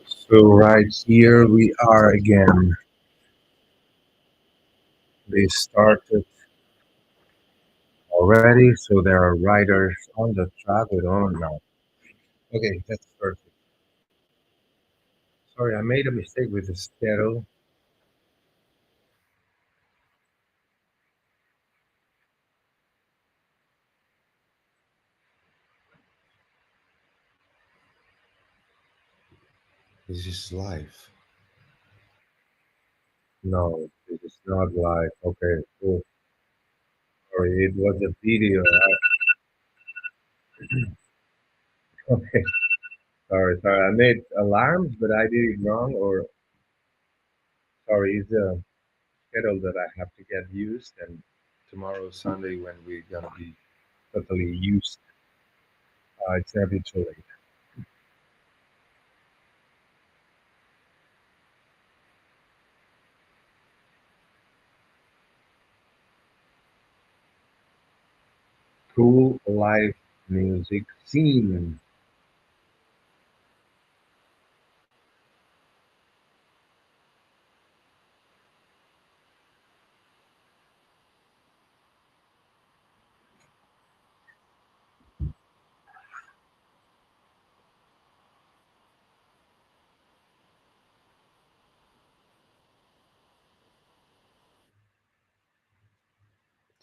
So right here we are again. They started already, so there are riders on the track. We don't know. Okay, that's perfect. Sorry, I made a mistake with the schedule. This is live. No, this is not live. Okay, cool. Sorry, it was a video. Okay, sorry. I made alarms, but I did it wrong. Or sorry, it's a schedule that I have to get used. And tomorrow, Sunday, when we're gonna be totally used, it's gonna be too late. Cool live music scene.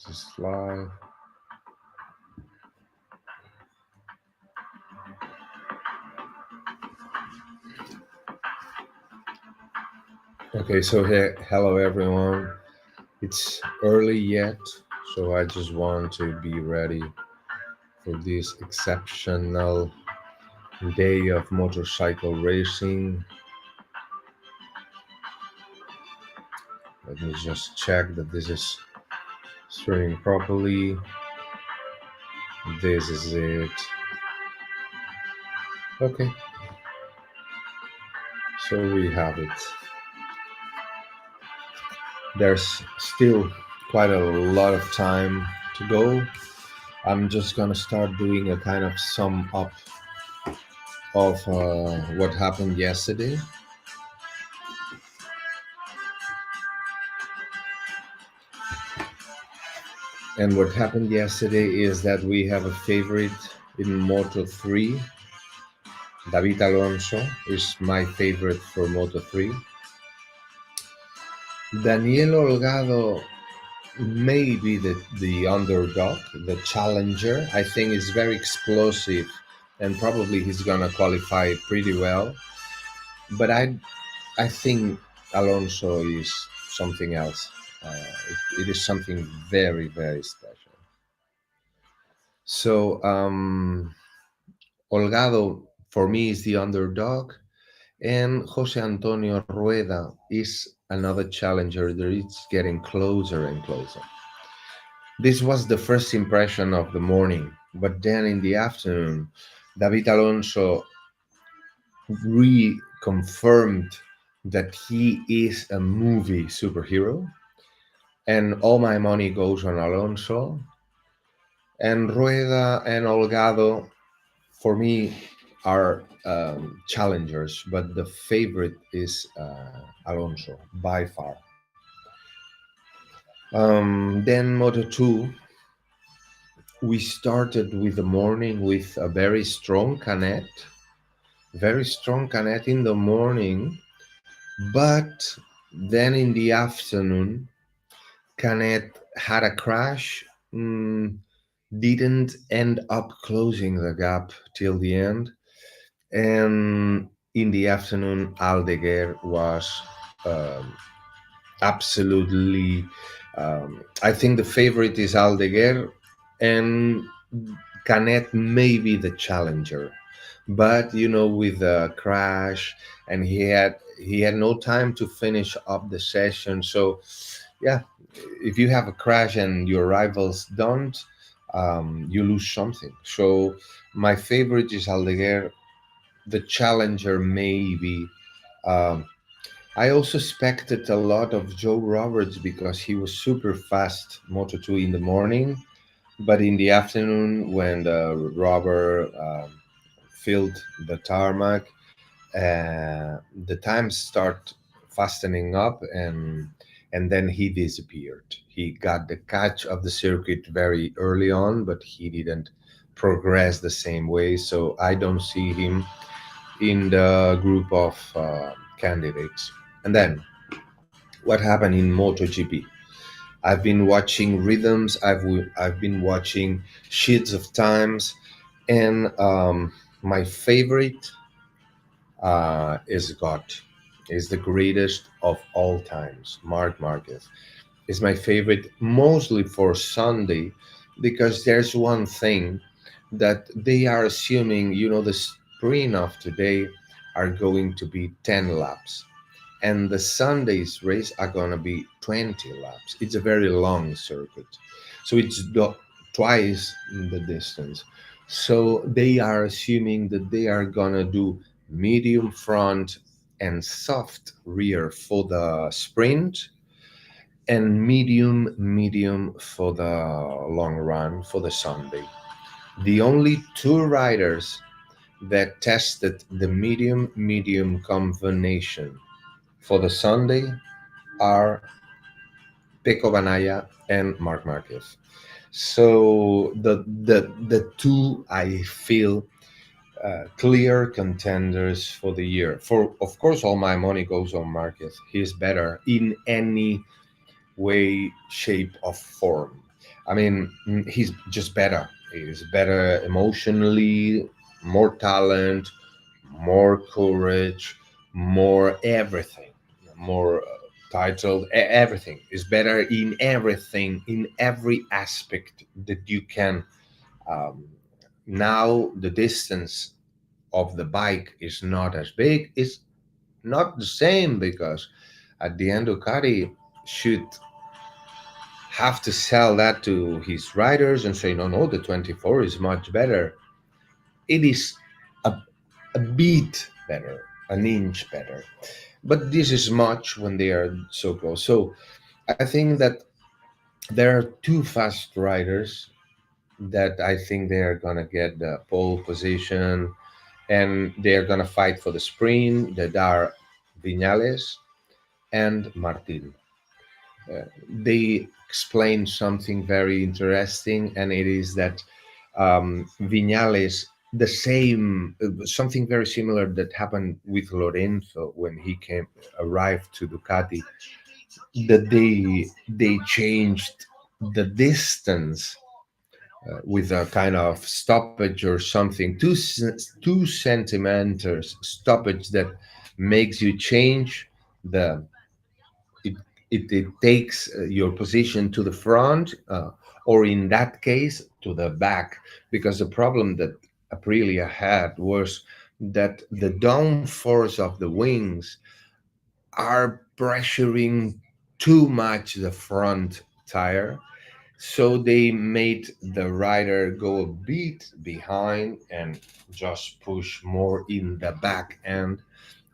Just live. Okay, so hello everyone. It's early yet, so I just want to be ready for this exceptional day of motorcycle racing. Let me just check that this is streaming properly. This is it. Okay, so we have it. There's still quite a lot of time to go. I'm just gonna start doing a kind of sum up of what happened yesterday. And what happened yesterday is that we have a favorite in Moto 3. David Alonso is my favorite for Moto 3. Daniel Olgado may be the underdog, the challenger. I think is very explosive and probably he's gonna qualify pretty well. But I think Alonso is something else. It is something very, very special. So Holgado for me is the underdog, and Jose Antonio Rueda is another challenger that is getting closer and closer. This was the first impression of the morning, but then in the afternoon, David Alonso reconfirmed that he is a movie superhero, and all my money goes on Alonso. And Rueda and Holgado for me are challengers, but the favorite is Alonso by far. Then Moto 2, we started with the morning with a very strong canet in the morning, but then in the afternoon, Canet had a crash, didn't end up closing the gap till the end. And in the afternoon, Aldeguer was um, absolutely. I think the favorite is Aldeguer, and Canet may be the challenger, but with the crash, and he had no time to finish up the session. So, yeah, if you have a crash and your rivals don't, you lose something. So, my favorite is Aldeguer, the challenger maybe. Um, I also expected a lot of Joe Roberts because he was super fast Moto2 in the morning, but in the afternoon when the rubber filled the tarmac, The times start fastening up, and then he disappeared. He got the catch of the circuit very early on, but he didn't progress the same way. So I don't see him in the group of candidates. And then what happened in MotoGP? I've been watching rhythms. I've been watching sheets of times, and my favorite is God, is the greatest of all times. Mark Marquez is my favorite, mostly for Sunday, because there's one thing that they are assuming. The sprint of today are going to be 10 laps, and the Sunday's race are going to be 20 laps. It's a very long circuit. So it's twice the distance. So they are assuming that they are going to do medium front and soft rear for the sprint, and medium for the long run for the Sunday. The only two riders that tested the medium combination for the Sunday are Pecco Banaya and Mark Marquez. So the two I feel clear contenders for the year. For of course, all my money goes on Marquez. He's better in any way, shape, or form. I mean, he's just better. He's better emotionally, more talent, more courage, more everything, more titled. Everything is better in everything, in every aspect that you can. Um, Now the distance of the bike is not as big. It's not the same because at the end, Ducati should have to sell that to his riders and say, no, no, the 24 is much better. It is a, a bit better, an inch better. But this is much when they are so close. So I think that there are two fast riders that I think they are going to get the pole position, and they are going to fight for the sprint, that are Vinales and Martin. They explain something very interesting, and it is that Vinales, the same, something very similar that happened with Lorenzo when he arrived to Ducati, that they changed the distance with a kind of stoppage or something, 2 centimeters stoppage that makes you change the it, it takes your position to the front, or in that case to the back, because the problem that Aprilia had was that the downforce of the wings are pressuring too much the front tire, so they made the rider go a bit behind and just push more in the back end.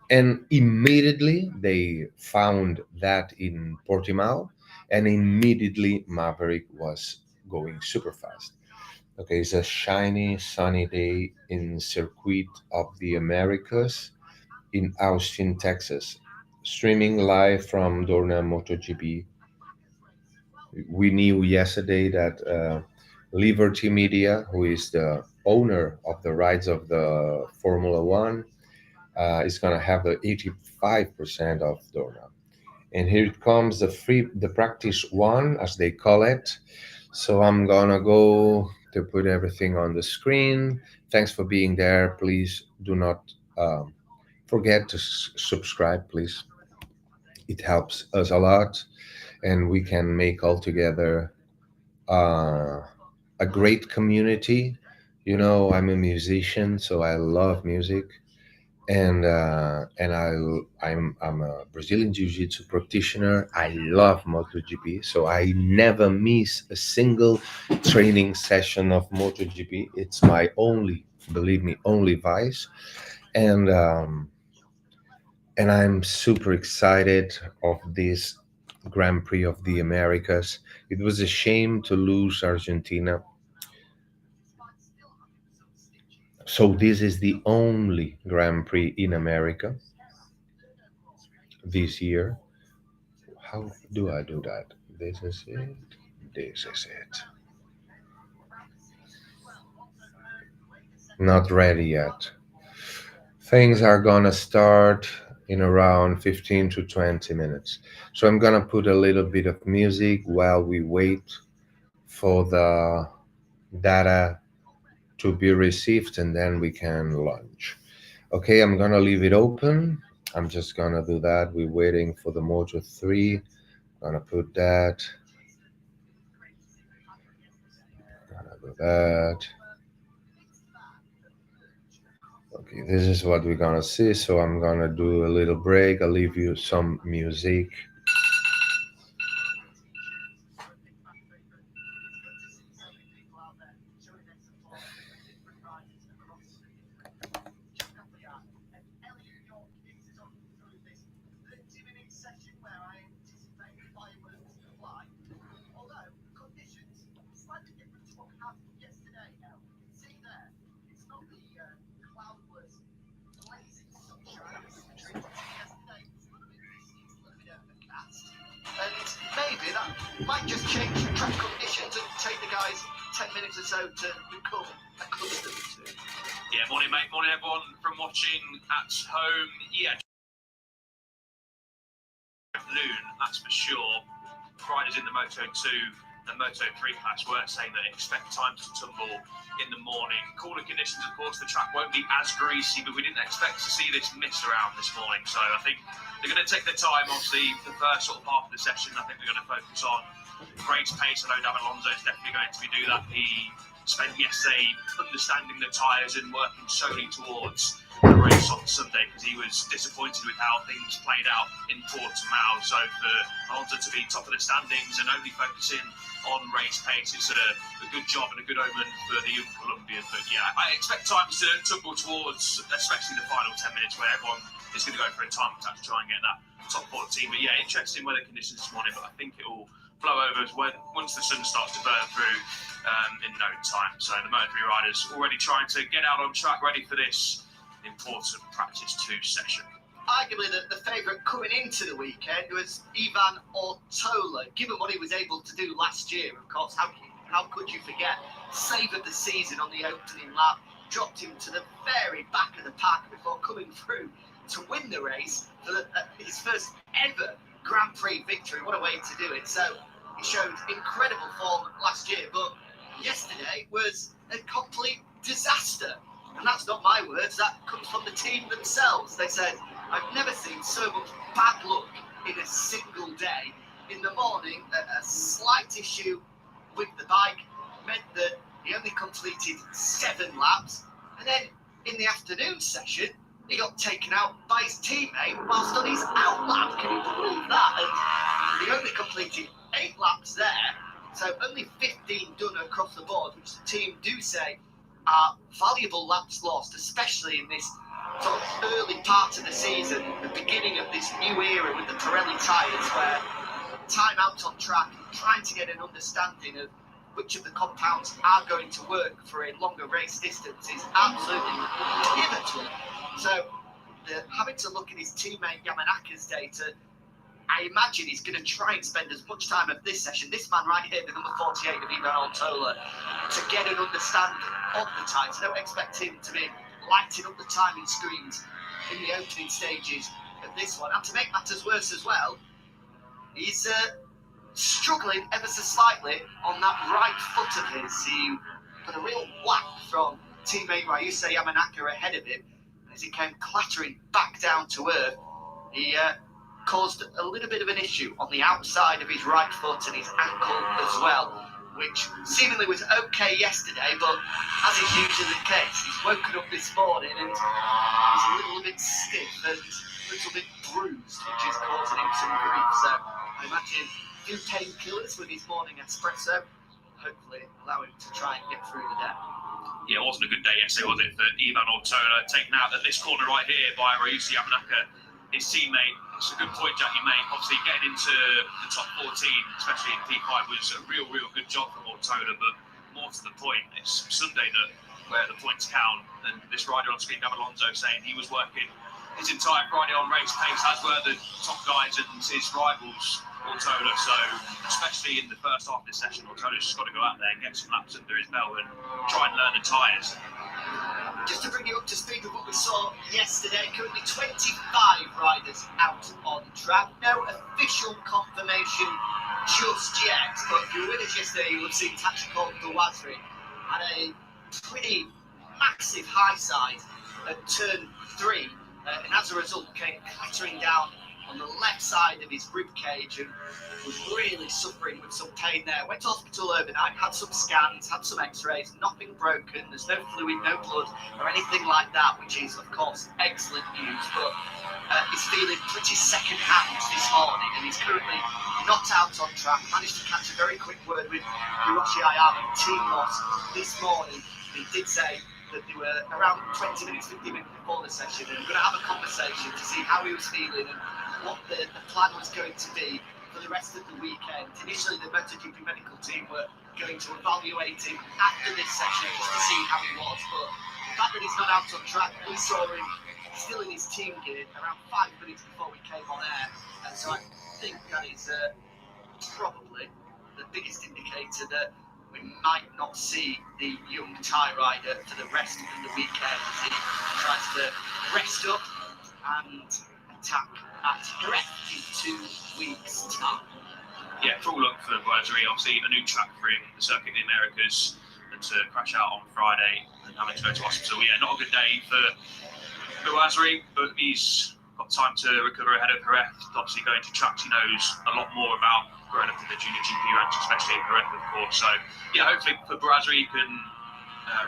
And immediately they found that in Portimao, and immediately Maverick was going super fast. Okay, it's a shiny, sunny day in Circuit of the Americas in Austin, Texas. Streaming live from Dorna MotoGP. We knew yesterday that Liberty Media, who is the owner of the rights of the Formula One, is going to have the 85% of Dorna. And here it comes the practice one, as they call it. So I'm gonna go to put everything on the screen. Thanks for being there. Please do not forget to subscribe, please. It helps us a lot, and we can make all together uh, a great community. I'm a musician, so I love music, and I'm a Brazilian Jiu-Jitsu practitioner. I love MotoGP, so I never miss a single training session of MotoGP. It's my only, believe me, only vice, and I'm super excited of this Grand Prix of the Americas. It was a shame to lose Argentina. So this is the only Grand Prix in America this year. How do I do that? This is it. This is it. Not ready yet. Things are gonna start in around 15 to 20 minutes. So I'm gonna put a little bit of music while we wait for the data to be received and then we can launch. Okay, I'm gonna leave it open. I'm just gonna do that. We're waiting for the Moto 3. Gonna put that. Gonna do that. Okay, this is what we're gonna see. So I'm gonna do a little break. I'll leave you some music. And maybe that might just change track conditions and take the guys 10 minutes or so to become accustomed to. Yeah, morning, mate. Morning, everyone from watching at home. Yeah, afternoon, that's for sure. Riders in the Moto 2 and Moto 3 class were saying that expect time to tumble in the morning. Cooler conditions, of course, the track won't be as greasy, but we didn't expect to see this mist around this morning. So I think they're going to take their time. Obviously, the first sort of half of the session, I think they're going to focus on race pace. I know David Alonso is definitely going to do that. He spent yesterday understanding the tyres and working solely towards the race on Sunday because he was disappointed with how things played out in Portimao. So for Alonso to be top of the standings and only focusing on race pace, it's a good job and a good omen for the young Colombian. But yeah, I expect times to tumble towards, especially the final 10 minutes where everyone is going to go for a time attack to try and get that top 14. But yeah, interesting weather conditions this morning, but I think it will blow over once the sun starts to burn through in no time. So the Moto3 riders already trying to get out on track, ready for this important practice 2 session. Arguably the favourite coming into the weekend was Ivan Ortola. Given what he was able to do last year, of course, how could you forget? Savoured the season on the opening lap, dropped him to the very back of the pack before coming through to win the race for his first ever Grand Prix victory. What a way to do it. So he showed incredible form last year, but yesterday was a complete disaster. And that's not my words, that comes from the team themselves. They said, I've never seen so much bad luck in a single day. In the morning, a slight issue with the bike meant that he only completed 7 laps. And then in the afternoon session, he got taken out by his teammate whilst on his out lap. Can you believe that? And he only completed 8 laps there. So only 15 done across the board, which the team do say are valuable laps lost, especially in this sort of early part of the season, the beginning of this new era with the Pirelli tyres, where time out on track and trying to get an understanding of which of the compounds are going to work for a longer race distance is absolutely pivotal. So having to look at his teammate Yamanaka's data, I imagine he's going to try and spend as much time of this session, this man right here, the number 48 of Ivan Ortola, to get an understanding of the tyres. I don't expect him to be lighting up the timing screens in the opening stages of this one. And to make matters worse as well, he's struggling ever so slightly on that right foot of his. He got a real whack from teammate Ryusa Yamanaka ahead of him. As he came clattering back down to earth, he caused a little bit of an issue on the outside of his right foot and his ankle as well, which seemingly was okay yesterday, but as is usually the case, he's woken up this morning and he's a little bit stiff and a little bit bruised, which is causing him some grief. So I imagine a few painkillers with his morning espresso, hopefully allow him to try and get through the day. Yeah, it wasn't a good day yesterday, was it, for Ivan Ortola, taken out at this corner right here by Ryusa Yamanaka, his teammate. It's a good point, Jack, you make. Obviously, getting into the top 14, especially in P5, was a real good job for Ortola, but more to the point, it's Sunday that where the points count. And this rider on screen, David Alonso, saying he was working his entire Friday on race pace, as were the top guys and his rivals, Ortola. So, especially in the first half of this session, Ortola's just got to go out there and get some laps under his belt and try and learn the tyres. Just to bring you up to speed with what we saw yesterday, currently 25 riders out on track. No official confirmation just yet, but if you were with us yesterday, you would have seen Tactical Gawazri had a pretty massive high side at turn 3, and as a result came clattering down on the left side of his rib cage and was really suffering with some pain there. Went to hospital overnight, had some scans, had some x-rays, nothing broken, there's no fluid, no blood or anything like that, which is of course excellent news, but he's feeling pretty second hand this morning and he's currently not out on track. Managed to catch a very quick word with Hiroshi Ayama, team boss, this morning. He did say that they were around 20 minutes, 50 minutes before the session and we're going to have a conversation to see how he was feeling and what the plan was going to be for the rest of the weekend. Initially, the MotoGP medical team were going to evaluate him after this session just to see how he was, but the fact that he's not out on track, we saw him still in his team gear around 5 minutes before we came on air, and so I think that is probably the biggest indicator that we might not see the young Thai rider for the rest of the weekend as he tries to rest up and attack at Prix in 2 weeks' time. Yeah, full luck for Gawazri. Obviously, a new track for him, the Circuit of the Americas, and to crash out on Friday and having to go to hospital. Yeah, not a good day for Gawazri, but he's got time to recover ahead of Jerez. Obviously, going to tracks he knows a lot more about growing up in the junior GP ranks, especially in Jerez, of course. So, yeah, hopefully for Gawazri, he can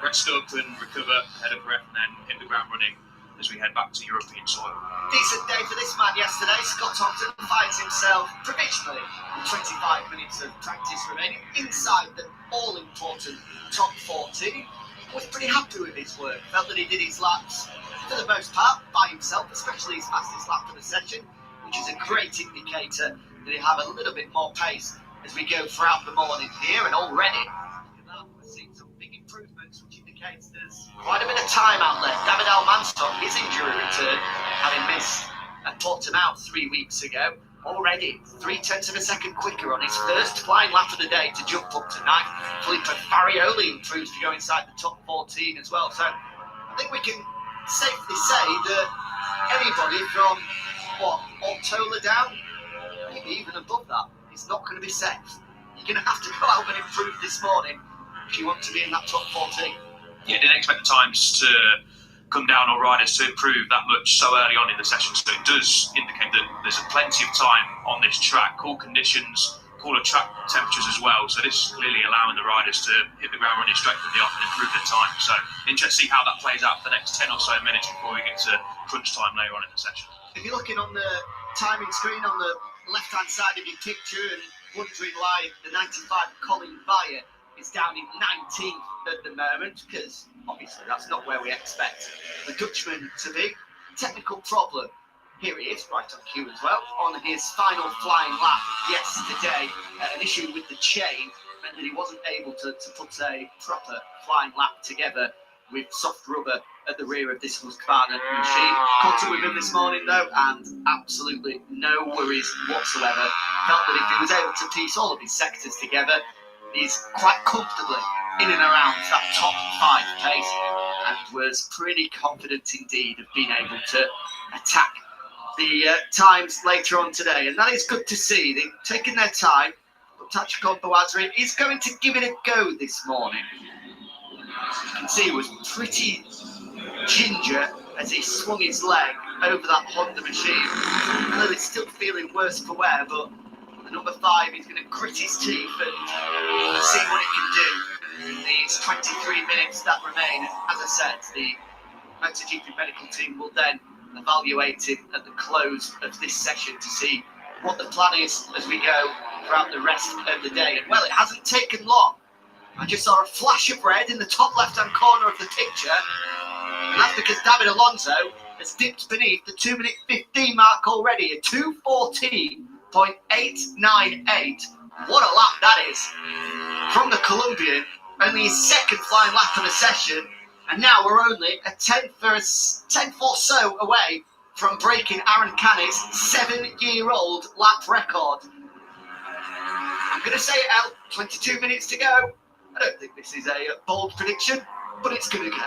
rest up and recover ahead of Jerez and then hit the ground running as we head back to European soil. Decent day for this man yesterday. Scott Ogden finds himself provisionally with 25 minutes of practice remaining inside the all-important top 14. Was pretty happy with his work. Felt that he did his laps for the most part by himself, especially his fastest lap of the session, which is a great indicator that he'll have a little bit more pace as we go throughout the morning here. And already we're seeing some big improvements, which indicates there's quite a bit of time out left. David Almanzon, his injury return, having missed Portimao 3 weeks ago, already 0.3 of a second quicker on his first flying lap of the day to jump up to 9th. Filippo Farioli improves to go inside the top 14 as well. So I think we can safely say that anybody from Ortola down, maybe even above that, is not going to be safe. You're going to have to go out and improve this morning if you want to be in that top 14. Yeah, didn't expect the times to come down or riders to improve that much so early on in the session. So it does indicate that there's plenty of time on this track, cool conditions, cooler track temperatures as well. So this is clearly allowing the riders to hit the ground running straight from the off and improve their time. So interesting to see how that plays out for the next 10 or so minutes before we get to crunch time later on in the session. If you're looking on the timing screen on the left-hand side of your picture and wondering why the 95 Colin Bayer is down in 19th at the moment, because obviously that's not where we expect the Dutchman to be. Technical problem. Here he is, right on cue as well, on his final flying lap yesterday. An issue with the chain meant that he wasn't able to put a proper flying lap together with soft rubber at the rear of this Husqvarna machine. Caught up with him this morning though, and absolutely no worries whatsoever. Felt that if he was able to piece all of his sectors together, he's quite comfortably in and around that top 5 pace, and was pretty confident indeed of being able to attack the times later on today. And that is good to see. They've taken their time, but Tactical Gawazri is going to give it a go this morning. You can see he was pretty ginger as he swung his leg over that Honda machine. Clearly still feeling worse for wear, but the number 5 is going to grit his teeth and see what it can do in these 23 minutes that remain. As I said, the MotoGP medical team will then evaluate him at the close of this session to see what the plan is as we go throughout the rest of the day. And well, it hasn't taken long. I just saw a flash of red in the top left-hand corner of the picture, and that's because David Alonso has dipped beneath the 2 minute 15 mark already, a 2:14.898. What a lap that is from the Colombian. Only his second flying lap of the session, And now we're only a tenth or so away from breaking Aaron Cannett's 7-year-old lap record. I'm going to say it out, 22 minutes to go. I don't think this is a bold prediction, but it's going to go.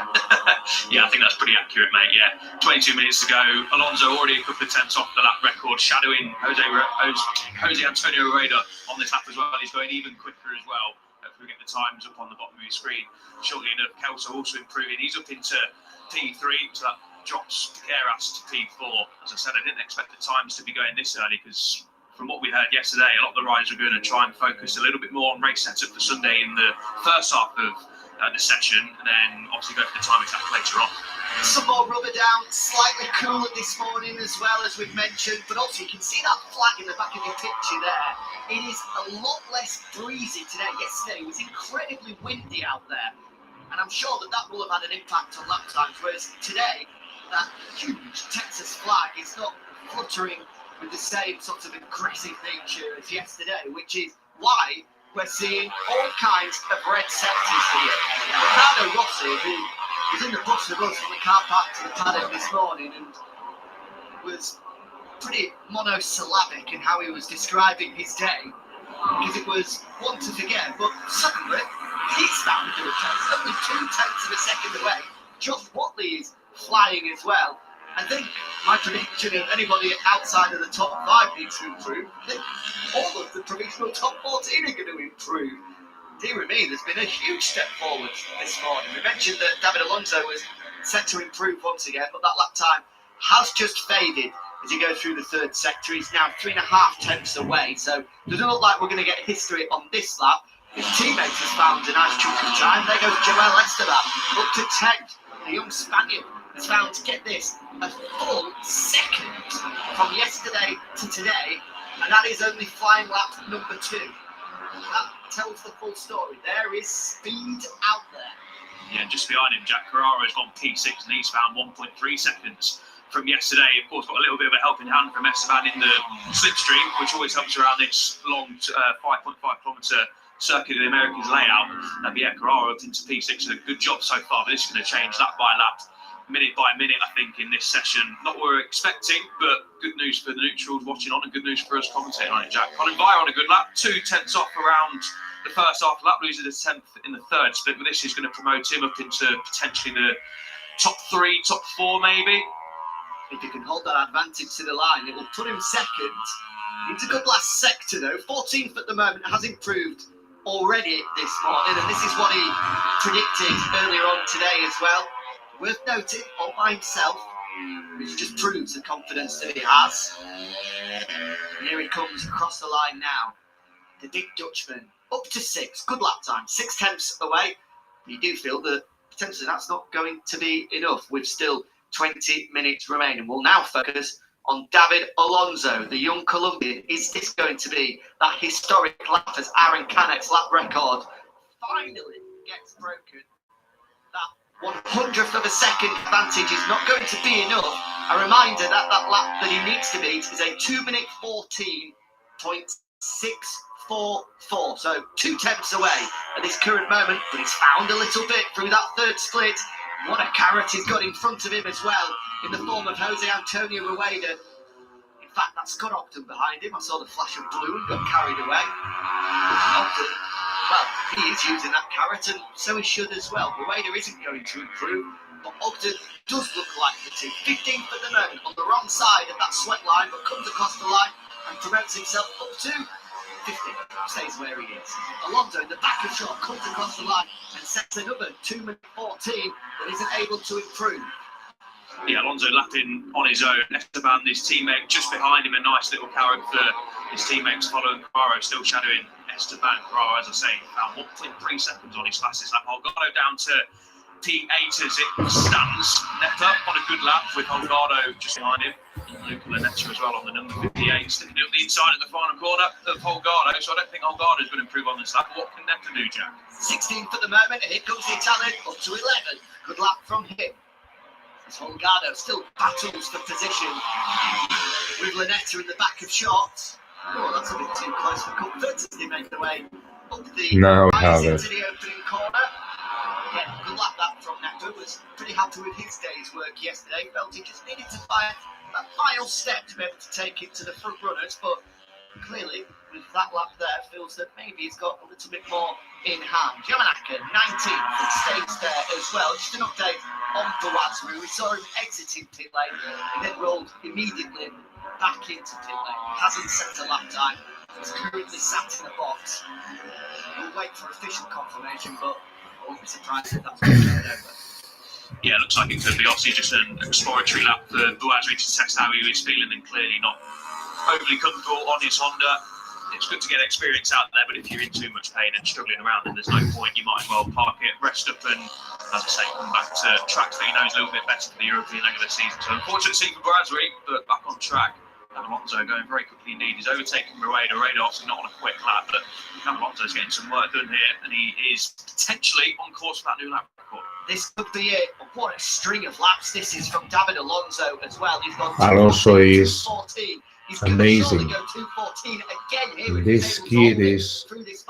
Yeah, I think that's pretty accurate, mate. Yeah, 22 minutes to go. Alonso already a couple of tenths off the lap record, shadowing Jose Antonio Rueda on this lap as well. He's going even quicker as well. Hopefully we get the times up on the bottom of your screen shortly enough. Kelso also improving. He's up into P3, so that drops Keras to P4. As I said, I didn't expect the times to be going this early because from what we heard yesterday, a lot of the riders are going to try and focus a little bit more on race setup for Sunday in the first half of the session, and then obviously go for the time attack later on. Some more rubber down, slightly cooler this morning as well, as we've mentioned, but also you can see that flag in the back of your picture there. It is a lot less breezy today. Yesterday it was incredibly windy out there, and I'm sure that will have had an impact on lap times, whereas today that huge Texas flag is not fluttering with the same sort of aggressive nature as yesterday, which is why we're seeing all kinds of red sectors here. Ricardo Rossi, who was in the bus with us from the car park to the paddock this morning and was pretty monosyllabic in how he was describing his day, because it was one to forget, but secondly, he's found to do a test, only 0.2 of a second away. Josh Watley is flying as well. I think my prediction of anybody outside of the top 5 needs to improve. I think all of the provisional top 14 are going to improve. Dear me, there's been a huge step forward this morning. We mentioned that David Alonso was set to improve once again, but that lap time has just faded as he goes through the third sector. He's now 3.5 tenths away, so it doesn't look like we're going to get history on this lap. His teammate has found a nice chunk of time. There goes Joel Esteban, up to 10th. The young Spaniard has found, get this, a full second from yesterday to today, and that is only flying lap number 2. That tells the full story. There is speed out there. Yeah, just behind him, Jack Carrara has gone P6 and he's found 1.3 seconds from yesterday. Of course, got a little bit of a helping hand from Esteban in the slipstream, which always helps around this long 5.5 kilometre circuit of the Americans layout. And yeah, Carrara up into P6, so a good job so far, but this is going to change lap by lap, minute by minute, I think, in this session. Not what we're expecting, but good news for the neutrals watching on and good news for us commentating on it, Jack. Colin Vire on a good lap, 2 tenths off around the first half lap, losing a 10th in the third split, but this is going to promote him up into potentially the top 3, top 4 maybe. If he can hold that advantage to the line, it will put him second. It's a good last sector though, 14th at the moment, has improved already this morning, and this is what he predicted earlier on today as well. Worth noting, all by himself, which just proves the confidence that he has. And here he comes across the line now. The big Dutchman, up to 6, good lap time, 6 tenths away. You do feel that potentially that's not going to be enough with still 20 minutes remaining. We'll now focus on David Alonso, the young Colombian. Is this going to be that historic lap as Aaron Cannett's lap record finally gets broken? That 100th of a second advantage is not going to be enough. A reminder that that lap that he needs to beat is a 2-minute 14.644. So 2 tenths away at this current moment, but he's found a little bit through that third split. What a carrot he's got in front of him as well, in the form of Jose Antonio Rueda. In fact, that's Scott Ogden behind him. I saw the flash of blue and got carried away. Ogden, well, he is using that carrot, and so he should as well. Rueda isn't going to improve, but Ogden does look like the 15th at the moment, on the wrong side of that sweat line, but comes across the line and promotes himself up to 15th. Stays where he is. Alonso in the back of shot comes across the line and sets another 2-minute 14, but isn't able to improve. Yeah, Alonso lapping on his own. Esteban, his teammate, just behind him, a nice little carrot for his teammates following Carraro, still shadowing Esteban. Carraro, as I say, found 1.3 seconds on his fastest lap. Holgado down to P8 as it stands. Netta on a good lap with Holgado just behind him. Luca Lanetta as well on the number 58, sticking up the inside at the final corner of Holgado. So I don't think Holgado is going to improve on this lap. What can Netta do, Jack? 16th at the moment, and here comes the Italian up to 11. Good lap from him. As Holgado still battles for position with Lanetta in the back of shot. Oh, that's a bit too close for comfort as they make their way up the Now we have into it. the opening corner. Yeah, good lap that from Netta, was pretty happy with his day's work yesterday. Felt he just needed to find that final step to be able to take it to the front runners, but clearly with that lap there feels that maybe he's got a little bit more in hand. Yamanaka 19th and stays there as well. Just an update on Bawazru. We saw him exiting pit lane and then rolled immediately back into pit lane. Hasn't set a lap time. He's currently sat in the box. We'll wait for official confirmation, but I won't be surprised if that's what over. Yeah, it looks like it could be obviously just an exploratory lap for Bawazru to test how he was feeling, and clearly not overly comfortable on his Honda. It's good to get experience out there, but if you're in too much pain and struggling around, then there's no point. You might as well park it, rest up, and, as I say, come back to tracks that he knows a little bit better for the European leg of the season. So, unfortunate scene for Bawazru, but back on track. Alonso going very quickly indeed. He's overtaking Rueda. Rueda obviously not on a quick lap, but Alonso's getting some work done here, and he is potentially on course for that new lap record. This could be it. What a string of laps this is from David Alonso as well. He's gone Alonso is 214. He's amazing. Go 214 again here. This kid is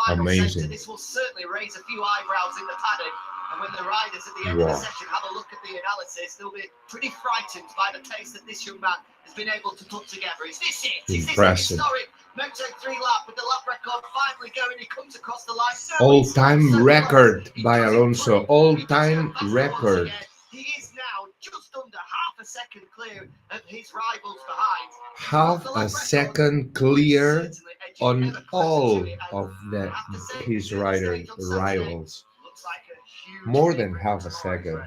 amazing. Sector. This will certainly raise a few eyebrows in the paddock. And when the riders at the end of the session have a look at the analysis, they'll be pretty frightened by the pace that this young man has been able to put together. Is this it? Is this an historic Moto3 lap with the lap record finally going? He comes across the line. All-time record by Alonso. All-time record. He is now just under half a second clear of his rivals behind. Half a second clear on all of his rivals. More than half a second.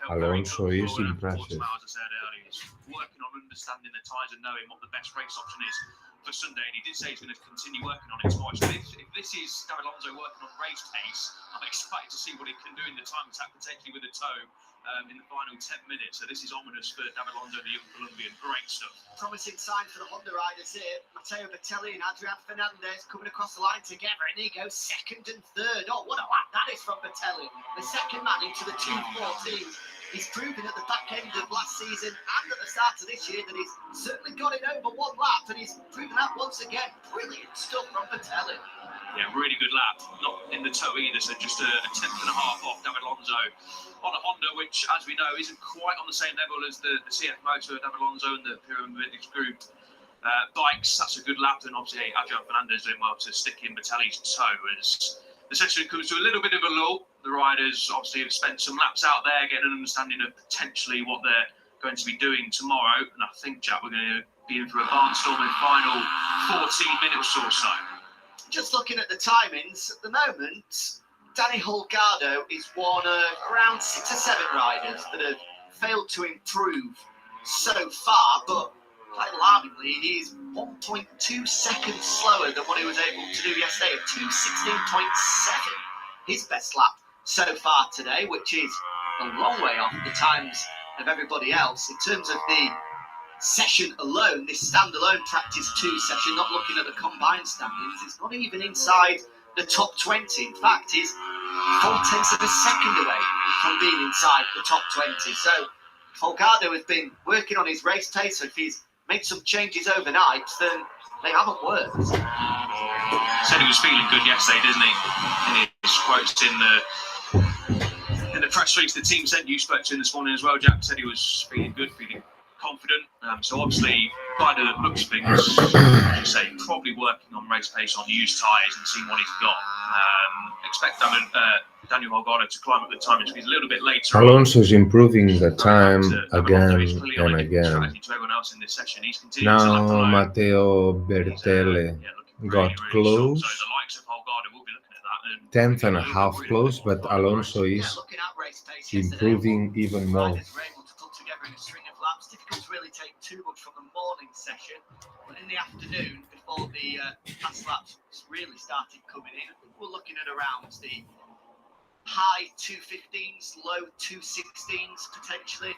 Alonso is impressive. He's working on understanding the tyres and knowing what the best race option is for Sunday, and he did say he's going to continue working on it tomorrow. So if this is David Alonso working on race pace, I'm excited to see what he can do in the time attack, potentially with a toe in the final 10 minutes. So this is ominous for David Alonso, the young Colombian. Great stuff. Promising sign for the Honda riders here. Matteo Bertelli and Adrian Fernandez coming across the line together, and he goes second and third. Oh, what a lap that is from Bertelli. The second man into the 214. He's proven at the back end of last season and at the start of this year that he's certainly got it over one lap, and he's proven that once again. Brilliant stuff from Bertelli. Yeah, really good lap. Not in the toe either, so just a tenth and a half off David Alonso on a Honda, which, as we know, isn't quite on the same level as the CF Moto, David Alonso and the Pyramid Group bikes. That's a good lap, and obviously Adrian Fernandez doing well to stick in Bertelli's toe as the session comes to a little bit of a lull. The riders obviously have spent some laps out there, getting an understanding of potentially what they're going to be doing tomorrow. And I think, Jack, we're going to be in for a barnstorming final 14 minutes or so. Just looking at the timings at the moment, Danny Holgado is one of around 6 or 7 riders that have failed to improve so far, but quite alarmingly, he is 1.2 seconds slower than what he was able to do yesterday, of 2:16.7. His best lap so far today, which is a long way off the times of everybody else. In terms of the session alone, this standalone practice 2 session, not looking at the combined standings, it's not even inside the top 20. In fact, he's 0.4 of a second away from being inside the top 20. So Folgado has been working on his race pace, so if he's made some changes overnight, then they haven't worked. Said he was feeling good yesterday, didn't he? In his quotes in the press release the team sent, you spoke to him this morning as well, Jack. Said he was feeling good, feeling confident. So obviously, by the looks of things, as you say, probably working on race pace on used tyres and seeing what he's got. Expect Daniel Holgado to climb up the time, which is a little bit later. Alonso's improving the time again and again. Now Matteo Bertelli got close, 10th and a half close, but Alonso is improving even more. Difficult to really take too much from the morning session, but in the afternoon, before the fast laps really started coming in, I think we're looking at around the high 215s, low 216s potentially,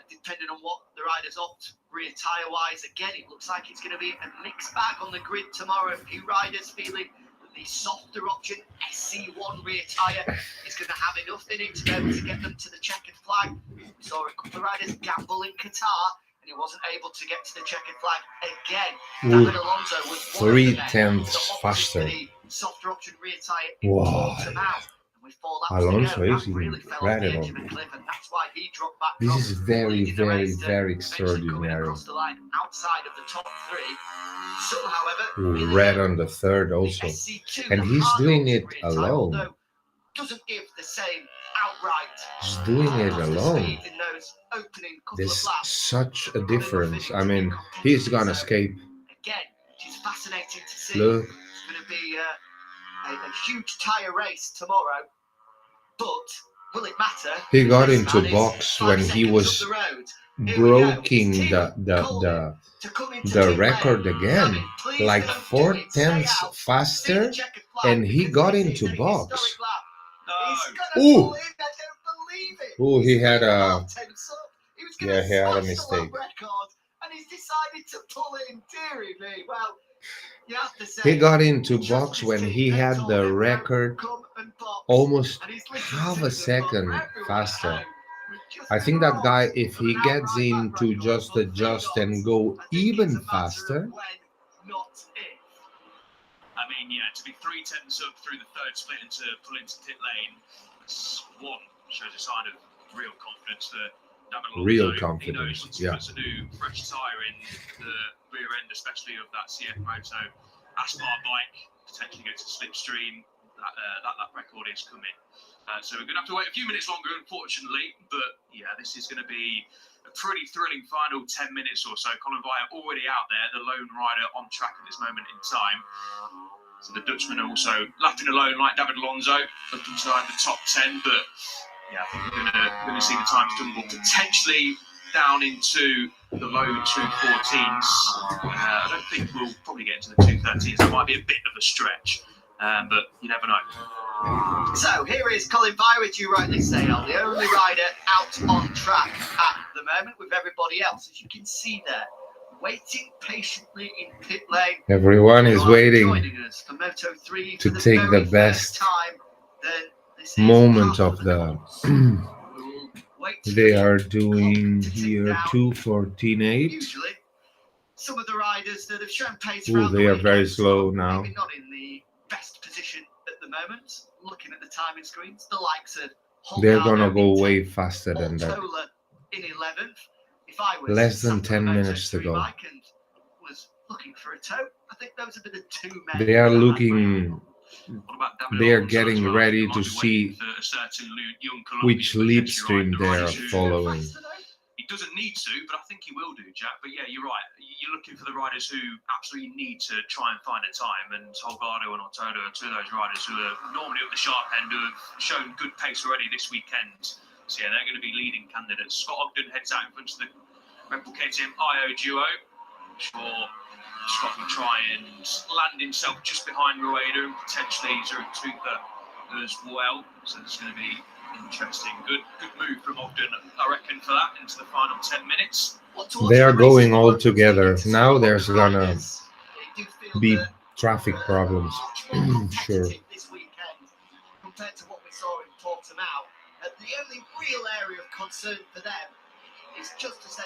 depending on what the riders opt rear tyre wise. Again, it looks like it's going to be a mixed bag on the grid tomorrow. A few riders feeling that the softer option SC1 rear tyre is going to have enough in it to be able to get them to the checkered flag. We saw a couple of riders gamble in Qatar, and he wasn't able to get to the checkered flag again. David Alonso was 3/10 faster. the softer option rear tyre in Portimao. And with 4 laps to Alonso go, is that really fell off the edge incredible. of a cliff, and that's why he dropped back This from is very, leading the very, race to very eventually coming extraordinary. across the line outside of the top 3. Some, however, Ooh, really red hurt. on the third The also. SC2, And the he's hard doing option it rear type, alone. although doesn't give the same outright He's doing it alone. speed in those opening couple There's of laps. such a Good enough difference. in it I to be mean, competitive. he's gonna So, escape. again, which is fascinating to see. Look, It's going to be a huge tyre race tomorrow, but will it matter? he The got race into man is box 5 when he seconds was up the road. broking the the record again, like 4/10 faster, and he got into box. Ooh, ooh, he had a mistake. And he's decided to pull it in, dearie me. Well, you have to say, He got into box when he had the record almost half a second faster. I think that guy, if he gets in to just adjust and go even faster, I mean, yeah, to be 3/10 up through the third split and to pull into pit lane, one shows a sign of real confidence that David Alonso, real he confidence. knows once he Yeah. puts a new fresh tyre in the rear end, especially of that CF Moto Aspar bike, potentially go to slipstream. That record is coming. So we're going to have to wait a few minutes longer, unfortunately. But yeah, this is going to be a pretty thrilling final 10 minutes or so. Colin Vaya already out there, the lone rider on track at this moment in time. So the Dutchman are also lapping alone like David Alonso up inside the top 10. But yeah, I think we're going to see the times tumble potentially down into the low 214s. I don't think we'll probably get into the 213s. That might be a bit of a stretch, but you never know. So here is Colin Vaya, as you rightly say, the only rider out on track at the moment with everybody else, as you can see there, waiting patiently in pit lane. Everyone is waiting joining us for Moto3 to for take the very best first time. Then this is moment part of the. We'll wait They for are the doing clock to tick here down. 2:14.8. Usually, some of the riders that have shown pace Ooh, throughout they the are very weekend slow are now. maybe not in the best position at the moment. Looking at the timing screens, the likes of They're gonna Holgado go in way 10th, faster than that. Ortola in 11th. If I was Less than sat on 10 a minutes to Moto3 go. bike and was looking for a tow, I think those would be the two men. They are looking. What about David They are Alonso as getting well? ready They to might be waiting see for a certain young which Colombian, but lip yes, you're stream right, the they are riders who- following. He doesn't need to, but I think he will do, Jack. But yeah, you're right. You're looking for the riders who absolutely need to try and find a time. And Holgado and Ortola are two of those riders who are normally at the sharp end, who have shown good pace already this weekend. So yeah, they're going to be leading candidates. Scott Ogden heads out in front of the Red Bull KTM IO duo. Sure, Scott will try and land himself just behind Rueda and potentially Zurituka as well. So it's going to be interesting. Good move from Ogden, I reckon, for that into the final 10 minutes. They are going all together. Now there's gonna be traffic problems. Sure. This weekend compared to what we saw in Portimao. The only real area of concern for them is just to say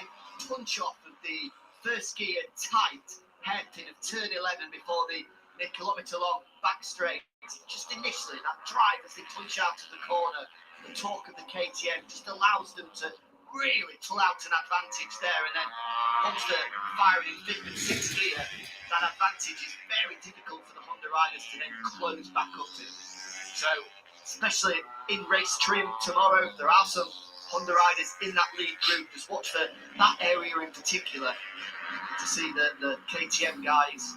punch off of the first gear tight hairpin of turn 11 before the kilometre long back straight. Just initially, that drive as they punch out of the corner, the torque of the KTM just allows them to really pull out an advantage there. And then once they're firing in fifth and sixth gear, that advantage is very difficult for the Honda riders to then close back up to. So, especially in race trim tomorrow, there are some Honda riders in that lead group. Just watch for that area in particular to see the KTM guys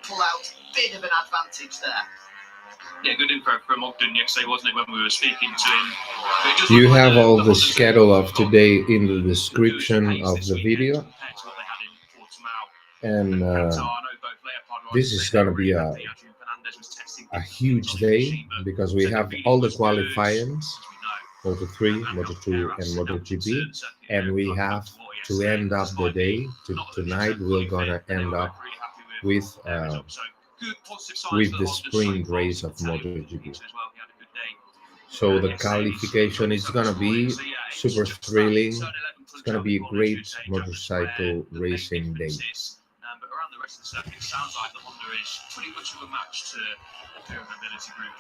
pull out a bit of an advantage there. Yeah, good info from Ogden yesterday, wasn't it, when we were speaking to him? You have all the schedule of today in the description of the video. And this is going to be a huge day because we have all the qualifyings, Moto3, Moto2 and MotoGP, and we have to end up the day. Tonight we're going to end up with the sprint race of MotoGP. So the qualification is going to be super thrilling. It's going to be a great motorcycle racing day. rest of the circuit. It sounds like the Honda is pretty much of a match to the Pure Mobility Group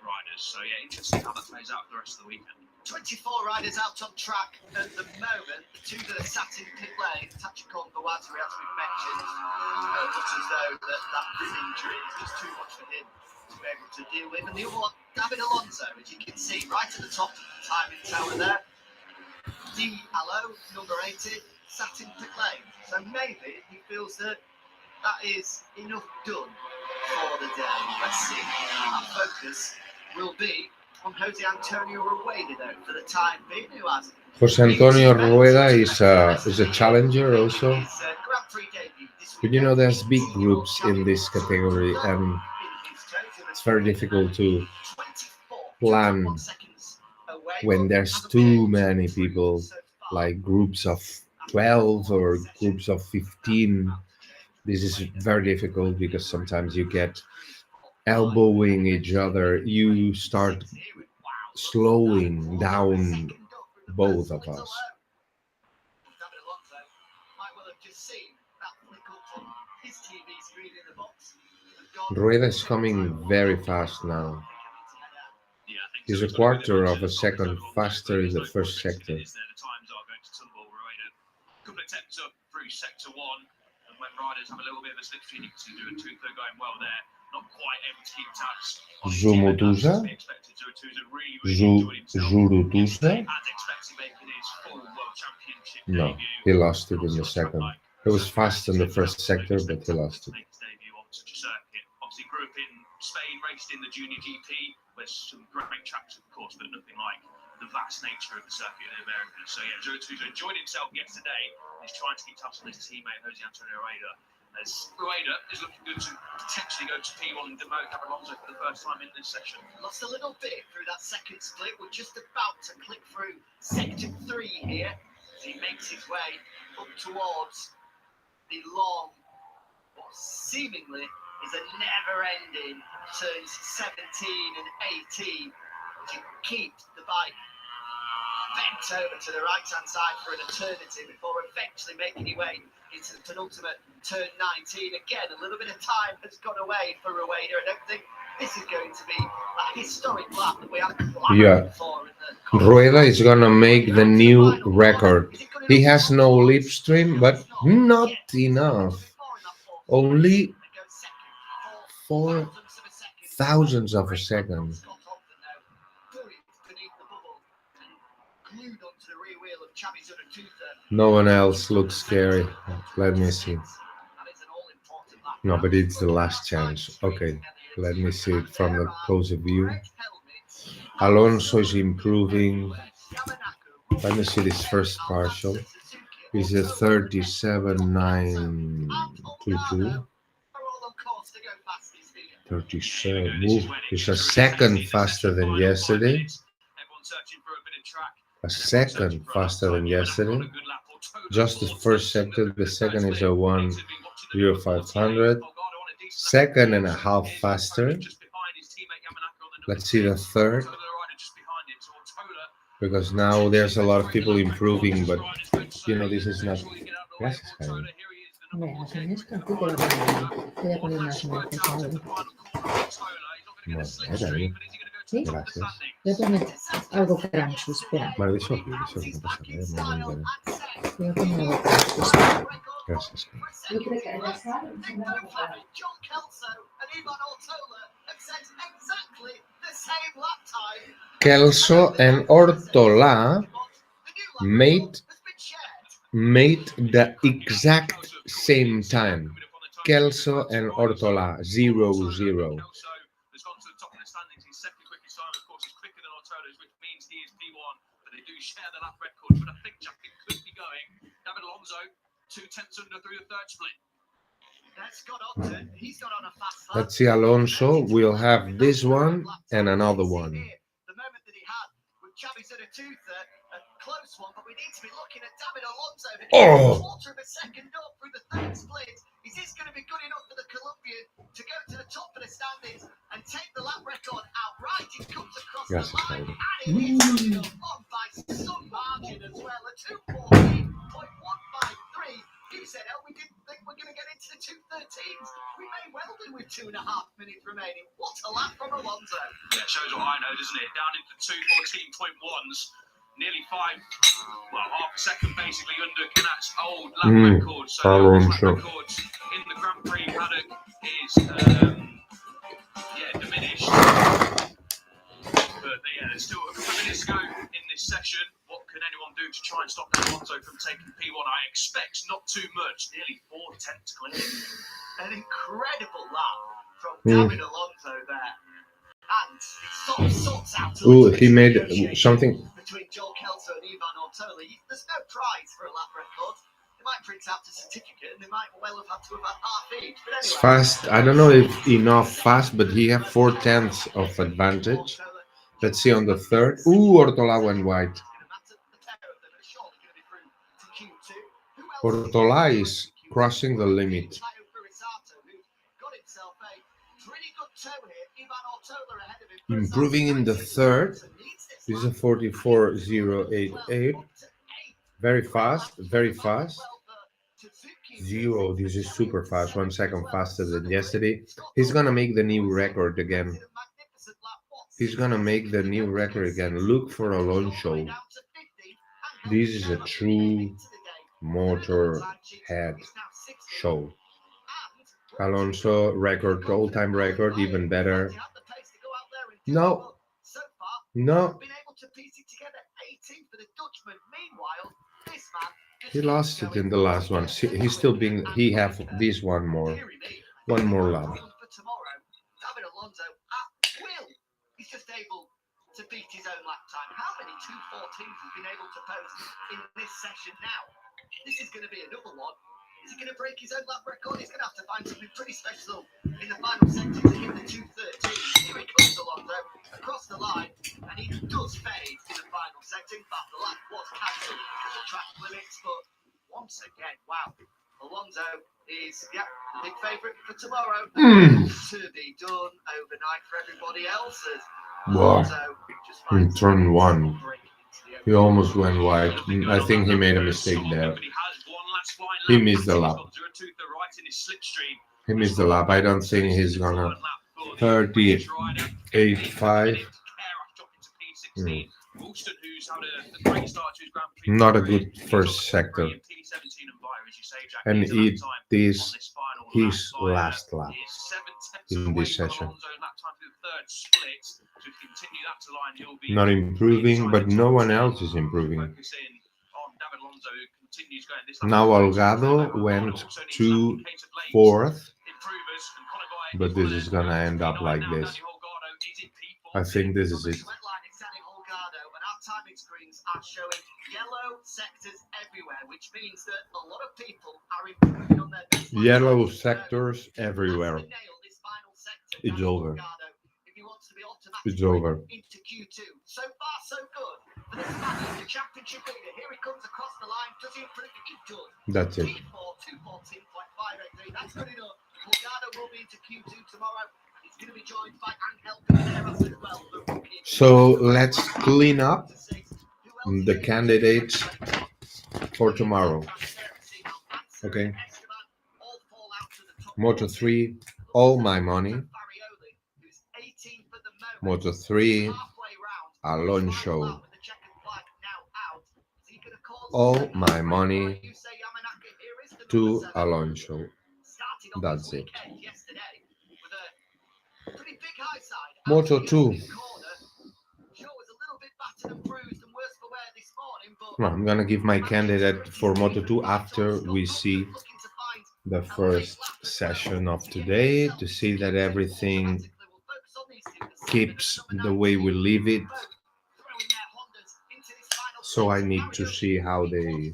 riders. So yeah, interesting how that plays out for the rest of the weekend. 24 riders out on track at the moment. The two that are sat in pit lane, Tachikon Bawazri, as we've mentioned, looks as though that injury is just too much for him to be able to deal with. And the other one, David Alonso, as you can see, right at the top of the timing tower there. Allo, number 80, sat in pit lane. So maybe he feels that is enough done for the day. Let's see. Our focus will be on Jose Antonio Rueda, though, for the time being, who has Jose Antonio Rueda is a challenger also. his Grand Prix debut this But you know, weekend. there's big groups in this category, and it's very difficult to 24, plan 21 seconds away, when but there's hasn't too been many through people, so far. like groups of 12 or groups of 15. This is very difficult because sometimes you get elbowing each other. You start slowing down both of us. Rueda is coming very fast now. Yeah, I think He's so. a quarter of a second faster in the first sector. The times are going to tumble. Rueda. A couple of attempts up through sector one, and when riders have a little bit of a slipstream, you can see Zuratuza going well there. Not quite able to keep tabs. Zumutuza? Zurutuza? As expected, making his full world championship No, debut. he lost it in the second. He was fast in the first sector, but he lost it. Make his debut on such a circuit. Obviously, grew up in Spain, raced in the Junior GP. There's some great tracks, of course, but nothing like the vast nature of the circuit in America. So yeah, Zuratuza enjoyed himself yesterday. He's trying to keep tabs on his teammate Jose Antonio Rueda. As Rueda is looking good to potentially go to P1 and demote David Alonso for the first time in this session. Lost a little bit through that second split. We're just about to click through sector 3 here as he makes his way up towards the long, what seemingly is a never-ending turns 17 and 18 to keep the bike bent over to the right-hand side for an eternity before eventually making your way into the penultimate turn 19. Again, a little bit of time has gone away for Rueda. I don't think this is going to be a historic lap that we are clamoring for. Rueda is gonna make the new record. He has no slipstream, but not enough. Only 4 thousandths of a second. No one else looks scary. Let me see. No, but it's the last chance. Okay, let me see it from the closer view. Alonso is improving. Let me see this first partial. Is a 37.922. 37. Ooh, it's a second faster than yesterday. A second faster than yesterday. Just the first sector. The second is a 1:0500. Second and a half faster. Let's see the third. Because now there's a lot of people improving, but you know this is not. Gracias, Jaime. Hombre, así es que a ti te voy a poner más necesario. No, Jaime. ¿Sí? Gracias. Voy a poner algo crunchy, espera. Vale, eso no pasa nada. Voy a poner algo crunchy, espera. Gracias. Yo creo que ya sabes. Kelso and Ortola made the exact same time. Kelso and Ortola 0-0. Share the lap record, but I think Jacket could be going. David Alonso, 2 tenths under through the third split. He's got on a fast lap. Let's see, Alonso will have this one and another one. The moment that he had with Xavi Zuratuza, a close one, but we need to be looking at David Alonso. A quarter of a second up through the third split. Is this going to be good enough for the Colombian to go to the top of the standings and take the lap record outright? It comes across the line, and it is on by some margin as well. A 2:14.153. You said, oh, we didn't think we're going going to get into the 2:13s? We may well do with 2.5 minutes remaining. What a lap from Alonso. Yeah, shows what I know, doesn't it? Down into 2:14.1s, nearly half a second basically under Kanat's old lap record. So the old lap record in the Grand Prix paddock is diminished. But there's still a couple of minutes to go in this session. What can anyone do to try and stop Alonso from taking P1? I expect not too much, nearly 4/10 clear. An incredible lap from David Alonso there. And it sorts out he made something between Joel Kelso and Ivan Ortola. There's no prize for a lap record. They might print out a certificate and they might well have had to have had half each. But anyway, it's fast. I don't know if enough fast, but he had 4/10 of advantage. Let's see on the third. Ortola went wide. Ortola is crossing the limit. Improving in the third. This is a 44.088. Very fast, very fast. Zero, this is super fast. 1 second faster than yesterday. He's gonna make the new record again. He's gonna make the new record again. Look for Alonso. This is a true motor head show. Alonso record, all-time record, even better. No. He lost it in the last one. He's still being. He have this one more lap. He's just able to beat his own lap time. How many 2:14s has been able to post in this session now? This is going to be another one. Is he going to break his own lap record? He's going to have to find something pretty special in the final section to hit the 2:13. Here he comes, Alonso, across the line, and he does fade in the final section. In fact, the lap was cancelled because of track limits, but once again, wow, Alonso is, the big favourite for tomorrow. To be done overnight for everybody else. Wow. In turn one, he almost went wide. I think he made a mistake there. He missed the lap. He missed the lap. I don't think he's gonna 38.5. Not a good first sector. And it is his last lap in this session. Not improving, but no one else is improving. Now Holgado went to fourth, but this is gonna end up like this. I think this is it. Timing screens are showing yellow sectors everywhere, which means that a lot of people are improving on their best. Yellow sectors everywhere. It's over. It's over. Into Q2. So far, so good. For the Spaniard, the championship leader. Here he comes across the line. Does he improve? He does. That's it. P4, 2:14.583. That's good enough. Holgado will be into Q2 tomorrow. He's going to be joined by Angel Pineras as well. So let's clean up the candidates for tomorrow. Okay. Moto3, all my money. Moto3, Alonso. All my money to Alonso. That's it. Moto2. Well, I'm gonna give my candidate for Moto2 after we see the first session of today, to see that everything keeps the way we leave it. So I need to see how they.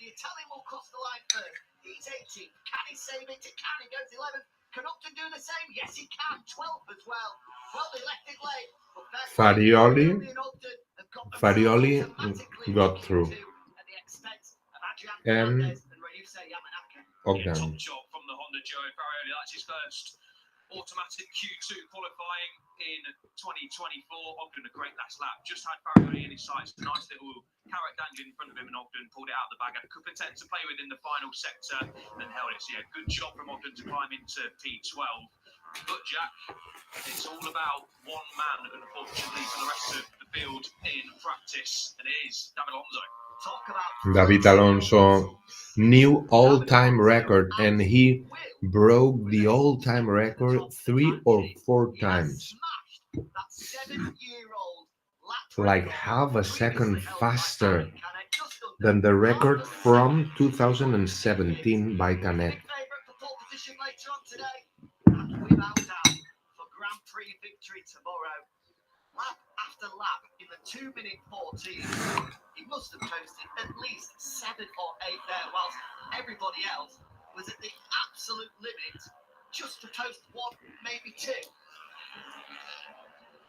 The Italian will cross the line first. He's 18. Can he save it? Can he goes 11? Can Upton do the same? Yes, he can. 12 as well. Well, they left it late. Farioli got through. And Ogden. Top job from the Honda Joe Farioli. That's his first automatic Q2 qualifying in 2024. Ogden a great last lap. Just had Farioli in his sights. Nice little carrot dangling in front of him, and Ogden pulled it out of the bag. Had a couple of attempts to play with in the final sector, and then held it. So yeah, good job from Ogden to climb into P12. But Jack, it's all about one man, unfortunately, for the rest of the field in practice, and it is David Alonso. David Alonso, new all-time record, and he broke the all-time record 3 or 4 times. Like half a second faster than the record from 2017 by Canet. For Grand Prix victory tomorrow, lap after lap in the 2-minute 14. He must have posted at least 7 or 8 there, whilst everybody else was at the absolute limit just to post 1, maybe 2.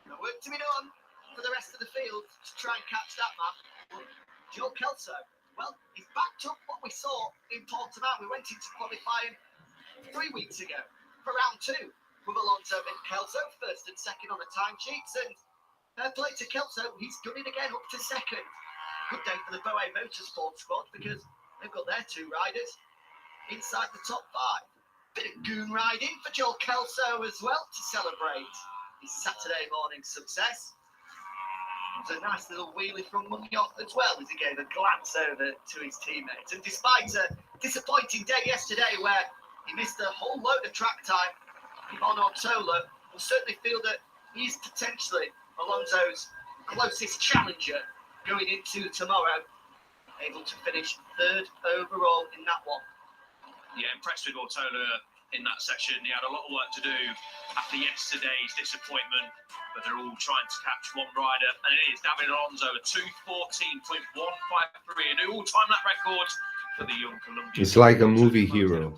No work to be done for the rest of the field to try and catch that man. But Joe Kelso, well, he's backed up what we saw in Portimao. We went into qualifying 3 weeks ago for round 2 with Alonso and Kelso, first and second on the timesheets, and fair play to Kelso, he's gunning again up to second. Good day for the Boe Motorsport squad because they've got their 2 riders inside the top 5. Bit of goon riding for Joel Kelso as well to celebrate his Saturday morning success. It was a nice little wheelie from Munoz as well as he gave a glance over to his teammates. And despite a disappointing day yesterday where he missed a whole load of track time on Ortola, will certainly feel that he's potentially Alonso's closest challenger going into tomorrow, able to finish 3rd overall in that one. Yeah, impressed with Ortola in that section. He had a lot of work to do after yesterday's disappointment, but they're all trying to catch one rider, and it is David Alonso, a 2:14.153, a new all-time lap record for the young Colombian. It's like a movie hero.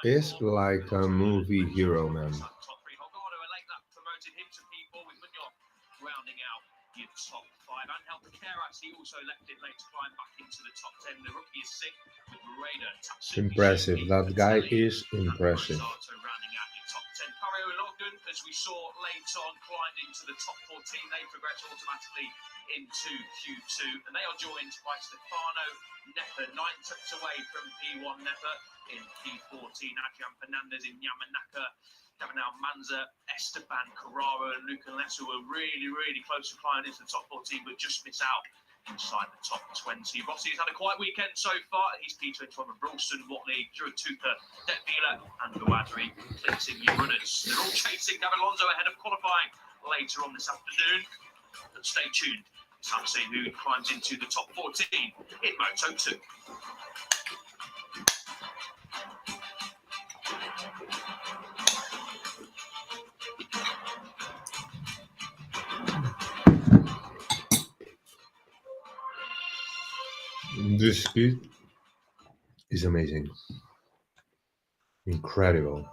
It's like a movie hero, man. Promoted him to P4 with Munoz rounding out the top 5. And Helper Keras, he also left it late to climb back into the top 10. The rookie is 6th with Raider. Impressive. That guy is impressive. Rounding out the top 10. Pario and Ogden, as we saw late on, climbed into the top 14. They progress automatically into Q2, and they are joined by Stefano Nepa, 9 tucked away from P1 Nepa in P14. Adrian Fernandez in Yamanaka, Gavinal Manza, Esteban Carrara, and Luca Lesu were really, really close to climbing into the top 14, but just miss out inside the top 20. Rossi has had a quiet weekend so far. He's P21 and Brulston, Watley, Juratuka, Detvila, and Buadri, Clinton, new runners. They're all chasing David Alonso ahead of qualifying later on this afternoon. But stay tuned. It's time to see who climbs into the top 14 in Moto2. This kid is amazing. Incredible.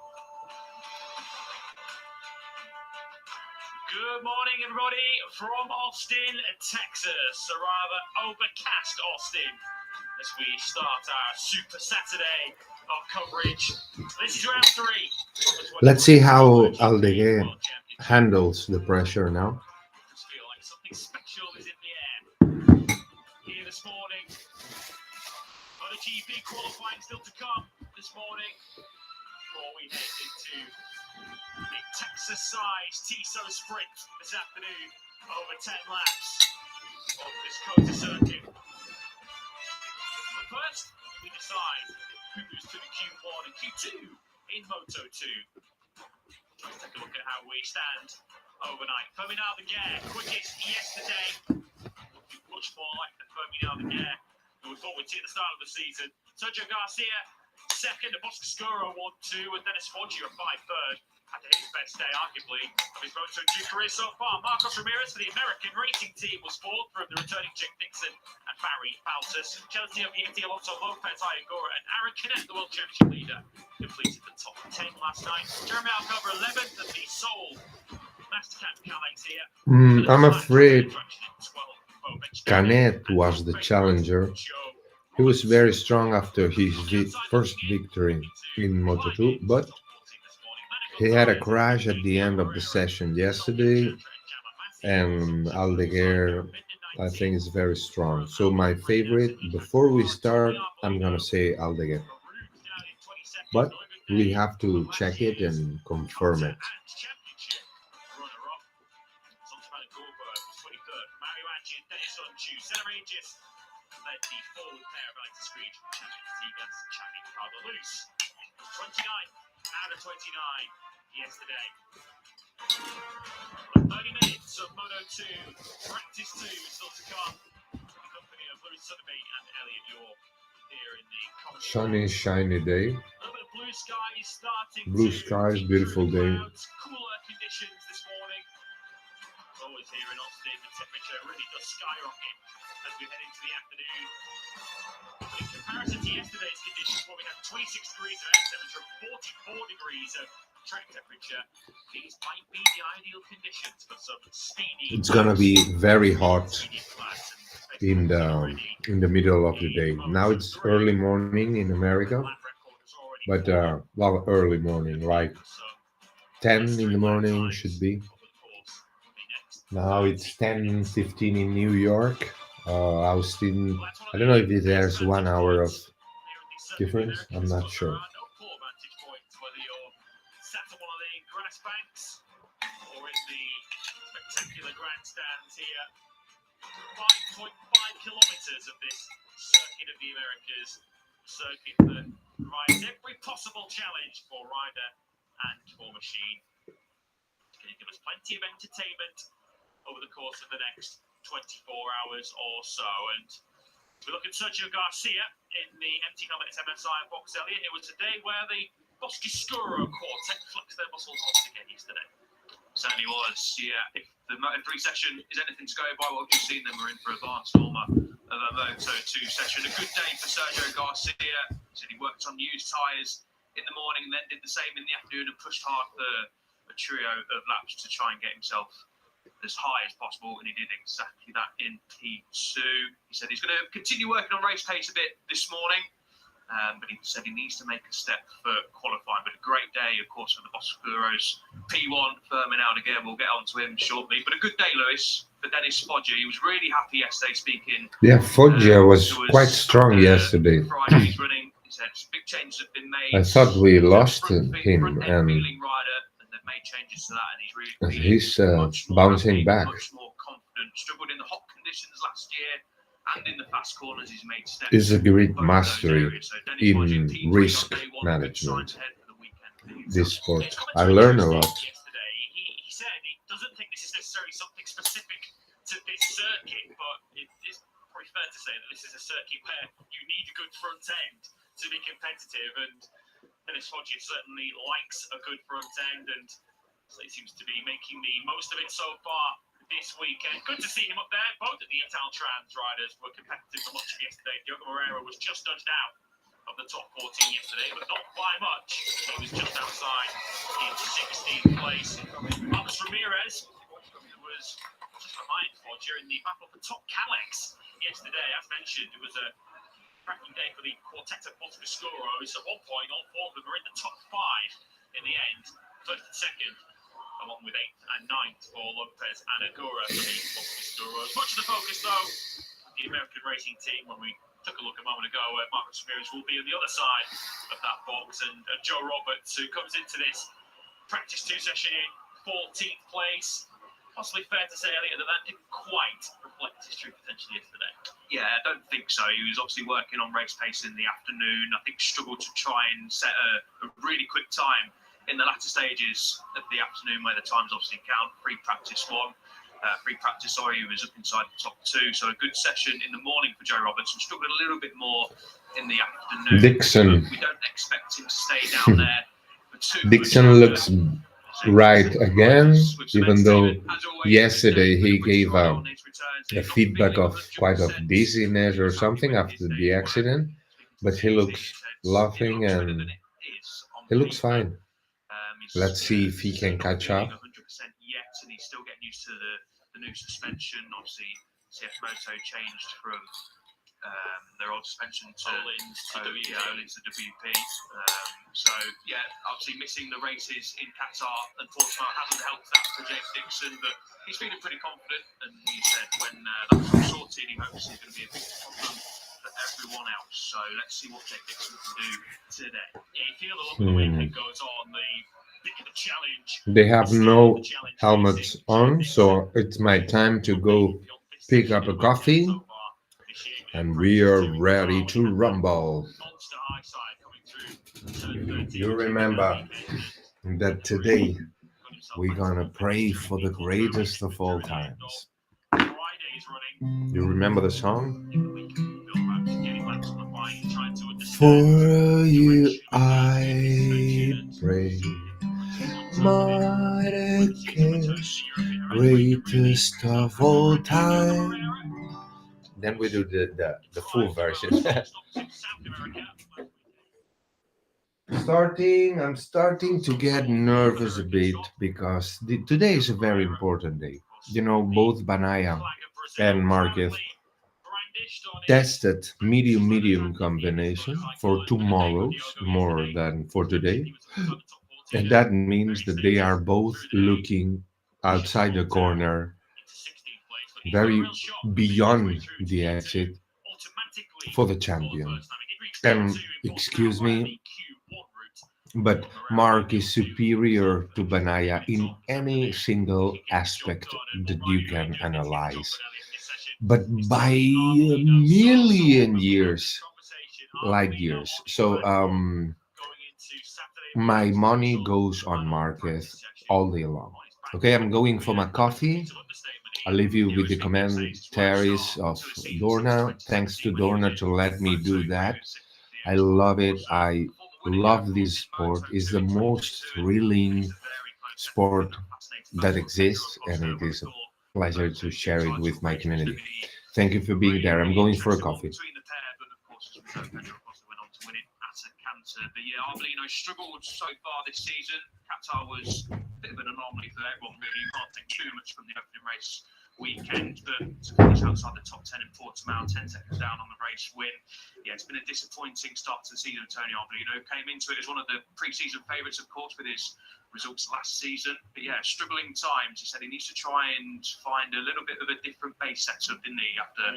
Good morning, everybody, from Austin, Texas, or rather overcast Austin, as we start our Super Saturday of coverage. This is round 3. Let's see how Aldeguer handles the pressure now. Just feel like something special is in the air here this morning. MotoGP qualifying still to come this morning before we head into the Texas-sized TISO sprint this afternoon, over 10 laps of this Kota circuit. But first, we decide who moves to the Q1 and Q2 in Moto2. Let's take a look at how we stand overnight. Fermin Aldeguer, quickest yesterday. Looking much more like the Fermin Aldeguer who we thought we'd see at the start of the season. Sergio Garcia, second. Boscoscuro 1-2, and Dennis Foggia a 5-3rd. After his best day, arguably, of his MotoGP career so far. Marcos Ramirez for the American racing team was 4th from the returning Jake Dixon and Barry Faltus. Chelsea Vietti, Alonso Lopez, Iagora, and Aaron Canet, the World Championship leader, completed the top 10 last night. Jeremy Alcover 11th, and the Seoul Mastercam Calais here. I'm afraid Canet was the challenger. He was very strong after his first victory in Moto2, but he had a crash at the end of the session yesterday, and Aldeguer I think it's very strong. So my favorite, before we start, I'm gonna say Aldeguer, but we have to check it and confirm it. Led the forward pair of Alex Screech, Singer-songwriter 29 out of 29 yesterday. 30 minutes of Moto2, practice 2 still to come. In the company of Lewis Sotheby and Elliot York here in the Sunny, shiny day. A little bit of blue skies starting Blue to skies, peek beautiful through the day. clouds. Cooler conditions this morning. Always here in Austin, the temperature really does skyrocket as we head into the afternoon. But in comparison to yesterday's conditions, where we had 26 degrees of air temperature and 44 degrees of track temperature, these might be the ideal conditions for some speedy. It's gonna be very hot in the middle of the day. Now it's early morning in America, but well, early morning, like 10 in the morning should be. Now it's 10:15 in New York. Austin, I don't know if there's 1 hour of difference. I'm not sure. Whether you're sat on one of the grass banks or in the spectacular grandstands here, 5.5 kilometers of this circuit of the Americas, circuit that provides every possible challenge for rider and for machine. It's going to give us plenty of entertainment over the course of the next 24 hours or so. And we look at Sergio Garcia in the empty helmet MSI and Box Elliott. It was a day where the Boscoscuro quartet flexed their muscles once again yesterday. Certainly was, yeah. If the Moto3 session is anything to go by what we've just seen, then we're in for a advanced form of a Moto2 session. A good day for Sergio Garcia. He said he worked on used tyres in the morning, then did the same in the afternoon and pushed hard for a trio of laps to try and get himself as high as possible, and he did exactly that in P2. He said he's going to continue working on race pace a bit this morning, but he said he needs to make a step for qualifying. But a great day, of course, for the Boscoros. P1 firming out again. We'll get on to him shortly. But a good day, Lewis, for Dennis Foggia. He was really happy yesterday speaking. Yeah, Foggia was quite strong yesterday. Friday's running. He said big changes have been made. I thought we lost him, and made changes to that, and he's really he's bouncing back. Much more confident. Struggled in the hot conditions last year, and in the fast corners, he's made steps. Is a great mastery in risk management. This sport, I learned a lot. Yesterday, he said he doesn't think this is necessarily something specific to this circuit, but it is probably fair to say that this is a circuit where you need a good front end to be competitive, and Dennis Foggia certainly likes a good front end, and so he seems to be making the most of it so far this weekend. Good to see him up there. Both of the Untitled Chapter riders were competitive for much of yesterday. Diogo Moreira was just nudged out of the top 14 yesterday, but not by much. He was just outside in 16th place. Marcos Ramirez was just behind Foggia in the battle for top Calex yesterday. As mentioned, it was a cracking day for the quartet of Boscoscoros. At one point, all four of them were in the top 5 in the end, first and second, along with 8th and 9th for Lopez and Agura for the Boscoscoros. Much of the focus, though, the American racing team, when we took a look a moment ago, Marcos Ramirez will be on the other side of that box, and Joe Roberts, who comes into this practice 2 session in 14th place. Possibly fair to say, Elliot, that didn't quite reflect his true potential yesterday. Yeah, I don't think so. He was obviously working on race pace in the afternoon. I think struggled to try and set a really quick time in the latter stages of the afternoon, where the times obviously count. Free practice, he was up inside the top 2. So a good session in the morning for Joe Roberts, and struggled a little bit more in the afternoon. Dixon. We don't expect him to stay down there for too Dixon much looks right again, even though yesterday he gave a feedback of quite of dizziness or something after the accident, but he looks laughing and he looks fine. Let's see if he can catch up. 100% yet, and he's still getting used to the new suspension. Obviously, CF Moto changed from their old suspension to Olin's to WP. So yeah, obviously missing the races in Qatar and Portimao hasn't helped that for James Dixon, but he's feeling pretty confident, and he said when that hopefully going to be a big problem for everyone else. So let's see what Jake Dixon can do today. Yeah, you feel the longer the weekend goes on, the bigger the challenge. They have no helmets on, so it's my time to go pick up a coffee, and we are ready to rumble. You remember that today we're gonna pray for the greatest of all times. You remember the song? For you I pray, mighty King, greatest of all time. Then we do the full version. I'm starting to get nervous a bit because today is a very important day. You know, both Banaya and Marquez tested medium combination for tomorrow's more than for today, and that means that they are both looking outside the corner, very beyond the exit for the champion. And excuse me, but Mark is superior to Banaya in any single aspect that you can analyze, but by a million years, light years. So my money goes on Marquez all day long. Okay, I'm going for my coffee. I'll leave you with the commentaries of Dorna. Thanks to Dorna to let me do that. I love it. I love this sport. It's the most thrilling sport that exists, and it is a pleasure to share it with my community. Thank you for being there. I'm going for a coffee. But yeah, Arbolino struggled so far this season. Qatar was a bit of an anomaly for everyone, really. You can't take too much from the opening race weekend, but to finish outside the top 10 in Portimao, 10 seconds down on the race win. Yeah, it's been a disappointing start to the season. Tony Arbolino came into it as one of the pre-season favourites, of course, with his results last season. But yeah, struggling times. He said he needs to try and find a little bit of a different base setup, didn't he, after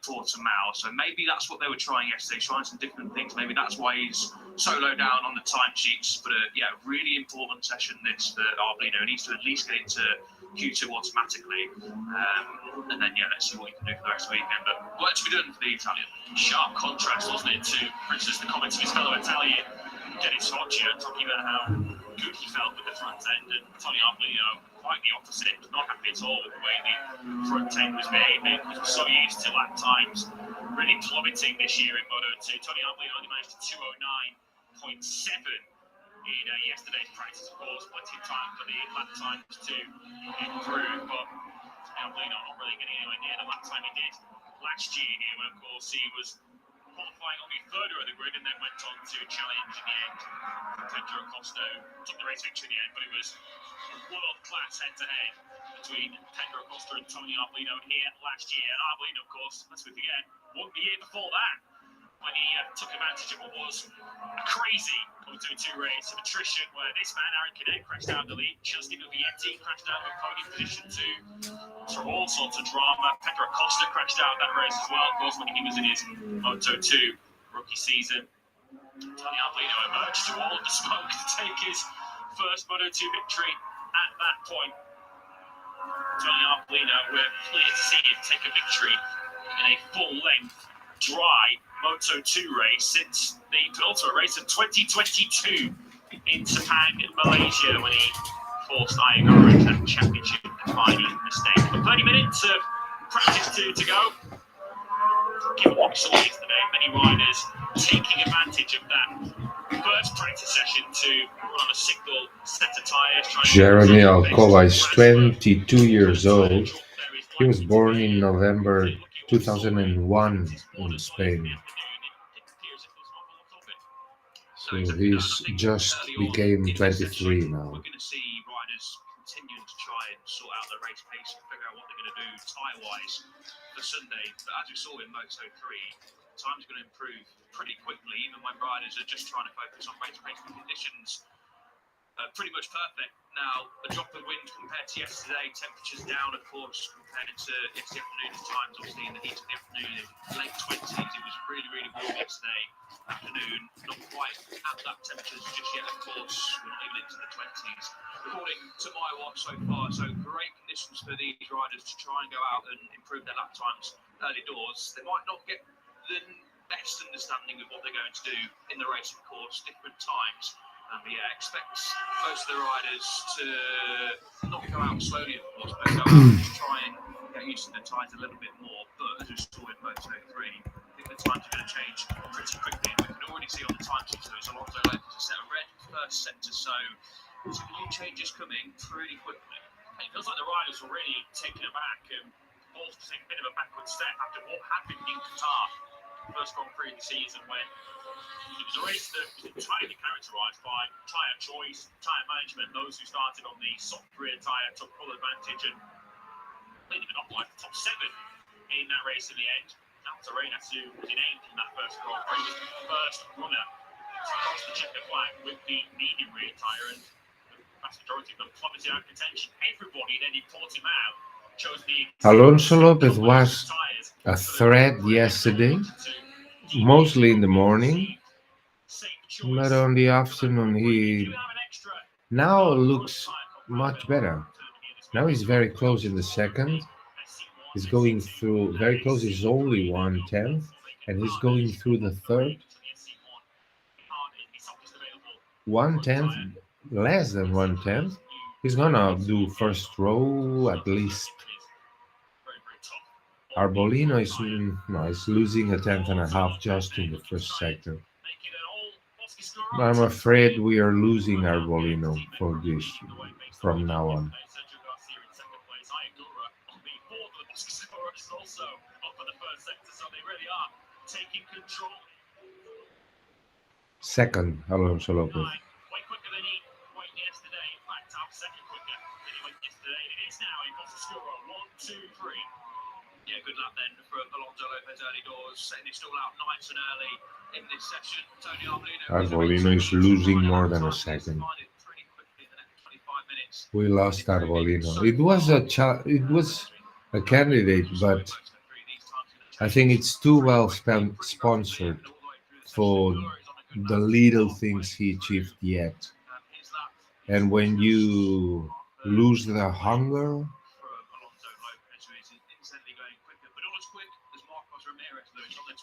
Portimao. So maybe that's what they were trying yesterday, trying some different things. Maybe that's why he's so low down on the timesheets. But yeah, really important session this for Arbolino. He needs to at least get into Q2 automatically. And then, yeah, let's see what he can do for the rest of the weekend. But what's to be done for the Italian? Sharp contrast, wasn't it, to, for instance, the comments of his fellow Italian, Dennis Foccia, talking about how good he felt with the front end, and Tony Arbolino quite the opposite, was not happy at all with the way the front end was behaving, because we're so used to lap times really plummeting this year in Moto2. Tony Arbolino only managed to 209.7 in yesterday's practice, of course, plenty of time for the lap times to improve, but Arbolino not really getting anywhere near the lap time he did last year here, when of course he was qualifying only third of the grid and then went on to challenge in the end. Pedro Acosta took the race victory in the end, but it was a world-class head-to-head between Pedro Acosta and Tony Arbolino here last year. And Arbolino, of course, let's not forget, won the year before that, when he took advantage of what was a crazy Moto2 race of attrition, where this man, Aaron Cadet, crashed out of the lead. Justin Vietti crashed out of a podium position too. So all sorts of drama. Pedro Acosta crashed out of that race as well, of course, when he was in his Moto2 rookie season. Tony Arbolino emerged through all of the smoke to take his first Moto2 victory at that point. Tony Arbolino, we're pleased to see him take a victory in a full-length, dry Moto2 race since the penultimate race of 2022 in Sepang, Malaysia, when he forced Iagora into that championship defining mistake. But 30 minutes of practice to go. Given what we saw yesterday, many riders taking advantage of that first practice session to run on a single set of tyres. Jeremy Alcoba is 22 years old. He was born in November 2001 in Spain. So he's just became 23 now. We're going to see riders continuing to try and sort out their race pace and figure out what they're going to do tyre-wise for Sunday. But as we saw in Moto3, time's going to improve pretty quickly, even when riders are just trying to focus on race pace and conditions. pretty much perfect. Now, a drop of wind compared to yesterday, temperatures down, of course, compared to yesterday afternoon's times, obviously in the heat of the afternoon, in late 20s. It was really, really warm yesterday afternoon. Not quite at that temperature just yet, of course. We're not even into the 20s. According to my watch so far, so great conditions for these riders to try and go out and improve their lap times early doors. They might not get the best understanding of what they're going to do in the race, of course, different times. But yeah, expect most of the riders to not go out slowly, of course, but go out and try and get used to the tyres a little bit more. But as we saw in Moto 3, I think the times are going to change pretty quickly. We can already see on the time sheets there's Alonso left to set a red first sector, so some new changes coming pretty quickly. It feels like the riders were really taken aback and forced to take a bit of a backward step after what happened in Qatar, the first Grand Prix of the season, when it was a race that was entirely characterised by tyre choice, tyre management. Those who started on the soft rear tyre took full advantage and they didn't monopolise the top 7 in that race in the end. Altarenas, who was in 8th in that first Grand Prix, was the first runner to cross the checker flag with the medium rear tyre, and the vast majority of them plummeted out of contention. Everybody then brought him out. Alonso Lopez was a threat yesterday, mostly in the morning, but on the afternoon he now looks much better. Now he's very close in the second. He's going through very close. He's only 1/10, and he's going through the third. 1/10, less than 1/10. He's gonna do first row at least. Arbolino is is losing a tenth and a half just in the first sector. I'm afraid we are losing Arbolino for this from now on. Second, Alonso Lopez. Way quicker than he went yesterday. In fact, half a second quicker than he went yesterday. And it is now in Boscoscuro. 1, 2, 3. Yeah, good luck then for Alonso Lopez early doors, setting it all out nice and early in this session. Tony Arbolino is losing more than a second. We lost Arbolino. It was a candidate, but I think it's too well sponsored for the little things he achieved yet. And when you lose the hunger,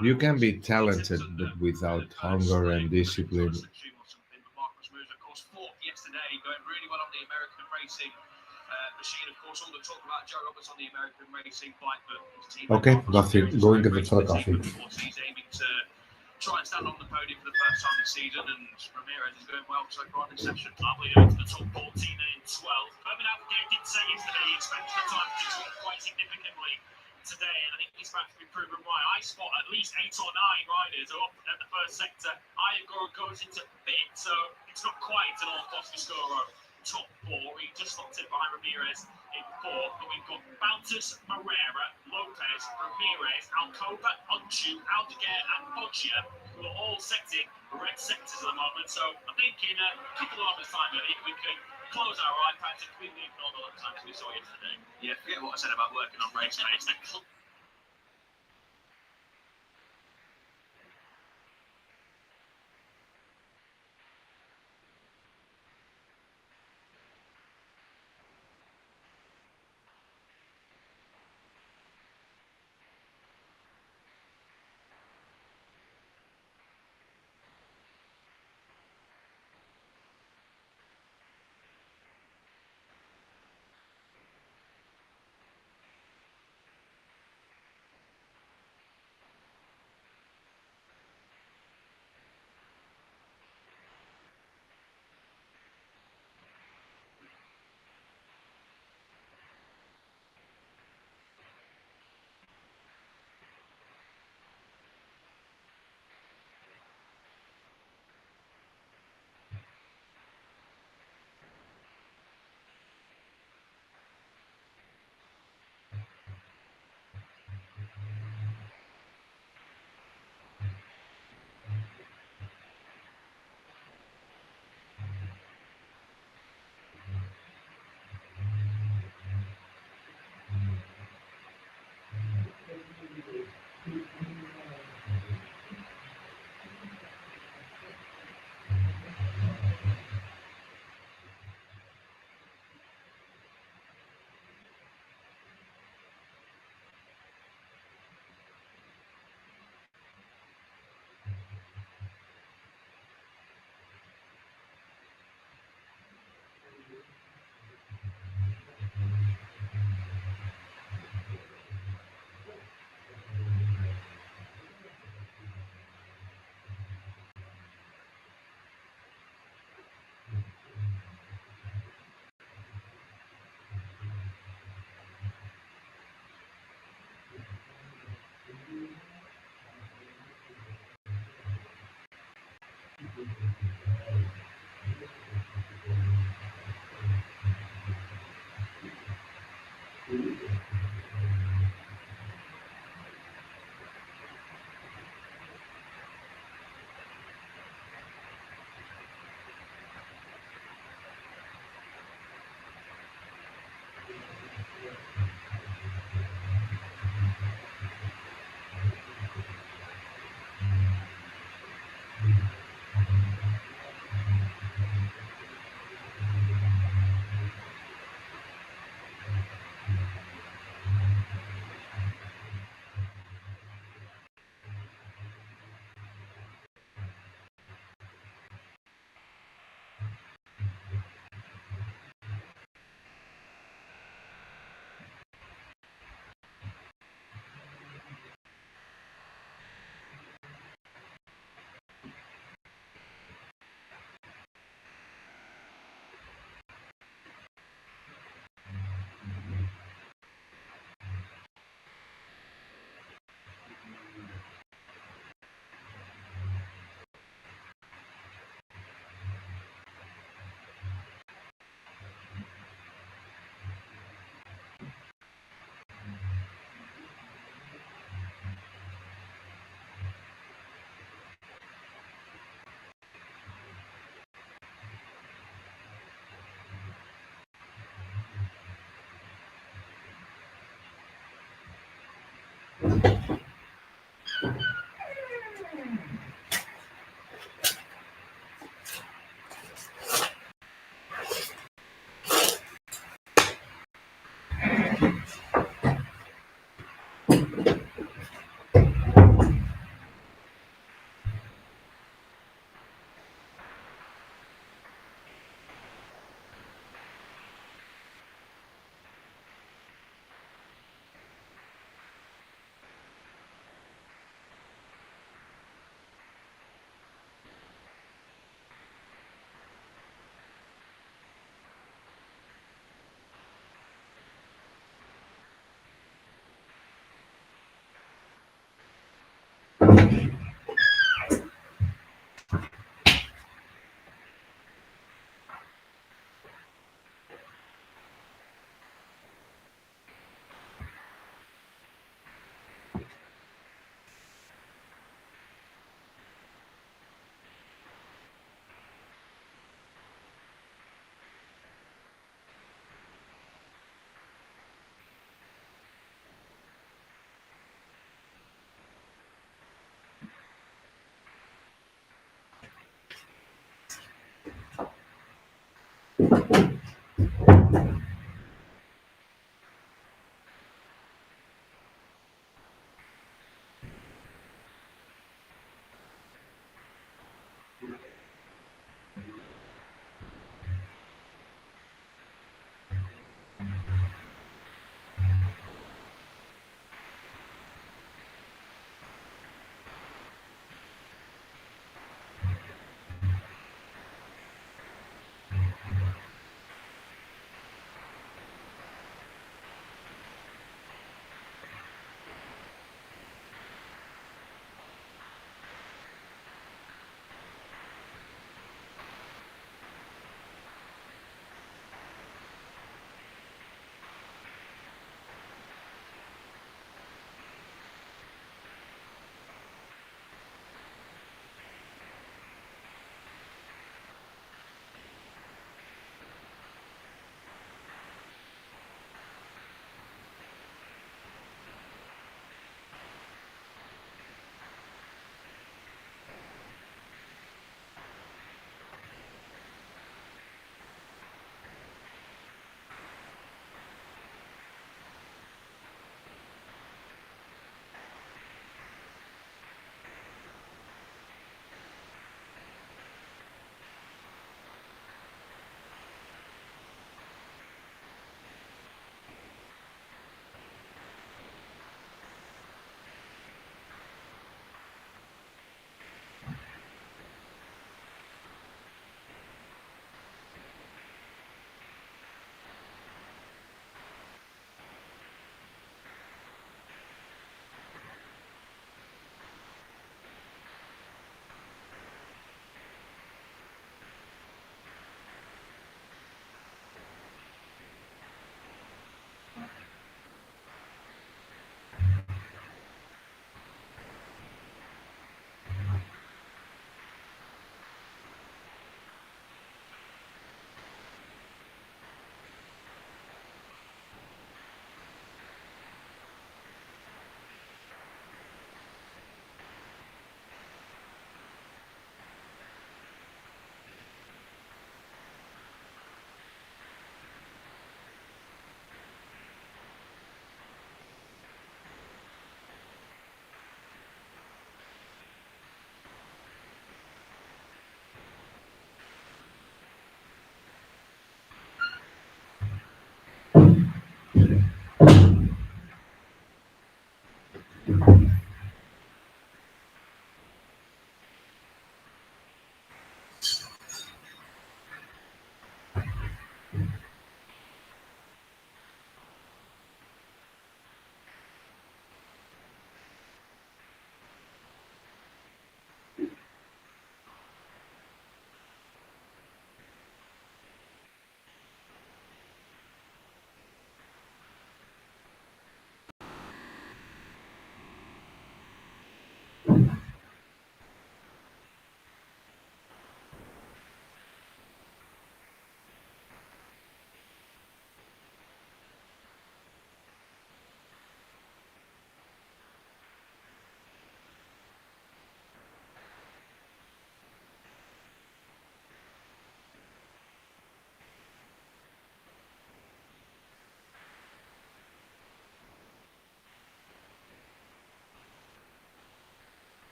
you can be talented, but without hunger and discipline. Okay, nothing. Going to the coffee. Try and stand on the podium for the first time this season, and Ramirez is going well so far in this session. Arbolino into the top 14 and in 12. Herman Alligator did say yesterday he expected the time to drop quite significantly today, and I think he's about to be proven right. I spot at least 8 or 9 riders up at the first sector. Iagoro goes into 5th, so it's not quite an all Boscoscuro top 4. He just locked in behind Ramirez in 4th, but we've got Baltus, Moreira, Lopez, Ramirez, Alcoba, Unchu, Aldeguer, and Foggia, who are all setting red sectors at the moment. So I think in a couple of hours' time, maybe we can close our iPads and completely ignore the lap times we saw yesterday. Yeah, forget what I said about working on race pace.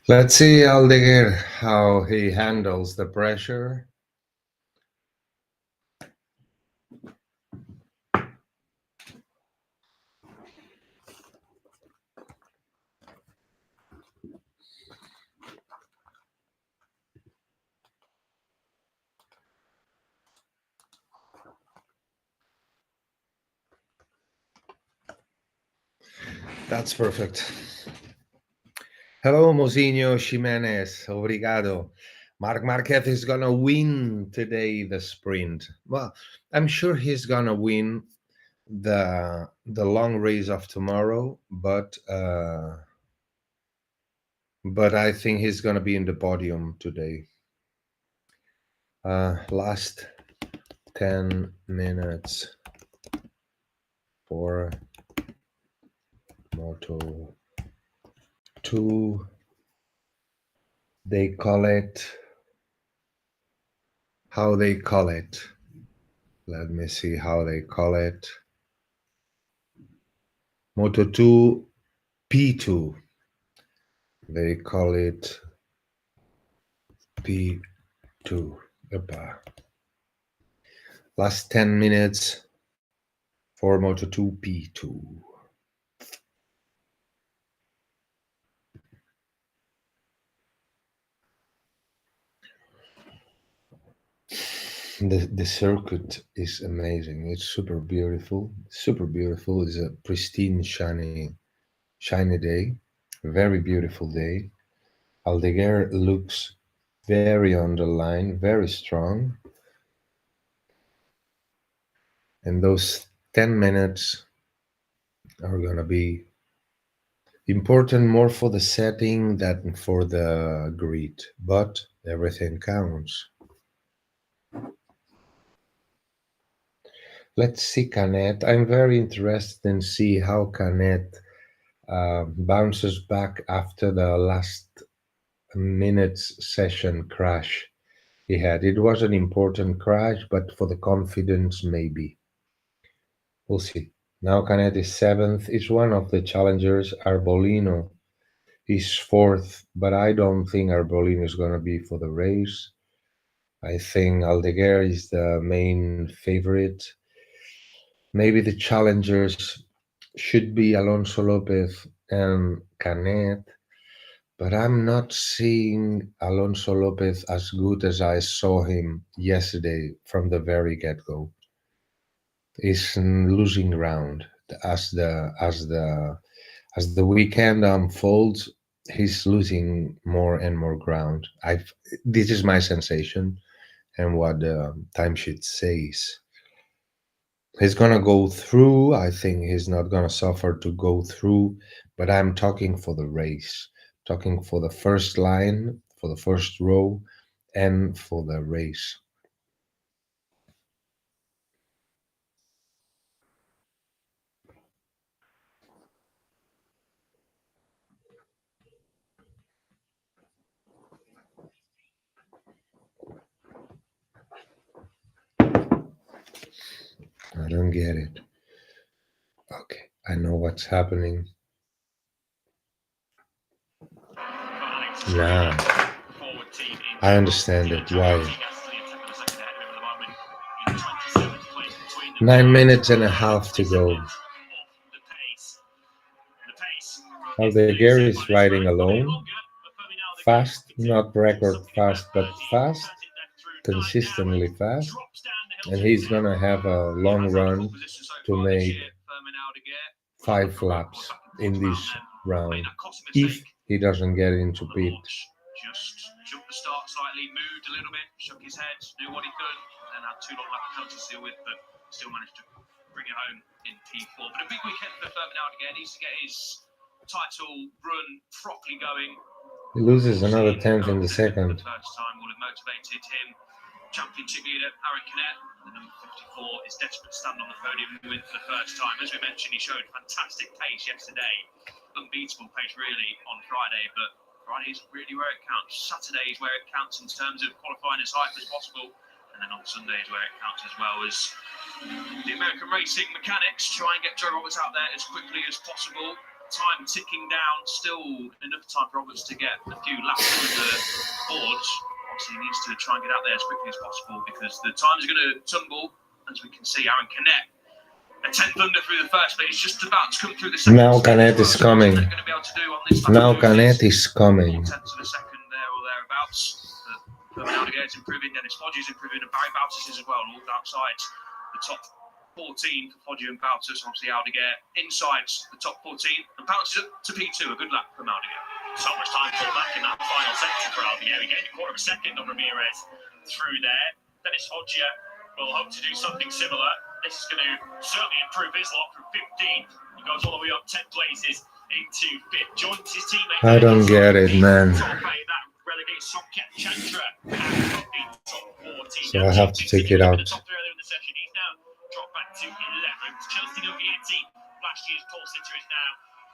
Let's see Aldeguer how he handles the pressure. That's perfect. Hello, Mozinho Ximenez. Obrigado. Marc Marquez is gonna win today the sprint. Well, I'm sure he's gonna win the long race of tomorrow, but I think he's gonna be in the podium today. Last 10 minutes for Moto 2. They call it how they call it. Let me see how they call it. Moto 2 P2. They call it P2. Last 10 minutes for Moto 2 P2. The circuit is amazing. It's super beautiful. Super beautiful. It's a pristine, shiny day. Very beautiful day. Aldeguer looks very on the line, very strong. And those 10 minutes are gonna be important more for the setting than for the grid, but everything counts. Let's see Canet. I'm very interested in see how Canet bounces back after the last minutes session crash he had. It was an important crash, but for the confidence, maybe. We'll see. Now Canet is seventh. It's one of the challengers. Arbolino is fourth, but I don't think Arbolino is going to be for the race. I think Aldeguer is the main favorite. Maybe the challengers should be Alonso Lopez and Canet, but I'm not seeing Alonso Lopez as good as I saw him yesterday from the very get-go. He's losing ground as the weekend unfolds. He's losing more and more ground. This is my sensation and what the timesheet says. He's gonna go through. I think he's not gonna suffer to go through, but I'm talking for the race, talking for the first line, for the first row, and for the race. I don't get it. Okay, I know what's happening. Now, I understand it. Why? 9 minutes and a half to go. Aldeguer is riding alone. Fast, not record fast, but fast, consistently fast. And he's gonna have a long run to make 5 laps in this round if he doesn't get into pit. Just jumped the start slightly, moved a little bit, shook his head, knew what he could, and had 2 long lap penalties to deal with, but still managed to bring it home in P4. But a big weekend for Ferdinand again. He needs to get his title run properly going. He loses another 10th in the second. The first time will have motivated him. Championship leader Aaron Canet, the number 54, is desperate to stand on the podium and win for the first time. As we mentioned, he showed fantastic pace yesterday, unbeatable pace really on Friday, but Friday is really where it counts. Saturday is where it counts in terms of qualifying as high as possible, and then on Sunday is where it counts as well, as the American racing mechanics try and get Joe Roberts out there as quickly as possible. Time ticking down, still enough time for Roberts to get a few laps on the board. Obviously, he needs to try and get out there as quickly as possible because the time is going to tumble. As we can see, Aaron Canet, a 10th under through the first, but he's just about to come through the second. Now Canet is coming. Now Canet is coming. 10th to the second there or thereabouts. But Aldeguer is improving, Dennis Foggia is improving, and Barry Bautis is as well, all outside the top 14 for Foggia and Bautis. Obviously, Aldeguer inside the top 14, and Bautis up to P2. A good lap from Aldeguer. So much time pulled back in that final section for Aldeguer. He gained a quarter of a second on Ramirez through there. Dennis Foggia will hope to do something similar. This is going to certainly improve his lot from 15th. He goes all the way up 10 places into 5th. Joins his teammate. I don't get it, man. So I have to take it out. Dropped back to 11th. Chelsea Novietti, last year's pole sitter, is now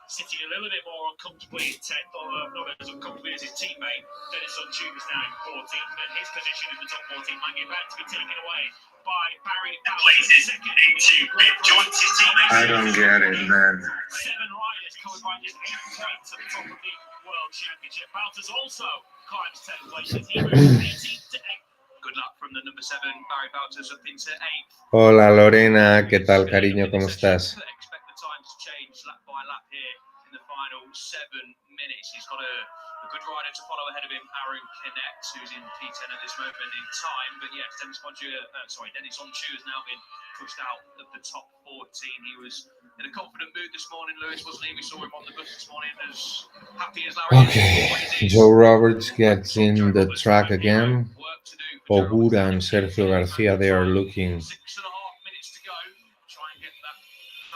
sitting a little bit more uncomfortably in 10th, although not as uncomfortably as his teammate. Dennis Untitled is now in 14th, and his position in the top 14 might get about to be taken away by Barry Bautis. Second into fifth, joins his teammate. I don't get it, man. 7 riders covered by just 8 points at the top of the World Championship. Bautis also climbs 10 places. He moves 18th to 8th. Good luck from the number 7, Barry Bautis, up into 8th. Hola Lorena, ¿qué tal, cariño? ¿Cómo estás? Expect the time to change lap by lap here in the final 7 minutes. He's got a good rider to follow ahead of him, Aaron Canet, who's in P10 at this moment in time. But yes, Dennis Onchu has now been pushed out of the top 14. He was in a confident mood this morning, Lewis, wasn't he? We saw him on the bus this morning, as happy as Larry. Okay, Joe Roberts gets in the track again. Ogura and Sergio Garcia, they are looking 6.5 minutes to go. Try and get that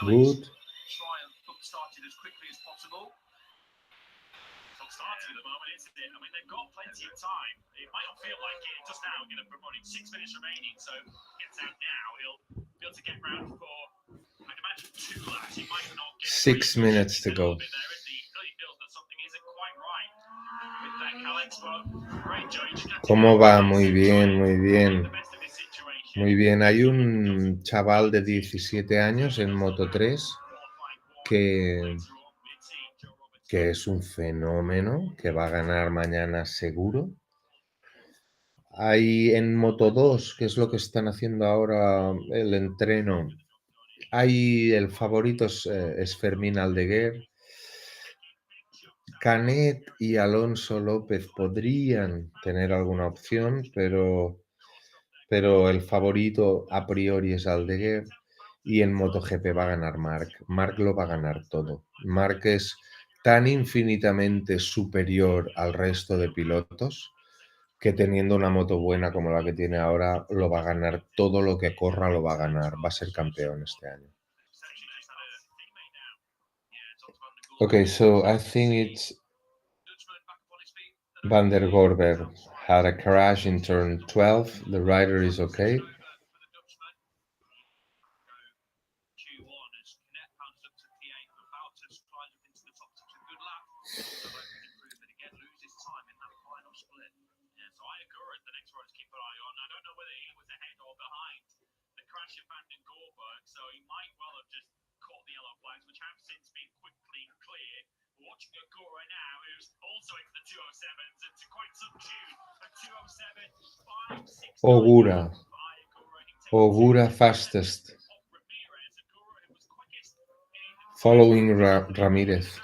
good. Try and start it as quickly as possible. Starting at the moment, isn't it? I mean, they've got plenty of time. It might not feel like it just now, running 6 minutes remaining, so gets out now. He'll be able to get round for, I'd imagine, 2 laps. He might not get 6 minutes to go. He clearly feels that something isn't quite right with Alex, but great job. ¿Cómo va? Muy bien, muy bien. Muy bien. Hay un chaval de 17 años en Moto 3 que, que es un fenómeno, que va a ganar mañana seguro. Hay en Moto 2, que es lo que están haciendo ahora el entreno, hay el favorito es Fermín Aldeguer. Canet y Alonso López podrían tener alguna opción, pero el favorito a priori es Aldeguer. Y en MotoGP va a ganar Marc. Marc lo va a ganar todo. Marc es tan infinitamente superior al resto de pilotos que teniendo una moto buena como la que tiene ahora, lo va a ganar todo lo que corra, lo va a ganar. Va a ser campeón este año. Okay, so I think it's Van der Gorber had a crash in turn 12. The rider is okay. Watching Agora now, who's also into the 207s, and to quite some tune, a 207, 5, 6, Ogura. Ogura fastest. Following Ramirez.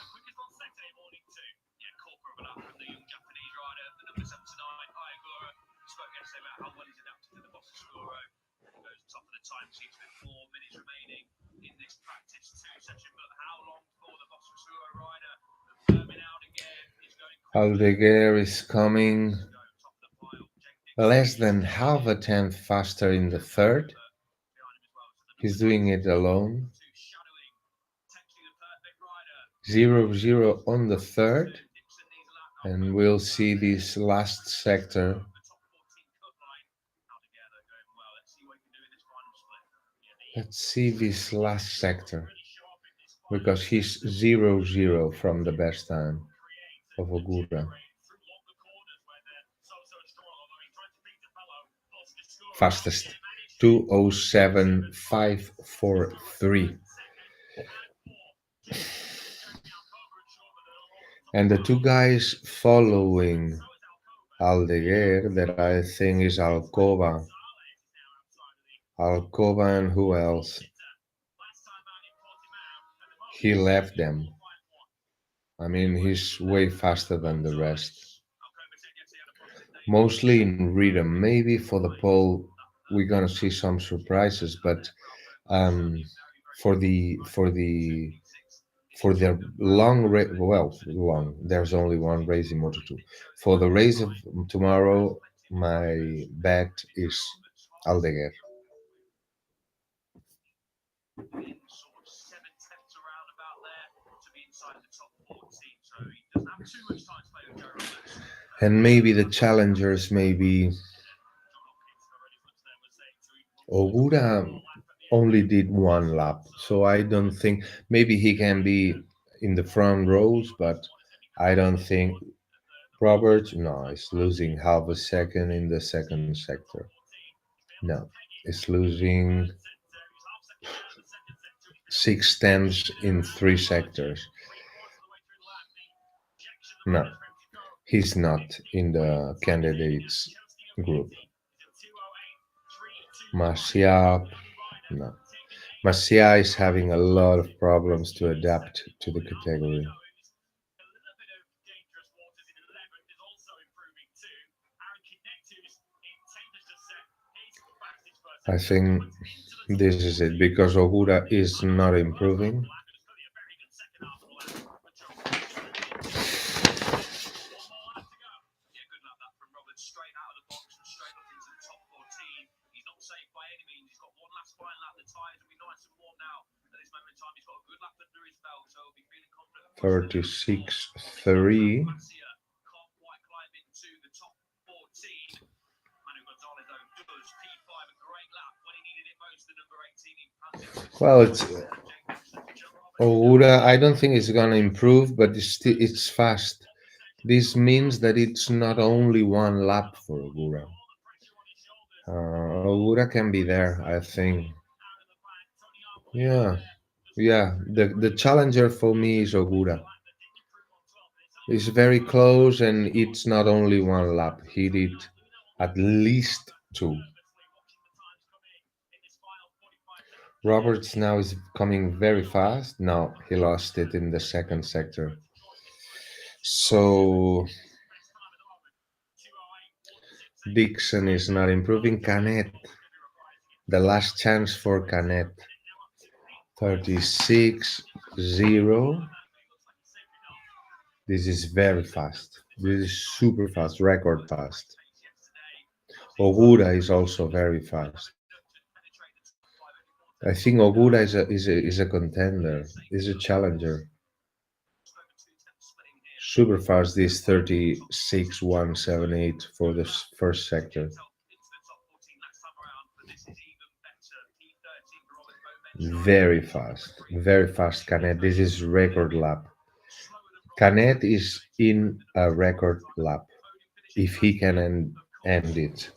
Aldeguer is coming less than half a tenth faster in the third. He's doing it alone. 0-0 on the third. And we'll see this last sector. Let's see this last sector. Because he's 0-0 from the best time of Ogura. Fastest 2:07.543. And the two guys following Aldeguer that I think is Alcoba and who else? He left them. I mean, he's way faster than the rest. Mostly in rhythm. Maybe for the pole we're gonna see some surprises, but for the long. There's only one race in Moto2. For the race of tomorrow, my bet is Aldeguer. And maybe the challengers, maybe Ogura only did one lap, so I don't think maybe he can be in the front rows, but I don't think Robert, no, is losing half a second in the second sector. No, it's losing 6/10 in 3 sectors. No, he's not in the candidates group. Marcia, no. Marcia is having a lot of problems to adapt to the category. I think this is it because Ogura is not improving. Safe by any means. He's got one last final lap. The tyres will be nice and warm now. At this moment in time, he's got a good lap under his belt, so he'll be feeling confident. 36.3. Can't quite climb into the top 14. Manu Gonzalez, though, does P5 a great lap when he needed it most. The number 18 Well, it's Ogura. I don't think it's gonna improve, but it's fast. This means that it's not only one lap for Ogura. Ogura can be there, I think. Yeah, yeah. The challenger for me is Ogura. It's very close, and it's not only one lap. He did at least two. Roberts now is coming very fast. No, he lost it in the second sector. So Dixon is not improving. Canet, the last chance for Canet. 36-0. This is very fast. This is super fast, record fast. Ogura is also very fast. I think Ogura is a contender, is a challenger. Super fast. This 36-178 for the first sector. Very fast. Canet. This is record lap. Canet is in a record lap if he can end it.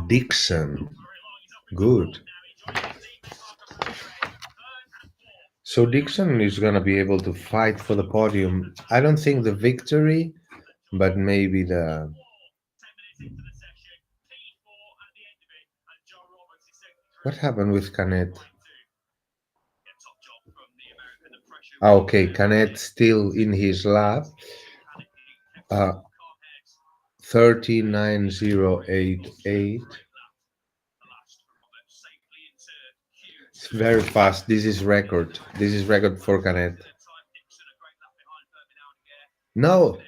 Dixon, good. So Dixon is gonna be able to fight for the podium. I don't think the victory, but maybe the. What happened with Canet? Okay, Canet still in his lap. 39088. It's very fast. This is record. This is record for Canet. No.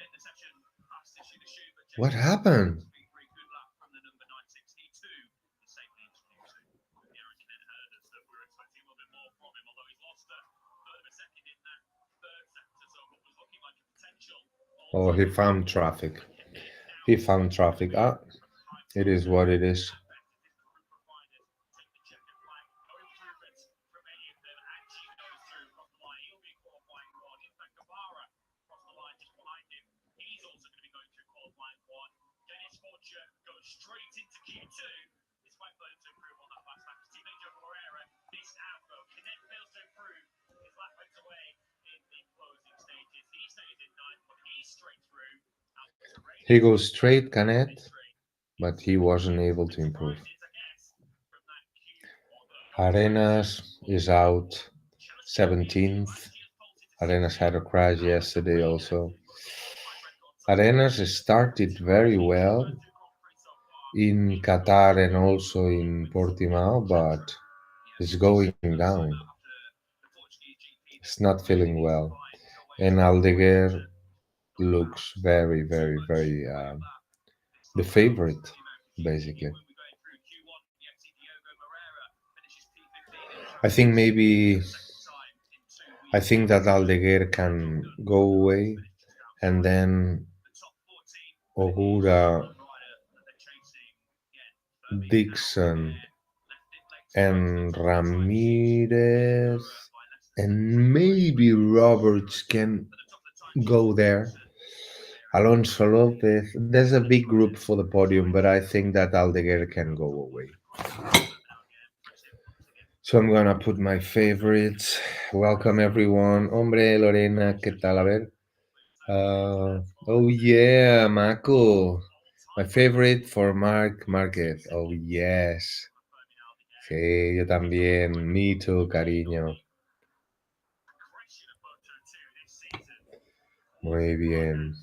What happened? Oh, he found traffic. He found traffic. It is what it is. He goes straight, Canet, but he wasn't able to improve. Arenas is out 17th. Arenas had a crash yesterday also. Arenas started very well in Qatar and also in Portimao, but it's going down. It's not feeling well. And Aldeguer looks very the favorite, basically. I think that Aldeguer can go away, and then Ogura, Dixon, and Ramirez, and maybe Roberts can go there. Alonso Lopez. There's a big group for the podium, but I think that Aldeguer can go away. So I'm gonna put my favorites. Welcome everyone. Hombre, Lorena, ¿qué tal? A ver. Oh yeah, Mako. My favorite for Mark Marquez. Oh yes. Sí, yo también. Me too, cariño. Muy bien.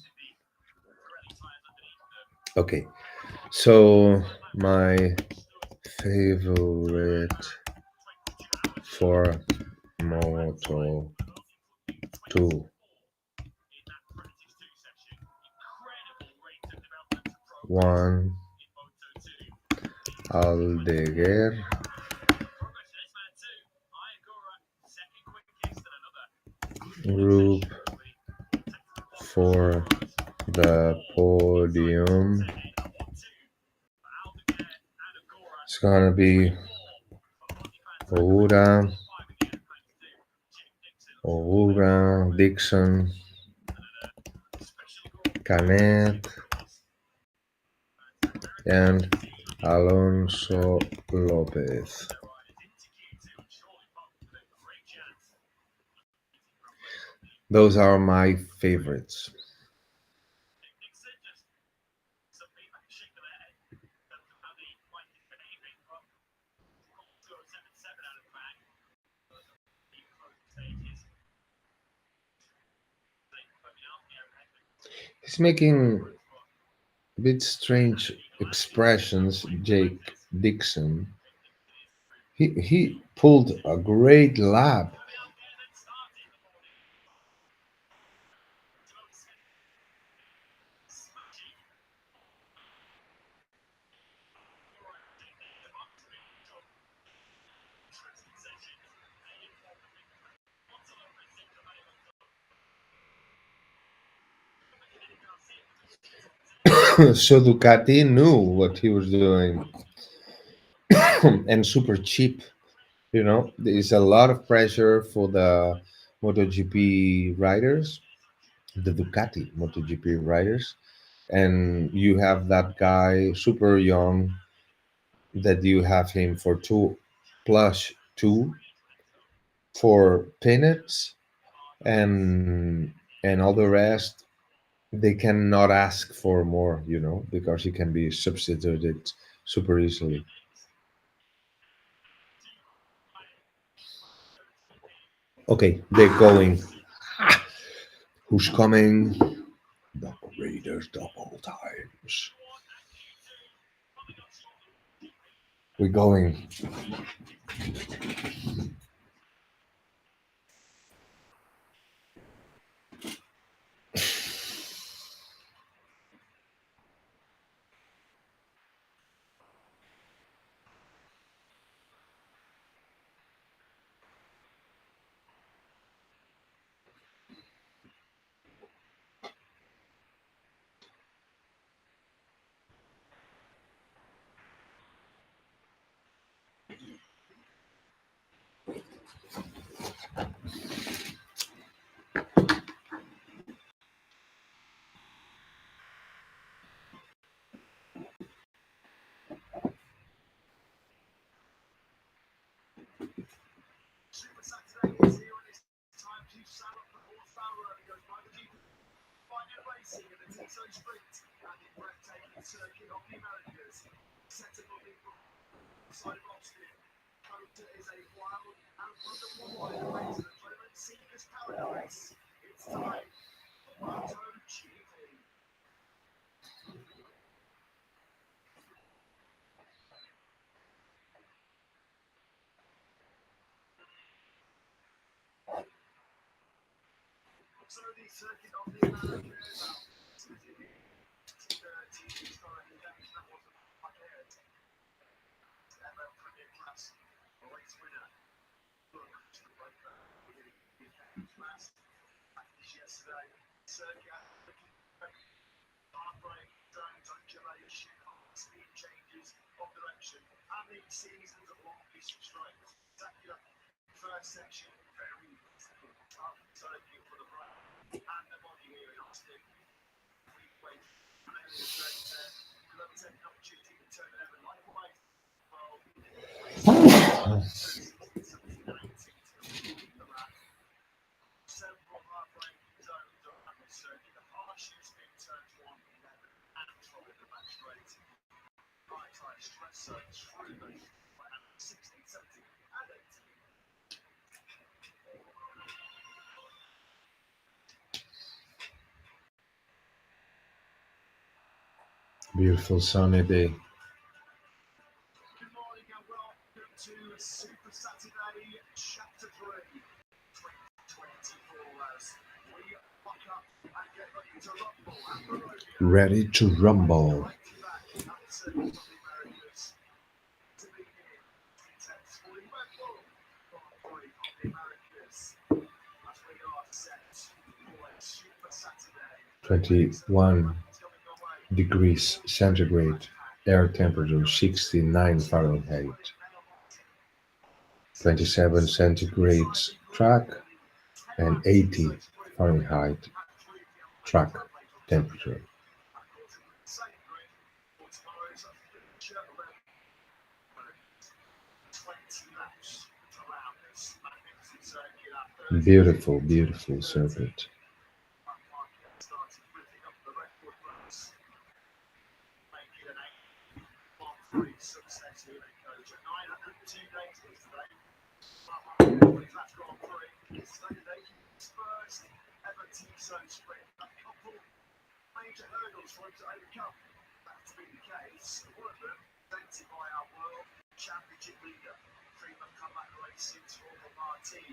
Okay. So my favorite for Moto 2. One, Aldeguer. Group for the podium. It's gonna be Oura, Dixon, Canet, and Alonso Lopez. Those are my favorites. He's making a bit strange expressions, Jake Dixon. He pulled a great lap. So Ducati knew what he was doing, and super cheap. There's a lot of pressure for the MotoGP riders, the Ducati MotoGP riders, and you have that guy super young that you have him for two plus two for peanuts, and all the rest they cannot ask for more, because he can be substituted super easily. Okay, they're going. Who's coming? The greatest of all times. We're going. Super Saturday is here and it's time to saddle up the horsepower and goes by the Jeep. Find your racing in the T-Zone Sprint and the breathtaking circuit of the Americas. Set above the side of Austin. Coda is a wild and wonderful ride to the Clement Seekers Paradise. It's time for MotoGP. So the circuit of the Americas. Historically, that wasn't my head. Ever Premier Class race winner. Look, the breaker. Class. Yesterday, circuit. Heartbreak, zones, undulation, speed changes, of direction, and the seasons of long distance strikes. Spectacular first section, very tough circuit for the brand and the body here in Austin. We wait for an area straight there. We'll take an opportunity to turn it over likewise. Well, several heartbreak zones around this circuit. The harshest in turns 1, 11, and 12 in the back straight. Right side stress zones through the 16, 17, and 18. Beautiful sunny day. Good morning and welcome to Super Saturday Chapter 3 2024 as we lock up and get ready to rumble at Barovia. Ready to rumble. Right back at the circuit of the Americas to begin intense fully Red Bull Grand Prix of the Americas as we are set for a Super Saturday. 21 degrees centigrade, air temperature 69 Fahrenheit. 27 centigrades track, and 80 Fahrenheit track temperature. Beautiful, beautiful circuit. Major hurdles for him to overcome. That to be the case. One of them presented by our world championship leader, three-month comeback racing for Martin,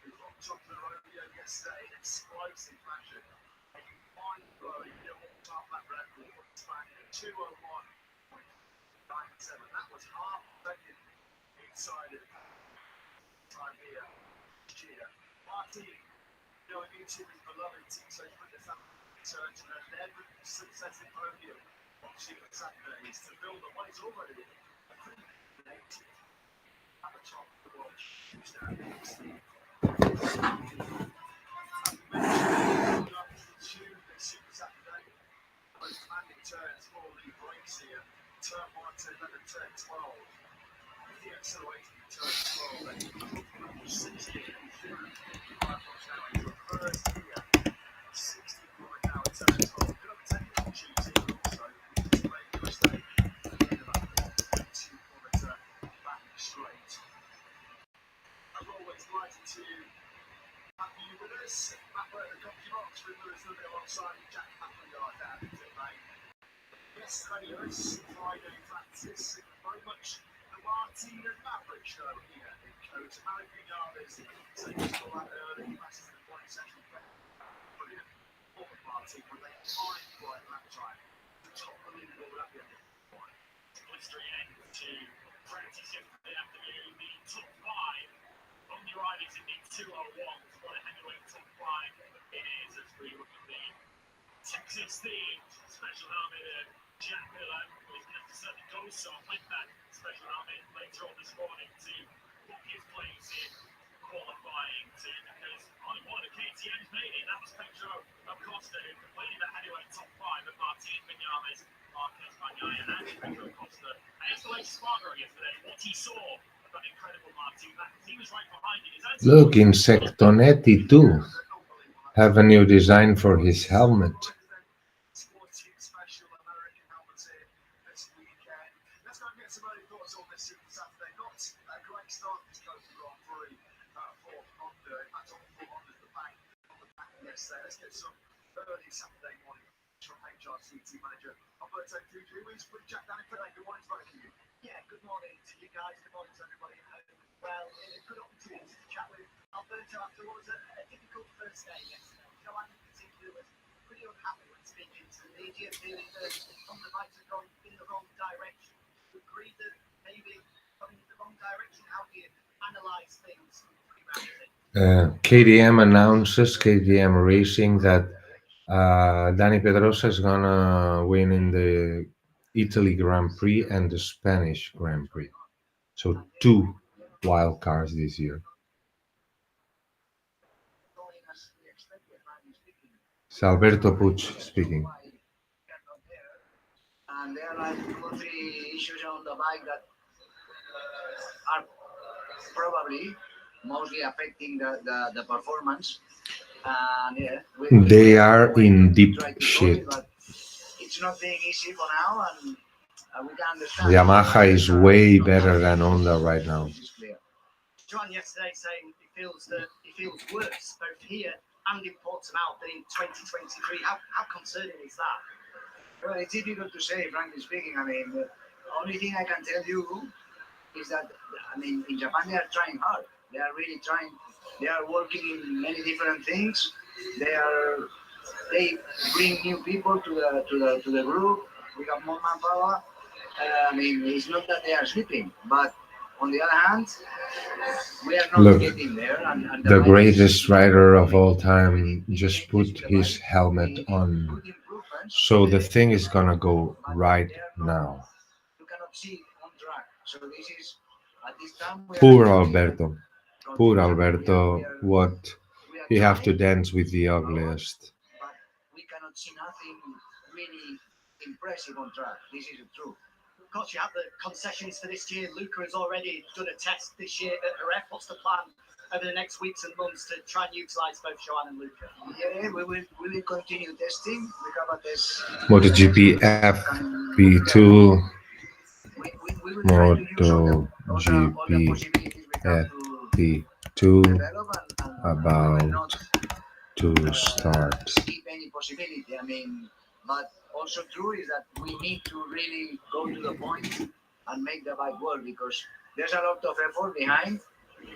who rocked up the rodeo yesterday in explosive fashion, making mind-blowing all-time lap record spanning 2:01.97. That was half a second inside of time here. Martin going into his beloved team, so he's turned to an 11th successive podium watching the Saturdays to build on what is already a pretty native at the top of the world. Super Saturday, most demanding turns, 4 lead breaks here. Turn 1 to 11, turn 12. The accelerating in turn 12, then 60 and 5 miles an hour into reverse here. 60 miles an hour turn 12. Good on technical cheating also. It's a major mistake. In about 1.2 back straight. As always, delighted to have you with us. Matt Burton, the commentary box, with us a little bit alongside Jack Appleyard down in pit lane. Yesterday, us, Friday practice, very much the Martin and Maverick show here in Coast. Malik Vinales, so you saw that early, passes in the point section. Brilliant. For Martin, when they find the right lap time, the top of the leaderboard at the end of the point. Blistering end to practice yesterday afternoon, the top 5 on the riders in the 201. What a heavyweight top 5 it is as we look at the Texas themed special helmet of Jack Miller, who is going to have to certainly go some with that special helmet later on this morning to book his place in qualifying too, because only one of KTM's made it. That was Pedro Acosta, who completed that heavyweight top 5 of Martin Vinales, Marquez Bagnaia, and Pedro Acosta. And it's the latest Spargo yesterday. What he saw of that incredible Martin, that he was right behind it. Look, Insectonetti too have a new design for his helmet. Sporting special American helmets here this weekend. Let's go and get some early thoughts on this Super Saturday. Not a great start this Coast Grand Prix for Honda. In fact, all 4 Hondas the back yesterday. Let's get some early Saturday morning from HRC team manager Alberto Fuji. With Jack Danny Pillay. Good morning to both of you. Yeah, good morning to you guys. Good morning to everybody at home. Well, a good opportunity to chat with Alberto after what was a difficult first day yesterday. Joanne in particular was pretty unhappy when speaking to the media, feeling that Honda might have gone in the wrong direction. You agree that maybe going in the wrong direction? How do you analyse things from 3 rounds in? KTM Racing, that Dani Pedrosa is gonna win in the Italy Grand Prix and the Spanish Grand Prix. So 2 wild cards this year. It's Alberto Puig speaking. And there are like 2 or 3 issues on the bike that are probably mostly affecting the performance. And yeah, They are in deep shit. But it's not being easy for now, and we can understand. Yamaha is way better than Honda right now. This is clear. John yesterday saying he feels worse both here and in Portimao than in 2023. How concerning is that? Well, it's difficult to say, frankly speaking. I mean, the only thing I can tell you is that, I mean, in Japan they are trying hard. They are really trying. They are working in many different things. They bring new people to the group. We have more manpower. I mean, it's not that they are sleeping, but on the other hand, we are not getting there. And the greatest rider of all time just put his helmet on. So the thing is gonna go right now. You cannot see on track. So this is, at this Poor Alberto. Poor Alberto. What he have to dance with the ugliest. but we cannot see nothing really impressive on track. This is true. Of course, you have the concessions for this year. Luca has already done a test this year at Jerez. What's the plan over the next weeks and months to try and utilise both Joan and Luca? Yeah, we will continue testing. We have a test. MotoGP FP2. We will try to use all the MotoGP possibilities we have to FP2 develop and we will about not to start. skip any possibility. I mean, but also true is that we need to really go to the point and make the bike work because there's a lot of effort behind.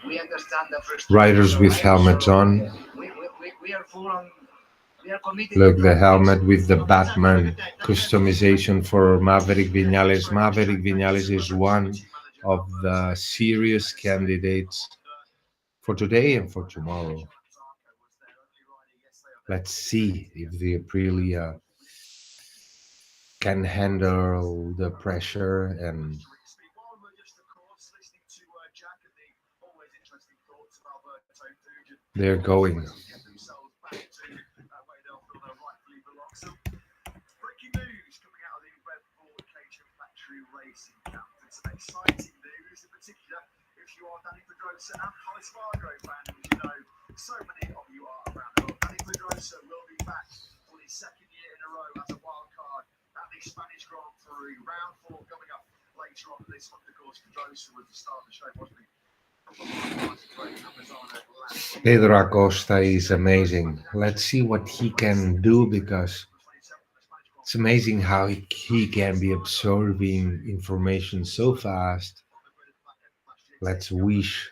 We understand the frustration. Riders with helmets on. We are full on. We are committed. Look, the helmet with the Batman customization for Maverick Vinales. Maverick Vinales is one of the serious candidates for today and for tomorrow. Let's see if the Aprilia can handle the pressure, and they're going. Breaking news coming out of the Red Bull Cajun Factory Racing Camp. And some exciting news, in particular, if you are Danny Pedrosa and Hollis Fargo fans, as you know, so many of you are around the world. Danny Pedrosa will be back for the second year in a row as a wild card at the Spanish Grand Prix. Round 4 coming up later on this month. Of course, Pedrosa was the star of the show, wasn't he? Pedro Acosta is amazing. Let's see what he can do because it's amazing how he can be absorbing information so fast. Let's wish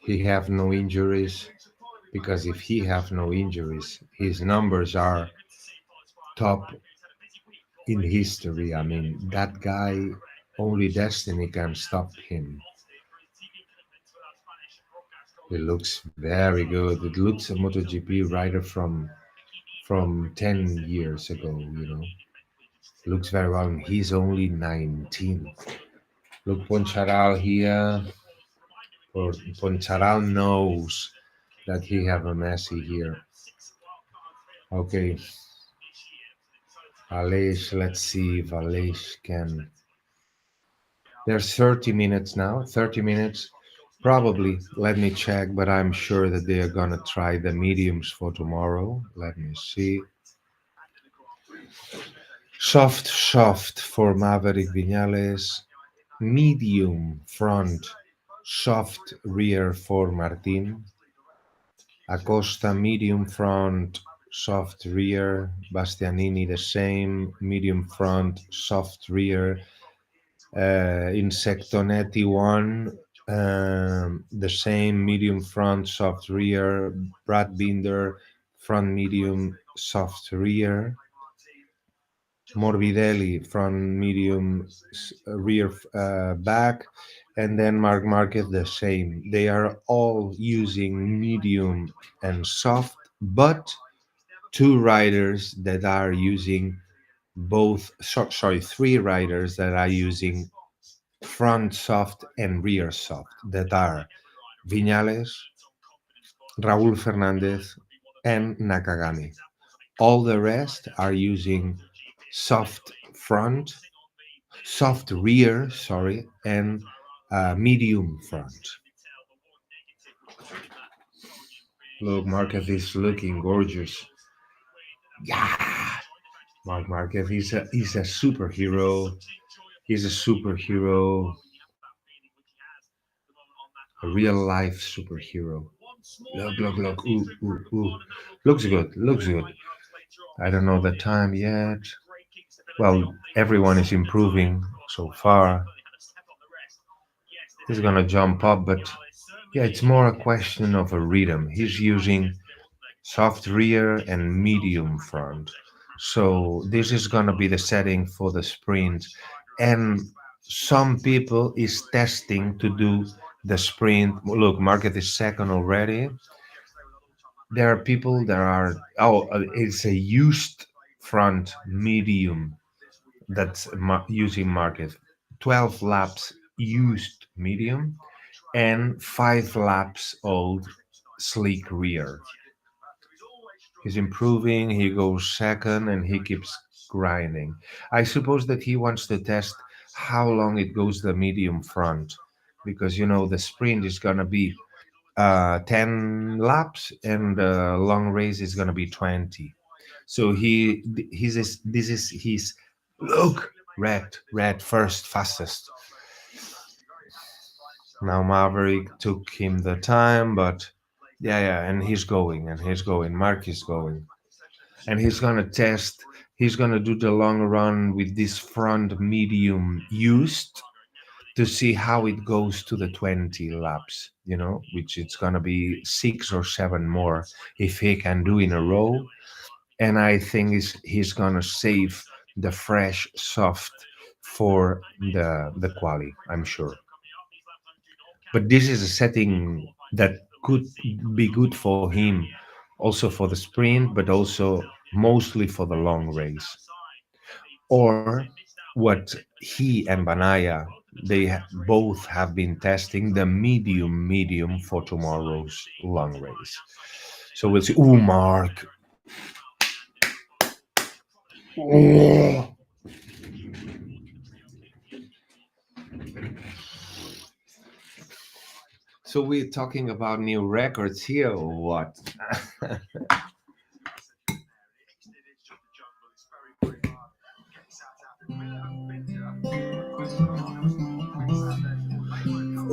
he have no injuries because if he have no injuries, his numbers are top in history. I mean, that guy, only destiny can stop him. It looks very good. It looks a MotoGP rider from 10 years ago, you know. Looks very well. And he's only 19. Look, Poncharal here. Or Poncharal knows that he have a Messi here. Okay. Aleix, let's see if Aleix can. There's 30 minutes now. 30 minutes. Probably, let me check, but I'm sure that they are gonna try the mediums for tomorrow. Let me see. Soft for Maverick Vinales. Medium front, soft rear for Martin. Acosta medium front, soft rear. Bastianini the same, medium front, soft rear. Insectonetti one, the same, medium front, soft rear. Brad Binder, front medium, soft rear. Morbidelli, front medium, rear back. And then Mark Marquez the same. They are all using medium and soft, but two riders that are using both, sorry, three riders that are using front soft and rear soft, that are Viñales, Raúl Fernández, and Nakagami. All the rest are using soft front, soft rear, sorry, and medium front. Look, Marquez is looking gorgeous. Yeah, Mark Marquez is a superhero. He's a superhero, a real life superhero. Look. Ooh. Looks good, looks good. I don't know the time yet. Well, everyone is improving so far. He's gonna jump up, but yeah, it's more a question of a rhythm. He's using soft rear and medium front. So this is gonna be the setting for the sprint. And some people is testing to do the sprint. Look, Market is second already. There are people that are, it's a used front medium that's using Market. 12 laps used medium, and 5 laps old slick rear. He's improving, he goes second, and he keeps grinding. I suppose that he wants to test how long it goes the medium front, because the sprint is gonna be 10 laps and the long race is gonna be 20. So this is his look, red first fastest. Now Maverick took him the time, but yeah, and he's going. Mark is going, and he's gonna test. He's gonna do the long run with this front medium used to see how it goes to the 20 laps. Which it's gonna be 6 or 7 more if he can do in a row. And I think he's gonna save the fresh soft for the quali. I'm sure. But this is a setting that could be good for him, also for the sprint, but also mostly for the long race. Or what he and Banaya, both have been testing the medium for tomorrow's long race. So we'll see. Oh, Mark. Oh. So we're talking about new records here, or what?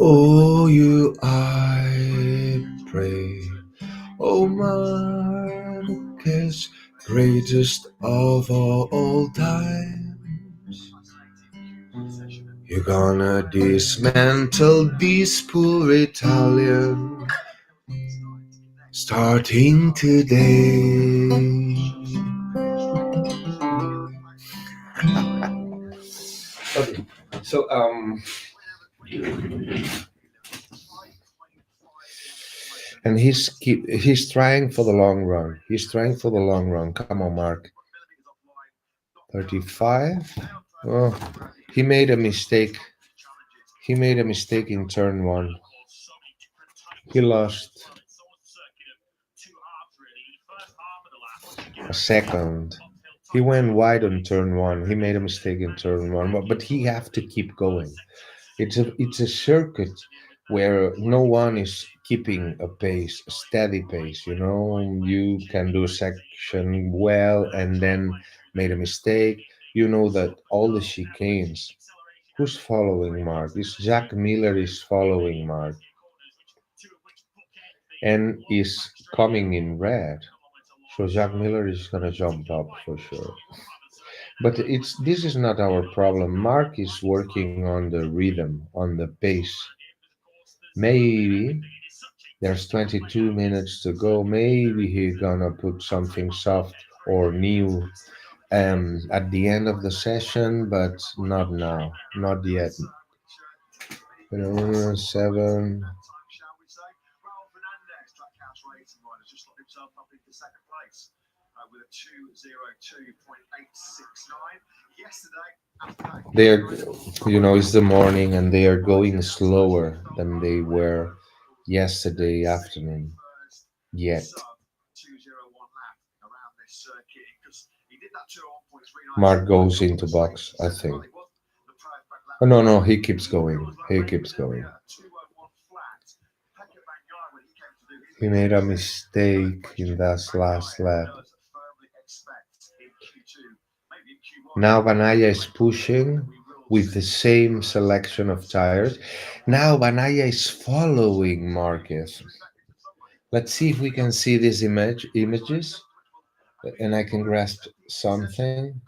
Oh, you, I pray. Oh, Marcus, greatest of all times. You're gonna dismantle this poor Italian starting today. Okay, so and he's trying for the long run. He's trying for the long run. Come on, Mark. 35. Oh, he made a mistake. He made a mistake in turn one. He lost a second. He went wide on turn one. He made a mistake in turn one, but he have to keep going. It's a circuit where no one is keeping a pace, a steady pace. You can do a section well and then made a mistake. You know that all the chicanes. Who's following Mark? Is Jack Miller is following Mark and is coming in red. So Jack Miller is gonna jump up for sure. But this is not our problem. Mark is working on the rhythm, on the pace. Maybe there's 22 minutes to go. Maybe he's gonna put something soft or new at the end of the session, but not now, not yet. 7. They are, it's the morning and they are going slower than they were yesterday afternoon. Yet. Mark goes into box, I think. Oh, no, he keeps going. He keeps going. He made a mistake in that last lap. Now Banaya is pushing with the same selection of tires. Now Banaya is following Marquez. Let's see if we can see these images and I can grasp something.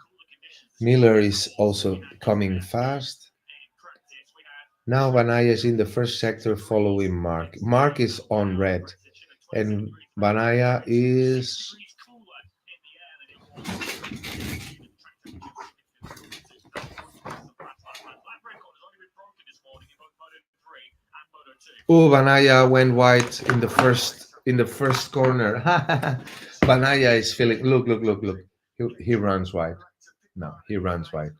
Miller is also coming fast. Now Banaya is in the first sector following Mark. Mark is on red and Banaya is oh, Banaya went wide in the first corner. Banaya is feeling. Look. He runs wide. No, he runs wide.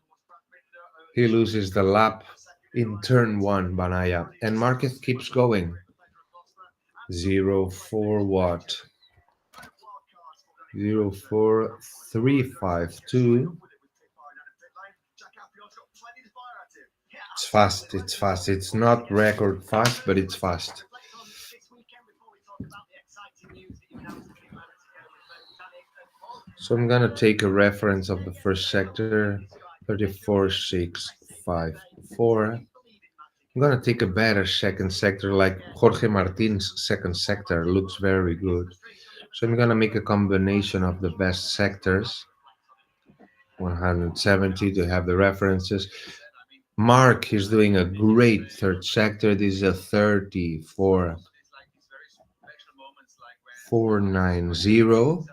He loses the lap in turn one, Banaya. And Marquez keeps going. 0-4 what? 0-4-3-5-2. It's fast, it's fast. It's not record fast, but it's fast. So I'm gonna take a reference of the first sector, 34-6-5-4. I'm gonna take a better second sector, like Jorge Martin's second sector looks very good. So I'm gonna make a combination of the best sectors, 170 to have the references. Mark is doing a great third sector. This is a 34-490,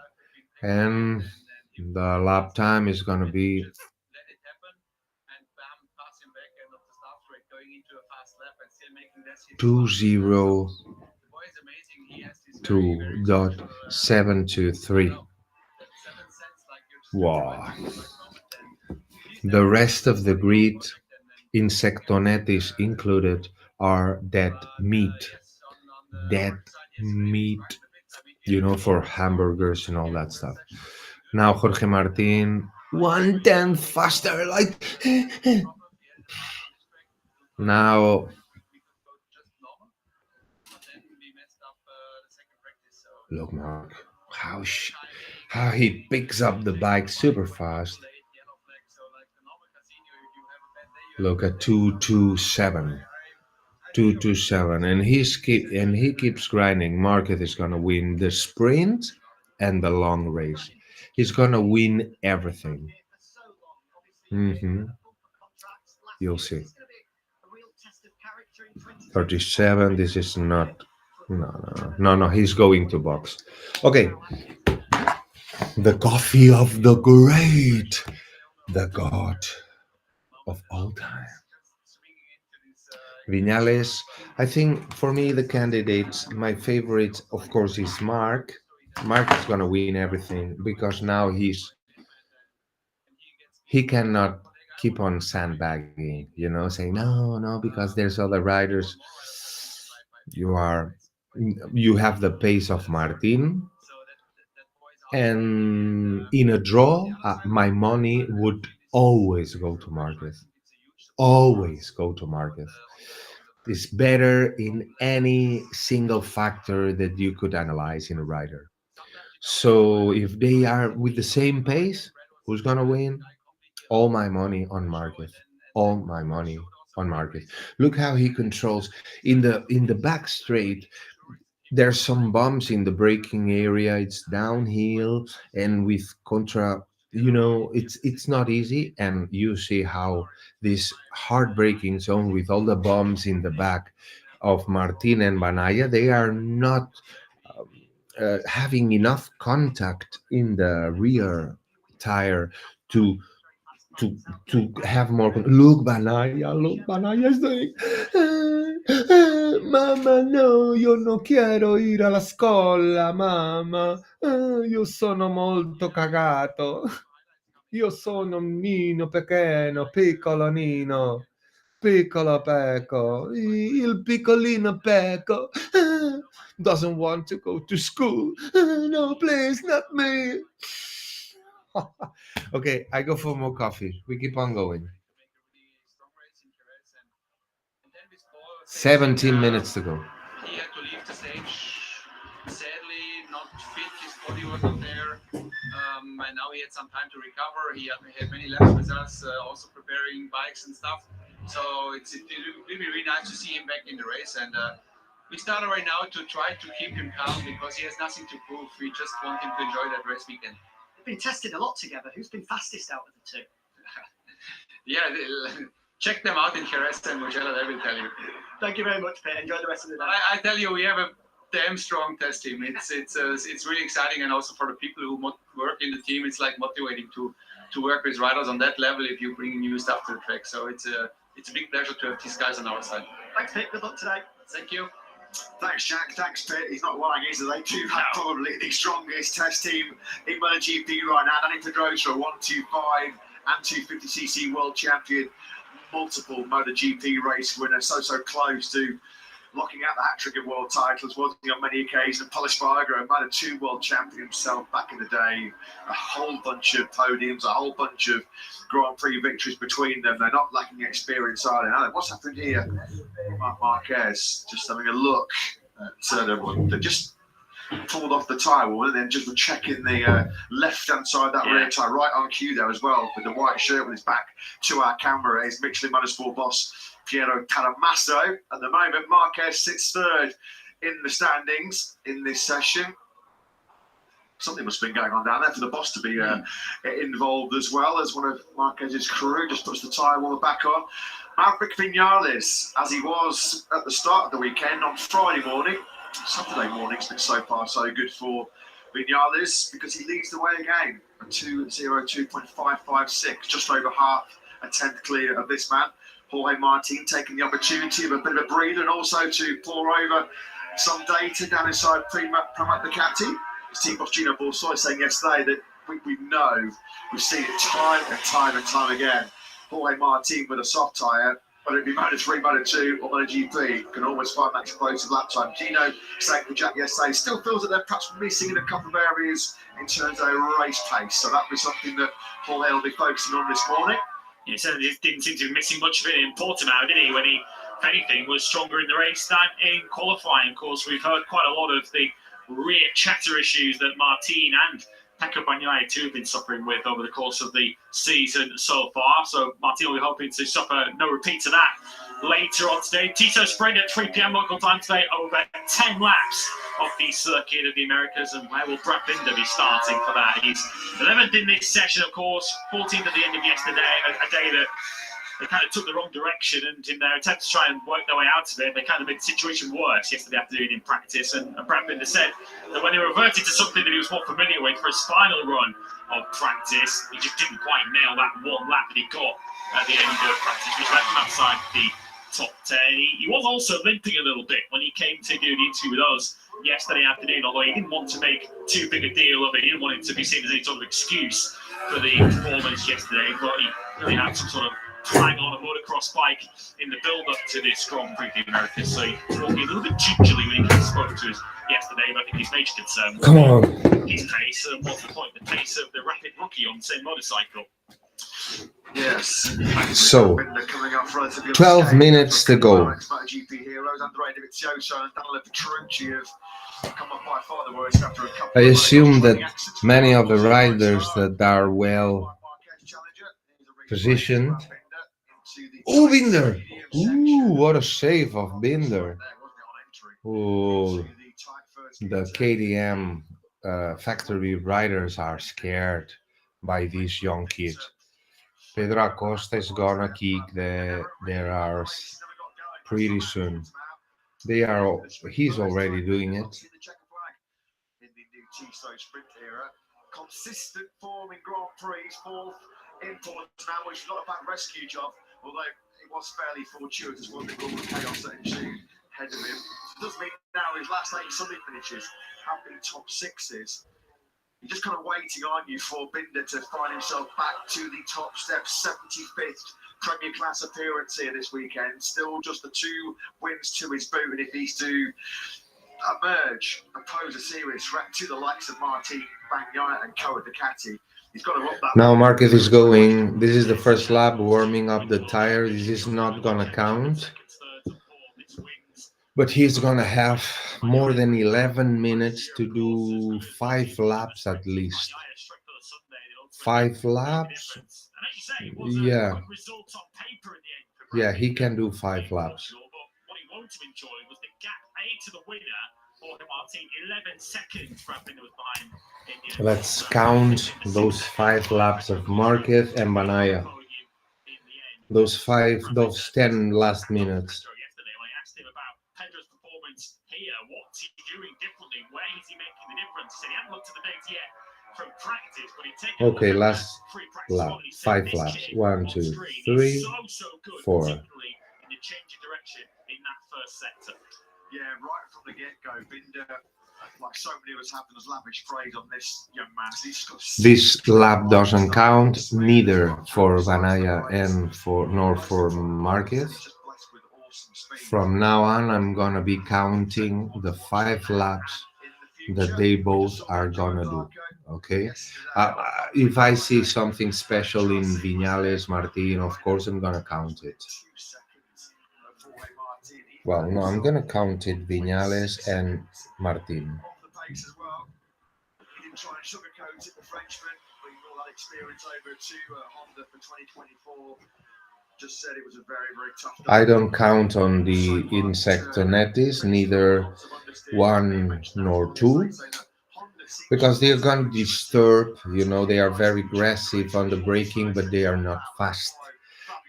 and the lap time is gonna be 2:02.723. Wow. The rest of the grid, Insectonetis included, are dead meat. Dead meat, for hamburgers and all that stuff. Now Jorge Martin, 1/10 faster, like now. Look, Mark, how he picks up the bike super fast. Look at 227. 227, and he keeps grinding. Market is gonna win the sprint and the long race. He's gonna win everything. hmm You'll see. 37. This is not. No. He's going to box. Okay. The coffee of the great, the god of all time. Vinales. I think for me, the candidates, my favorite, of course, is Mark. Mark is gonna win everything because now he cannot keep on sandbagging, saying no, because there's other riders. You are, you have the pace of Martin, and in a draw, my money would always go to Marquez. Always go to Marquez. Is better in any single factor that you could analyze in a rider. So if they are with the same pace, who's gonna win? All my money on Marquez. All my money on Marquez. Look how he controls in the back straight. There's some bumps in the braking area. It's downhill, and with contra, it's not easy. And you see how this hard braking zone with all the bumps in the back of Martin and Banaya, they are not um, having enough contact in the rear tire to to to have more. Look, Banaya is doing. Mamma, no, io non quiero ir alla scuola, mamma. Io sono molto cagato. Io sono un nino pequeno, piccolo nino, piccolo Peco, il piccolino Peco. Doesn't want to go to school. No, please, not me. Okay, I go for more coffee. We keep on going. 17 minutes to go. He had to leave the stage. Sadly, not fit. His body was not there. And now he had some time to recover. He had many laps with us, also preparing bikes and stuff. So it will be really nice to see him back in the race. And we started right now to try to keep him calm because he has nothing to prove. We just want him to enjoy that race weekend. They've been tested a lot together. Who's been fastest out of the two? Yeah, check them out in Jerez and Mugello, they will tell you. Thank you very much, Pete. Enjoy the rest of the day. I tell you, we have a damn strong test team. It's really exciting, and also for the people who work in the team, it's like motivating to work with riders on that level if you bring new stuff to the track. So it's a big pleasure to have these guys on our side. Thanks, Pete. Good luck today. Thank you. Thanks, Jack. Thanks, Pete. He's not lying, is he? They do have probably the strongest test team in MotoGP right now. Danny Pedrosa, 125 and 250cc world champion. multiple MotoGP race winner, so close to locking out the hat-trick of world titles, was he on many occasions. And Paul Espargaro, a Moto2 world champion himself back in the day, a whole bunch of podiums, a whole bunch of Grand Prix victories between them. They're not lacking experience, are they? Now, what's happened here? Marc Marquez just having a look at they just pulled off the tyre wall and then just checking the left-hand side, that rear tyre, right on cue there as well, with the white shirt with his back to our camera. Is Michelin Motorsport boss Piero Talamasso. At the moment, Marquez sits third in the standings in this session. Something must have been going on down there for the boss to be involved as well, as one of Marquez's crew just puts the tyre wall back on. Maverick Vinales, as he was at the start of the weekend on Friday morning. Saturday morning's been so far so good for Vinales because he leads the way again. A 2:02.556, just over half a tenth clear of this man. Jorge Martin taking the opportunity of a bit of a breather and also to pour over some data down inside Prix Ducati. His team boss Gino Borsoi saying yesterday that we know, we've seen it time and time again. Jorge Martin with a soft tyre, whether it be Moto3, Moto2 or MotoGP, can always find that explosive lap time. Gino saying for Jack yesterday, still feels that they're perhaps missing in a couple of areas in terms of their race pace. So that was something that Jorge will be focusing on this morning. He certainly didn't seem to be missing much of it in Portimao, did he? When he, if anything, was stronger in the race than in qualifying. Of course, we've heard quite a lot of the rear chatter issues that Martin and Pecco Bagnaia too have been suffering with over the course of the season so far. So Martin will be hoping to suffer no repeat of that later on today. Tito Sprint at 3 p.m. local time today, over 10 laps of the circuit of the Americas. And where will Brad Binder be starting for that? He's 11th in this session, of course, 14th at the end of yesterday, a day that they kind of took the wrong direction, and in their attempt to try and work their way out of it, they kind of made the situation worse yesterday afternoon in practice. And Brad Binder said that when they reverted to something that he was more familiar with for his final run of practice, he just didn't quite nail that one lap that he got at the end of practice, which left him outside the top 10. He was also limping a little bit when he came to do the interview with us yesterday afternoon, although he didn't want to make too big a deal of it. He didn't want it to be seen as any sort of excuse for the performance yesterday, but he really had some sort of hang on a motocross bike in the build-up to this Grand Prix of the Americas, so he was walking a little bit gingerly when he spoke to us yesterday. But I think his major concern was his pace, and what's the point? The pace of the rapid rookie on the same motorcycle. Yes. So, 12 minutes to go. MotoGP heroes Andrea Dovizioso and Daniele Petrucci have come up by far the worst after a couple. I assume that many of the riders that are well positioned. Oh, Binder! Ooh, what a save of Binder! Oh, the KTM factory riders are scared by this young kid. Pedro Acosta is gonna kick their arse pretty soon. He's already doing it. In the new Tissot Sprint era, consistent form in Grand Prix, fourth in Portimao, which is not a bad rescue job, although it was fairly fortuitous, wasn't it, all the chaos that ensued ahead of him. It does mean now his last 8 Sunday finishes have been top sixes. You're just kind of waiting, aren't you, for Binder to find himself back to the top step. 75th Premier Class appearance here this weekend. Still just the 2 wins to his boot, and if he's to emerge and pose a serious threat to the likes of Martin, Bagnaia and Koa Ducati, he's got to up that. Now Marquez is going. This is the first lap, warming up the tire. This is not gonna count, but he's gonna have more than 11 minutes to do 5 laps at least. 5 laps? Yeah. Yeah, he can do 5 laps. What he wanted to enjoy was the gap to the winner. Jorge Martin, 11 seconds. Brad Binder was behind. Let's count those 5 laps of Marquez and Bagnaia. Those 10 last minutes. Yesterday, when I asked him about Pedro's performance here, what's he doing differently? Where is he making the difference? He said he hadn't looked at the data yet from practice, but he'd taken Okay, last lap. 5 laps. 1, 2, 3, 4. In the change of direction in that first sector. Yeah, right from the get-go, Binder, like like so many of us have, as lavish praise on this young man. This lap doesn't count neither for Vanaya and for nor for Marquez. From now on, I'm gonna be counting the 5 laps that they both are gonna do. Okay, if I see something special in Vinales, Martin, of course I'm gonna count it. Well, no, I'm gonna count it Vinales and Martin. He didn't try and sugarcoat it, the Frenchman, but he brought that experience over to Honda for 2024. Just said it was a very, very tough day. I don't count on the Insectonetis, neither 1 nor 2, because they are going to disturb, they are very aggressive on the braking, but they are not fast.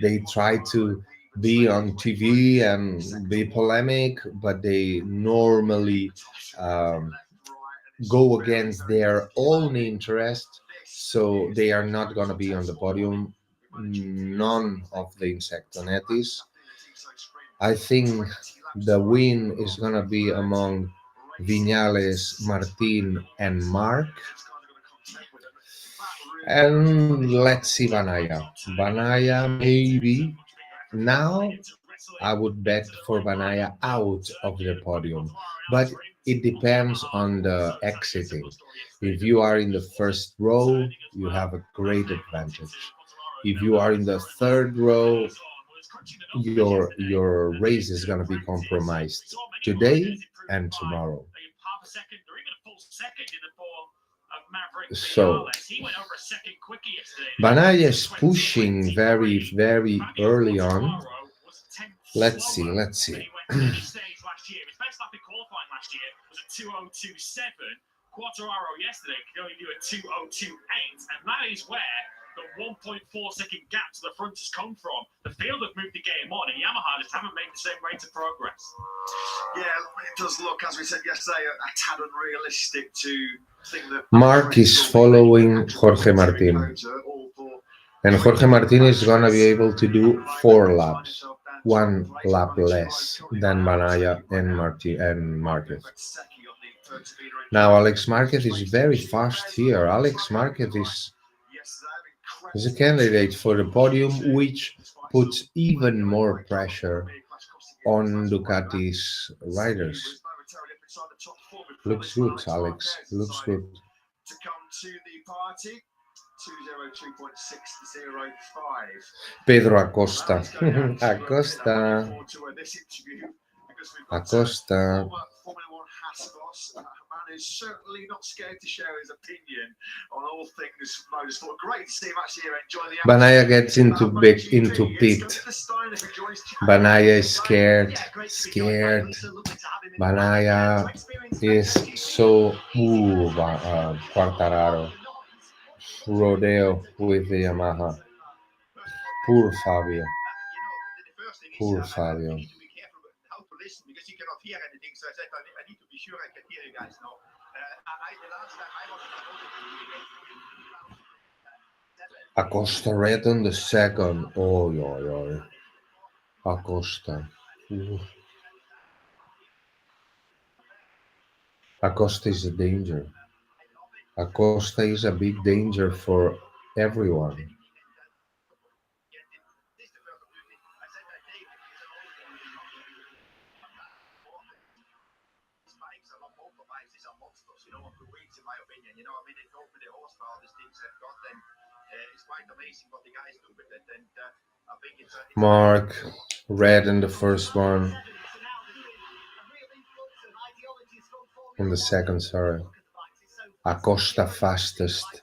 They try to be on TV and be polemic, but they normally go against their own interest, so they are not going to be on the podium. None of the Insectonetis. I think the win is going to be among Vinales, Martin, and Mark. And let's see Vanaya. Vanaya, maybe. Now, I would bet for Vanaya out of the podium. But it depends on the exiting. If you are in the first row, you have a great advantage. If you are in the third row, your race is going to be compromised today and tomorrow. So Vanaya is pushing very, very early on. Let's see. Quartararo yesterday could only do a 2:02.8, and that is where the 1.4-second gap to the front has come from. The field have moved the game on, and Yamaha just haven't made the same rate of progress. Yeah, it does look, as we said yesterday, a tad unrealistic to think that Mark is following Jorge Martin, and Jorge Martin is going to be able to do 4 laps, 1 lap less than Vanaya and Martin and Marquez. Now Alex Marquez is very fast here. Alex Marquez is a candidate for the podium, which puts even more pressure on Ducati's riders. Looks good, Alex. Looks good. To come to the party, 2:02.605. Pedro Acosta. Acosta. Acosta. Man is certainly not scared to share his opinion on all things motorsport. Great to see him actually here enjoying the Vanaya gets into pit. Vanaya is scared. Vanaya is so Quartararo. Rodeo with the Yamaha. Poor Fabio. Poor Fabio. Because you cannot hear anything, so I said I need to be sure I can hear you guys now. The last time I was Acosta red on the second. Oh. Acosta. Ooh. Acosta is a danger. Acosta is a big danger for everyone. Mark, red in the first one. In the second, sorry. Acosta fastest.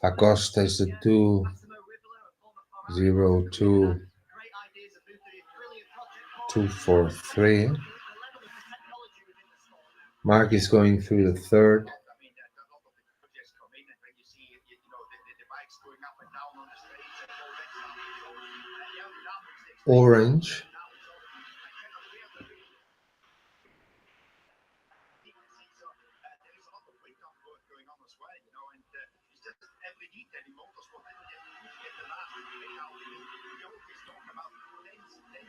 Acosta is the 2:02.243. Mark is going through the third. Orange.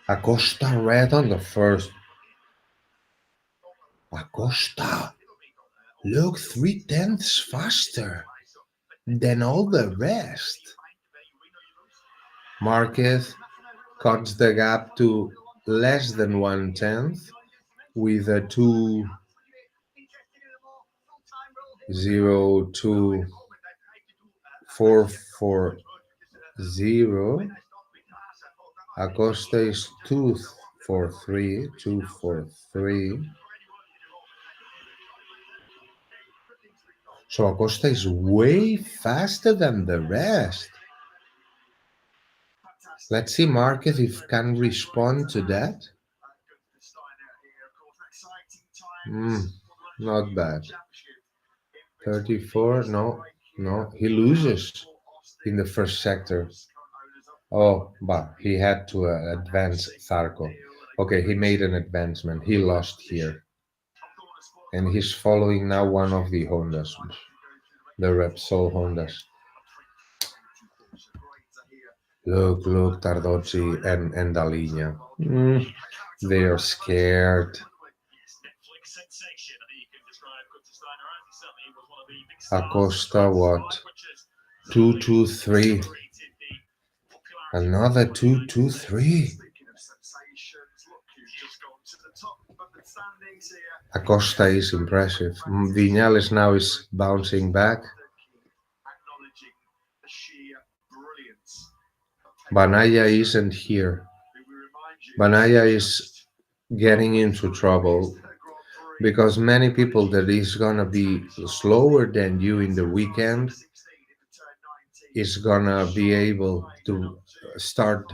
Acosta red on the first. Acosta. Look, 3/10 faster than all the rest. Marquez cuts the gap to less than 1/10 with a 2:02.440. Acosta is 2:43. So Acosta is way faster than the rest. Let's see Marquez if can respond to that. Not bad. 34, no, he loses in the first sector. Oh, but he had to advance Zarco. Okay, he made an advancement. He lost here. And he's following now one of the Hondas, the Repsol Hondas. Look, Tardozzi and Dalinha. They are scared. Acosta, what? 2:23. Another 2:23. Acosta is impressive. Viñales now is bouncing back. Banaya isn't here. Banaya is getting into trouble because many people that is gonna be slower than you in the weekend is gonna be able to start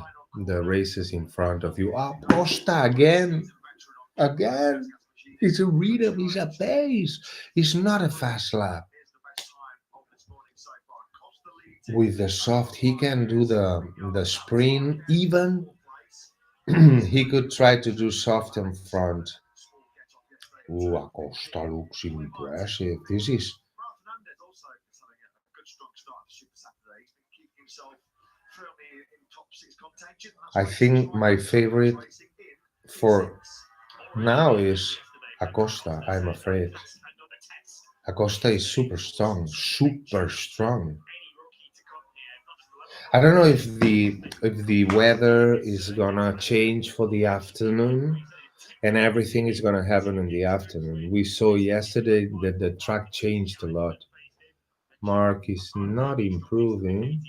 the races in front of you. Acosta again. It's a rhythm, it's a pace. It's not a fast lap. With the soft, he can do the sprint. Even he could try to do soft in front. Ooh, Acosta looks impressive. This is. I think my favorite for now is Acosta, I'm afraid. Acosta is super strong. I don't know if the weather is gonna change for the afternoon and everything is gonna happen in the afternoon. We saw yesterday that the track changed a lot. Mark is not improving.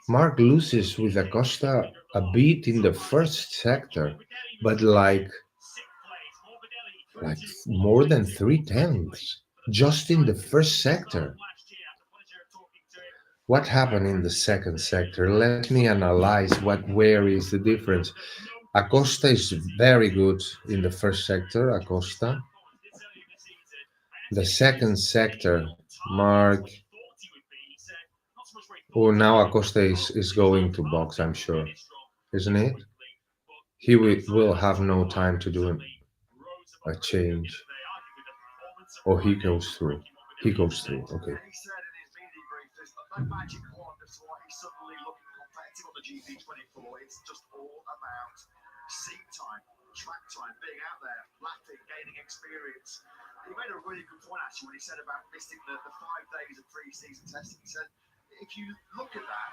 Mark loses with Acosta a bit in the first sector, but like more than 3/10 just in the first sector. What happened in the second sector? Let me analyze where is the difference. Acosta is very good in the first sector, Acosta. The second sector, Mark. Oh, now Acosta is going to box, I'm sure. Isn't it? He will have no time to do a change. Or he goes through. Okay. Seat time, track time, being out there, lapping, gaining experience. He made a really good point actually when he said about missing the 5 days of pre-season testing. He said, if you look at that,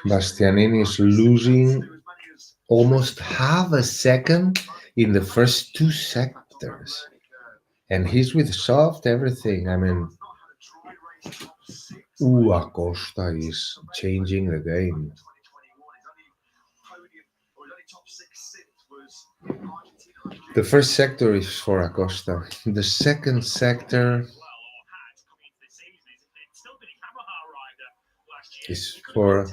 Bastianini is losing almost half a second in the first two sectors. And he's with soft everything. I mean, Acosta is changing the game. The first sector is for Acosta. The second sector is for,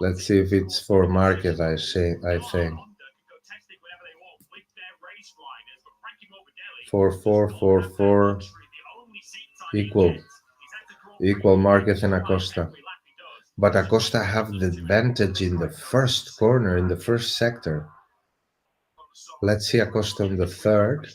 let's see if it's for Marquez, I think. 4-4-4-4 equal Marquez and Acosta. But Acosta have the advantage in the first corner, in the first sector. Let's see Acosta on the third.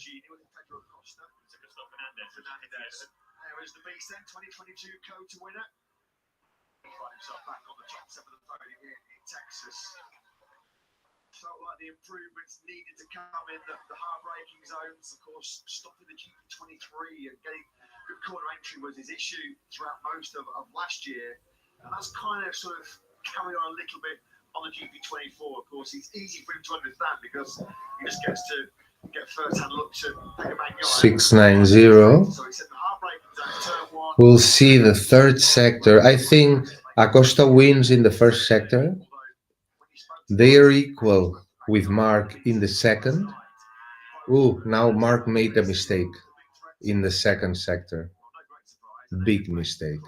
Felt like the improvements needed to come in the hard braking zones. Of course, stopping the GP23 and getting good corner entry was his issue throughout most of last year. And that's kind of sort of carried on a little bit on the GP24. Of course, it's easy for him to understand because he just gets to get first-hand looks at Peggy 690. So he said the hard braking zone, turn one. We'll see the third sector. I think Acosta wins in the first sector. They are equal with Mark in the second. Ooh, now Mark made a mistake in the second sector. Big mistake.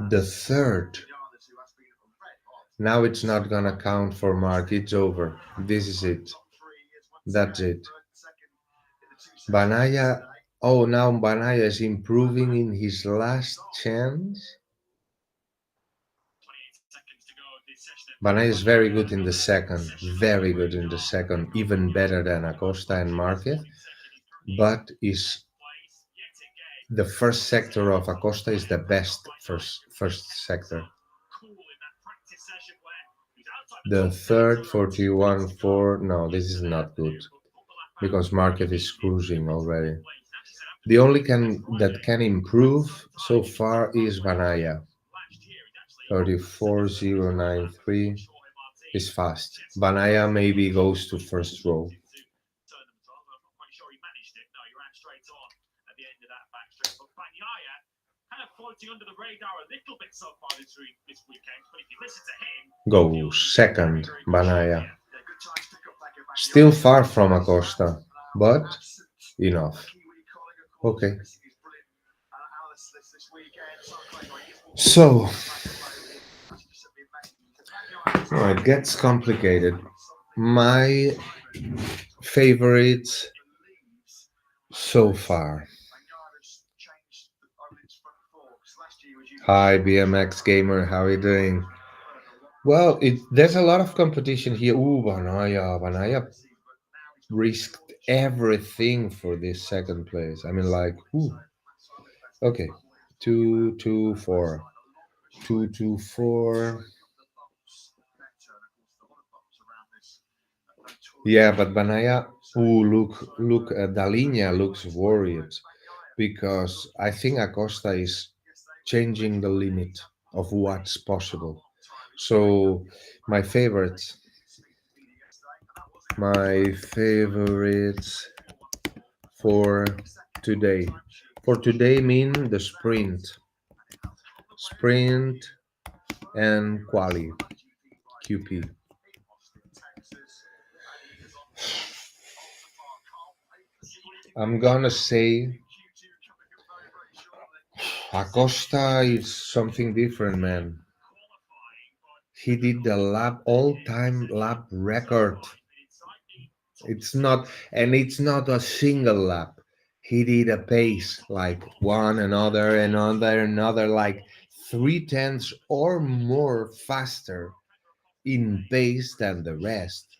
The third. Now it's not gonna count for Mark. It's over. This is it. That's it. Banaya. Oh, now Banaya is improving in his last chance. Banaya is very good in the second. Very good in the second. Even better than Acosta and Marquez. But is the first sector of Acosta is the best first sector. The third 41.4. No, this is not good because market is cruising already. The only that can improve so far is Banaya. 34.093 is fast. Banaya maybe goes to first row. Under the radar a little bit so far this weekend, but if you listen to him, goes second, Banaya. Still far from Acosta, but enough. Okay. So, it gets complicated. My favorites so far. Hi, BMX Gamer, how are you doing? Well, there's a lot of competition here. Ooh, Banaya risked everything for this second place. I mean, like, ooh. Okay, 2-2-4, 2-2-4. Yeah, but Banaya. Ooh, look. Dalinia looks worried because I think Acosta is changing the limit of what's possible. So my favorites for today. For today mean the sprint and quali QP. I'm gonna say Acosta is something different, man. He did the all-time lap record. It's not a single lap. He did a pace like one, another, like 3/10 or more faster in pace than the rest.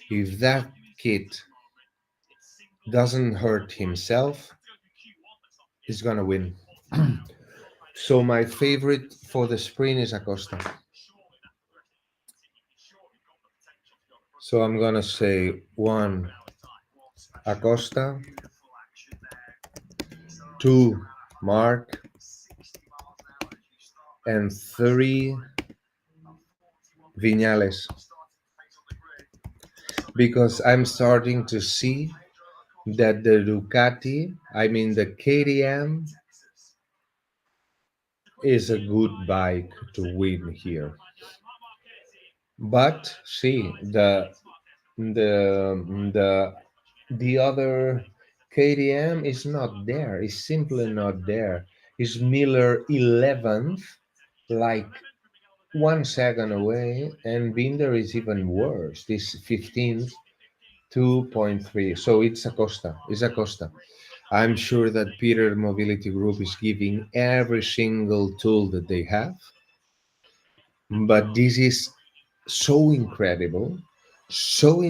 If that kid doesn't hurt himself, he's gonna win. So my favorite for the sprint is Acosta. So I'm gonna say 1 Acosta, 2 Mark, and 3 Viñales. Because I'm starting to see that the Ducati, I mean the KTM, is a good bike to win here. But see, the other KTM is not there. It's simply not there. It's Miller 11th, like 1 second away, and Binder is even worse. This 15th, 2.3. So it's Acosta. It's Acosta. I'm sure that Peter Mobility Group is giving every single tool that they have. But this is so incredible, so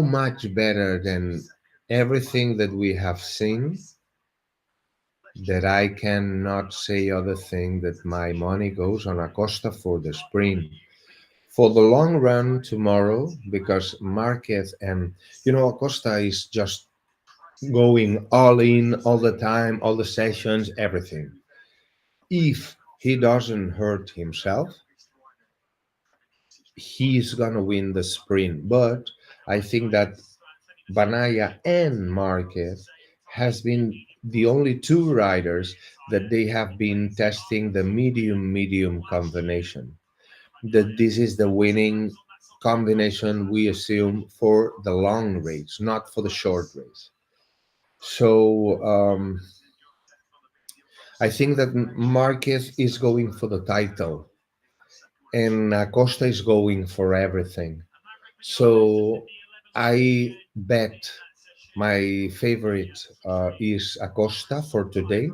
much better than everything that we have seen. that I cannot say other thing that my money goes on Acosta for the sprint. For the long run tomorrow, because Marquez and Acosta is just going all in all the time, all the sessions, everything. If he doesn't hurt himself, he's gonna win the sprint. But I think that Banaya and Marquez has been the only two riders that they have been testing the medium combination. That this is the winning combination we assume for the long race, not for the short race. So I think that Marquez is going for the title and Acosta is going for everything. So I bet my favorite is Acosta for today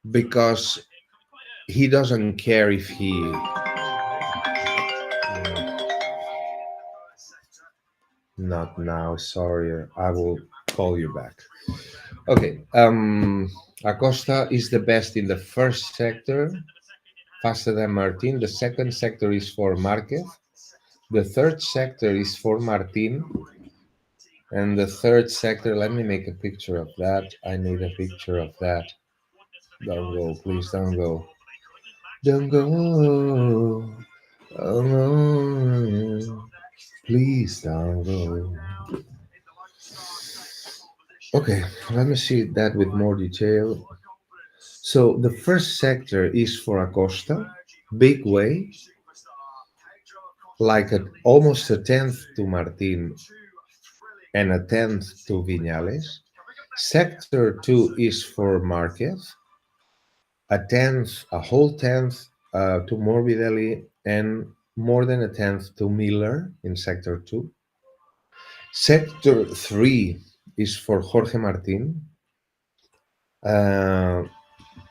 because he doesn't care if he. Not now, sorry. I will call you back. Okay. Acosta is the best in the first sector, faster than Martin. The second sector is for Marquez. The third sector is for Martin. And the third sector, let me make a picture of that. I need a picture of that. Don't go, please don't go. Don't go. Oh, no. Please don't go. Okay, let me see that with more detail. So the first sector is for Acosta, big way, like almost a tenth to Martin and a tenth to Vinales. Sector 2 is for Marquez, a whole tenth to Morbidelli, and more than a tenth to Miller in Sector 2. Sector 3 is for Jorge Martin.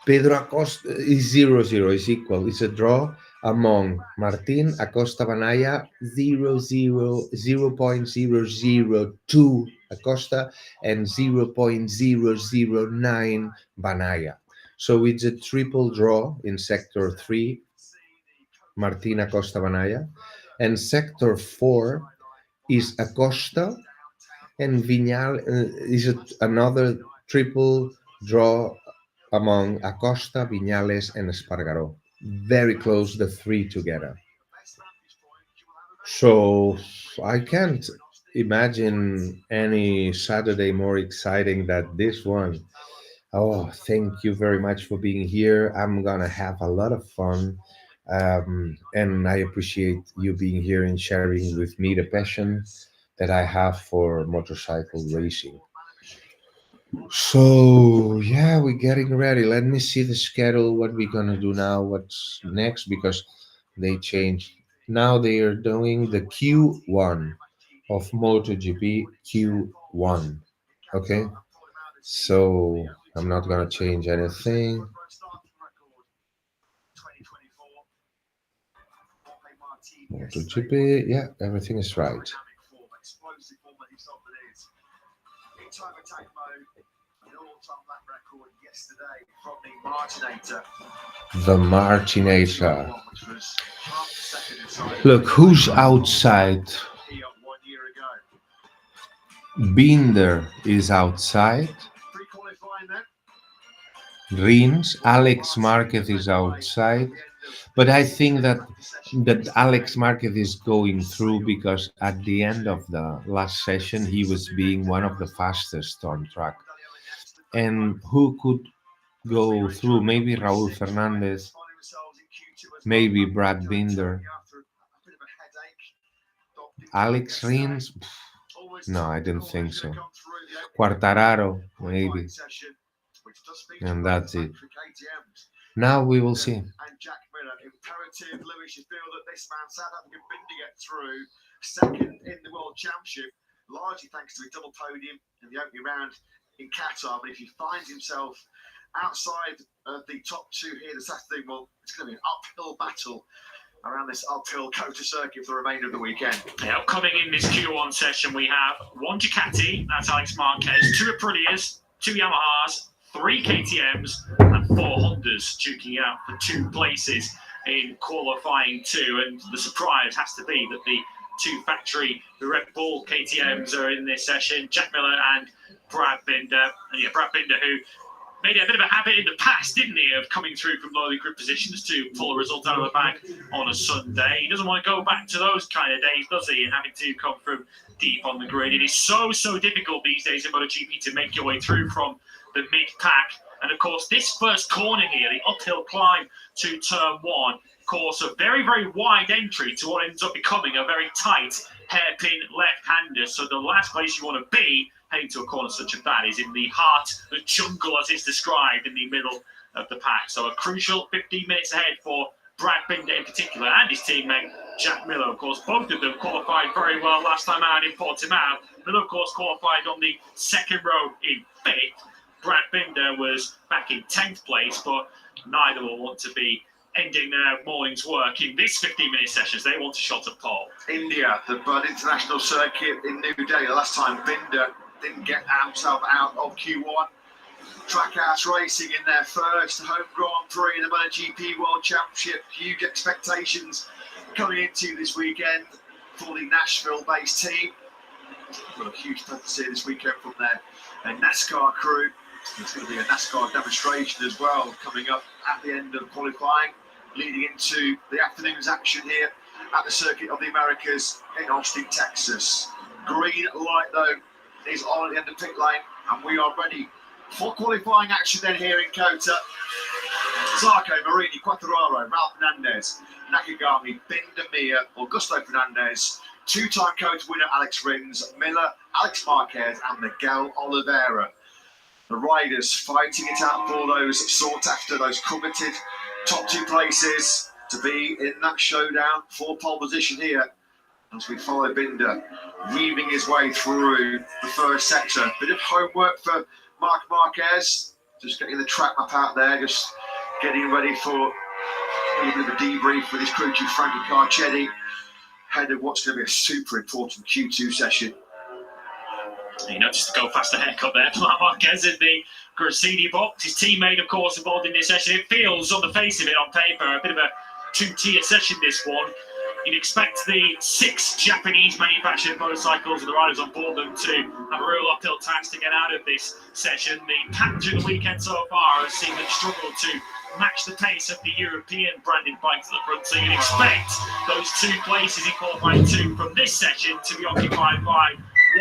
Pedro Acosta is 0-0, is equal. It's a draw among Martin, Acosta, Banaya, 0.002 Acosta, and 0.009 Banaya. So it's a triple draw in Sector 3, Martin, Acosta, Banaya. And Sector 4 is Acosta, and Viñal is another triple draw among Acosta, Viñales, and Espargaró. Very close, the three together. So I can't imagine any Saturday more exciting than this one. Oh, thank you very much for being here. I'm gonna have a lot of fun. And I appreciate you being here and sharing with me the passion that I have for motorcycle racing. So yeah, we're getting ready. Let me see the schedule. What we're gonna do now? What's next? Because they changed. Now they are doing the Q1 of MotoGP Q1. Okay, so I'm not gonna change anything. MotoGP, yeah, everything is right. The Martinator. Look, who's outside? Binder is outside. Rins, Alex Marquez is outside. But I think that Alex Marquez is going through because at the end of the last session he was being one of the fastest on track. And who could go through? Maybe Raul Fernandez, maybe Brad Binder, Alex Rins. No, I didn't think so. Quartararo, maybe. And that's it. Now we will see. Imperative, Lewis, you feel that this man, South African Binder, get through second in the World Championship, largely thanks to a double podium in the opening round in Qatar. But if he finds himself outside of the top two here this Saturday, well, it's going to be an uphill battle around this uphill Kota circuit for the remainder of the weekend. Yeah, upcoming in this Q1 session, we have one Ducati, that's Alex Marquez, two Aprilias, two Yamahas, 3 KTMs and 4 Hondas duking it out for 2 places in qualifying 2. And the surprise has to be that the 2 factory Red Bull KTMs are in this session, Jack Miller and Brad Binder. And yeah, Brad Binder, who made it a bit of a habit in the past, didn't he, of coming through from lowly grid positions to pull a result out of the bag on a Sunday. He doesn't want to go back to those kind of days, does he, and having to come from deep on the grid. It is so difficult these days in MotoGP to make your way through from the mid-pack. And of course, this first corner here, the uphill climb to turn 1, of course, a very wide entry to what ends up becoming a very tight hairpin left-hander. So the last place you want to be heading to a corner such as that is in the heart, the jungle as it's described, in the middle of the pack. So a crucial 15 minutes ahead for Brad Binder in particular and his teammate Jack Miller. Of course, both of them qualified very well last time out in Portimao. Miller, of course, qualified on the second row in 5th. Brad Binder was back in 10th place, but neither will want to be ending their morning's work in this 15-minute session as they want a shot at pole. India, the Bud International Circuit in New Delhi. The last time Binder didn't get himself out of Q1. Trackhouse Racing in their first home Grand Prix in the MotoGP World Championship. Huge expectations coming into this weekend for the Nashville-based team. Got a huge presence here this weekend from their NASCAR crew. There's going to be a NASCAR demonstration as well coming up at the end of qualifying, leading into the afternoon's action here at the Circuit of the Americas in Austin, Texas. Green light though is on at the end of pit lane, and we are ready for qualifying action then here in Kota. Zarco, Marini, Quartararo, Ralph Fernandez, Nakagami, Binder, Mir, Augusto Fernandez, 2-time Kota winner Alex Rins, Miller, Alex Marquez and Miguel Oliveira. The riders fighting it out for those sought after, those coveted top 2 places to be in that showdown for pole position here as we follow Binder weaving his way through the first sector. Bit of homework for Marc Marquez, just getting the track map out there, just getting ready for a little bit of a debrief with his crew chief Frankie Carcetti ahead of what's going to be a super important Q2 session. You know, just to go faster haircut there, Marc Marquez in the Grassini box. His teammate, of course, involved in this session. It feels, on the face of it, on paper, a bit of a 2-tier session, this one. You'd expect the 6 Japanese manufactured motorcycles and the riders on board them to have a real uphill task to get out of this session. The pack through the weekend so far has seen them struggle to match the pace of the European branded bikes at the front. So you'd expect those 2 places in qualifying 2 from this session to be occupied by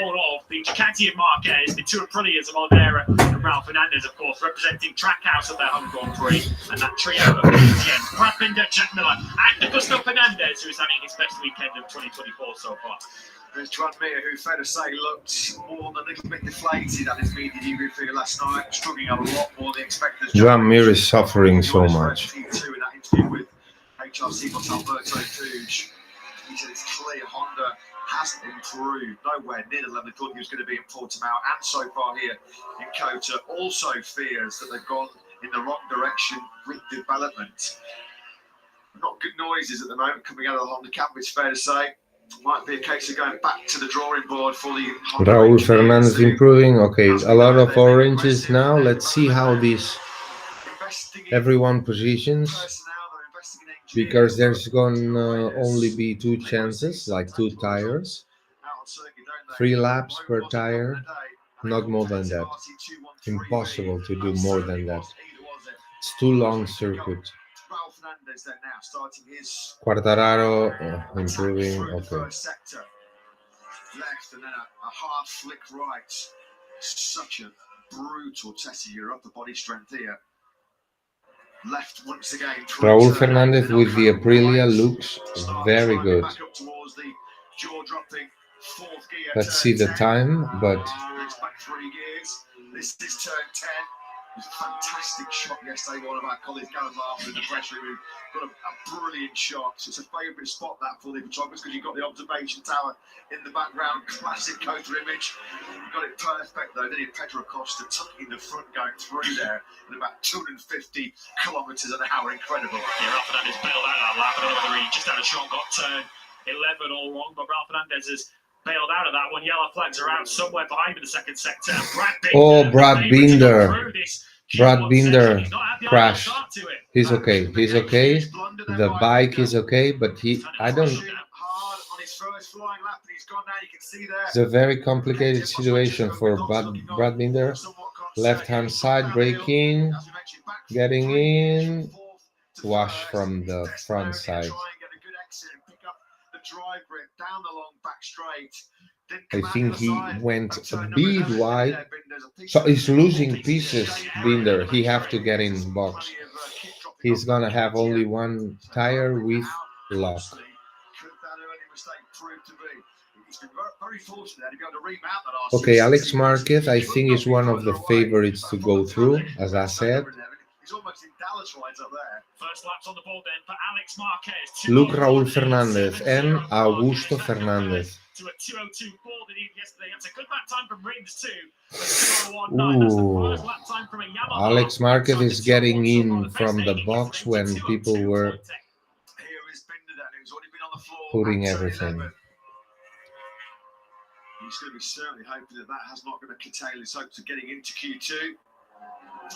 one of the Ducati and Marquez, the 2 Aprilias of Oliveira and Ralph Fernandez, of course, representing Trackhouse at their home Grand Prix, and that trio of KTM, Brad Binder, Jack Miller, and Augusto Fernandez, who is having his best weekend of 2024 so far. There's Joan Mir, who, fair to say, looked more than a little bit deflated at his media debrief figure last night, struggling a lot more than expected. Joan Mir is suffering so much. In that interview with HRC boss Alberto Puig, he said it's clear Honda hasn't improved, nowhere near the level he thought he was going to be in Portimao, and so far here in Kota. Also fears that they've gone in the wrong direction with development. Not good noises at the moment coming out of the Honda camp, it's fair to say. Might be a case of going back to the drawing board for the Honda. Raúl Fernandez improving. Okay, a lot of oranges now. Let's see how this everyone positions, because there's gonna only be 2 chances, like 2 tires, 3 laps per tire, not more than that. Impossible to do more than that. It's too long circuit. Quartararo improving. Okay. Left and then a hard flick right. Such a brutal test of your upper body strength here. Left once again. Raúl Fernandez with the Aprilia looks very good. Let's see the time, but this is turn 10. It was a fantastic shot yesterday, one of our colleagues, Gareth Arthur, in the press room, who got a brilliant shot. So it's a favourite spot, that, for the photographers, because you've got the observation tower in the background. Classic Kota image. You got it perfect, though, didn't you? Pedro Acosta tucking the front, going through there at about 250 kilometres an hour. Incredible. Yeah, Ralph Fernandez bailed out of that lap. I don't know whether he just had a shot, got turn 11 all wrong, but Ralph Fernandez has bailed out of that one. Yellow flags are out somewhere behind in the second sector. Brad Binder. Through this Brad Binder crashed. He's okay. He's okay. The bike is okay, but I don't. Hard on his first flying lap, and he's gone now. You can see there. It's a very complicated situation for Brad Binder. Left-hand side braking, getting in, wash from the front side. I think he went a bit wide, so he's losing pieces. Binder, he have to get in box. He's gonna have only one tire with lock. Okay, Alex Marquez, I think, is one of the favorites to go through, as I said. Luke Raúl Fernández and Augusto Fernández. Ooh. Alex Marquez is getting in from the box when people were putting everything. He's going to be certainly hoping that has not going to curtail his hopes of getting into Q2.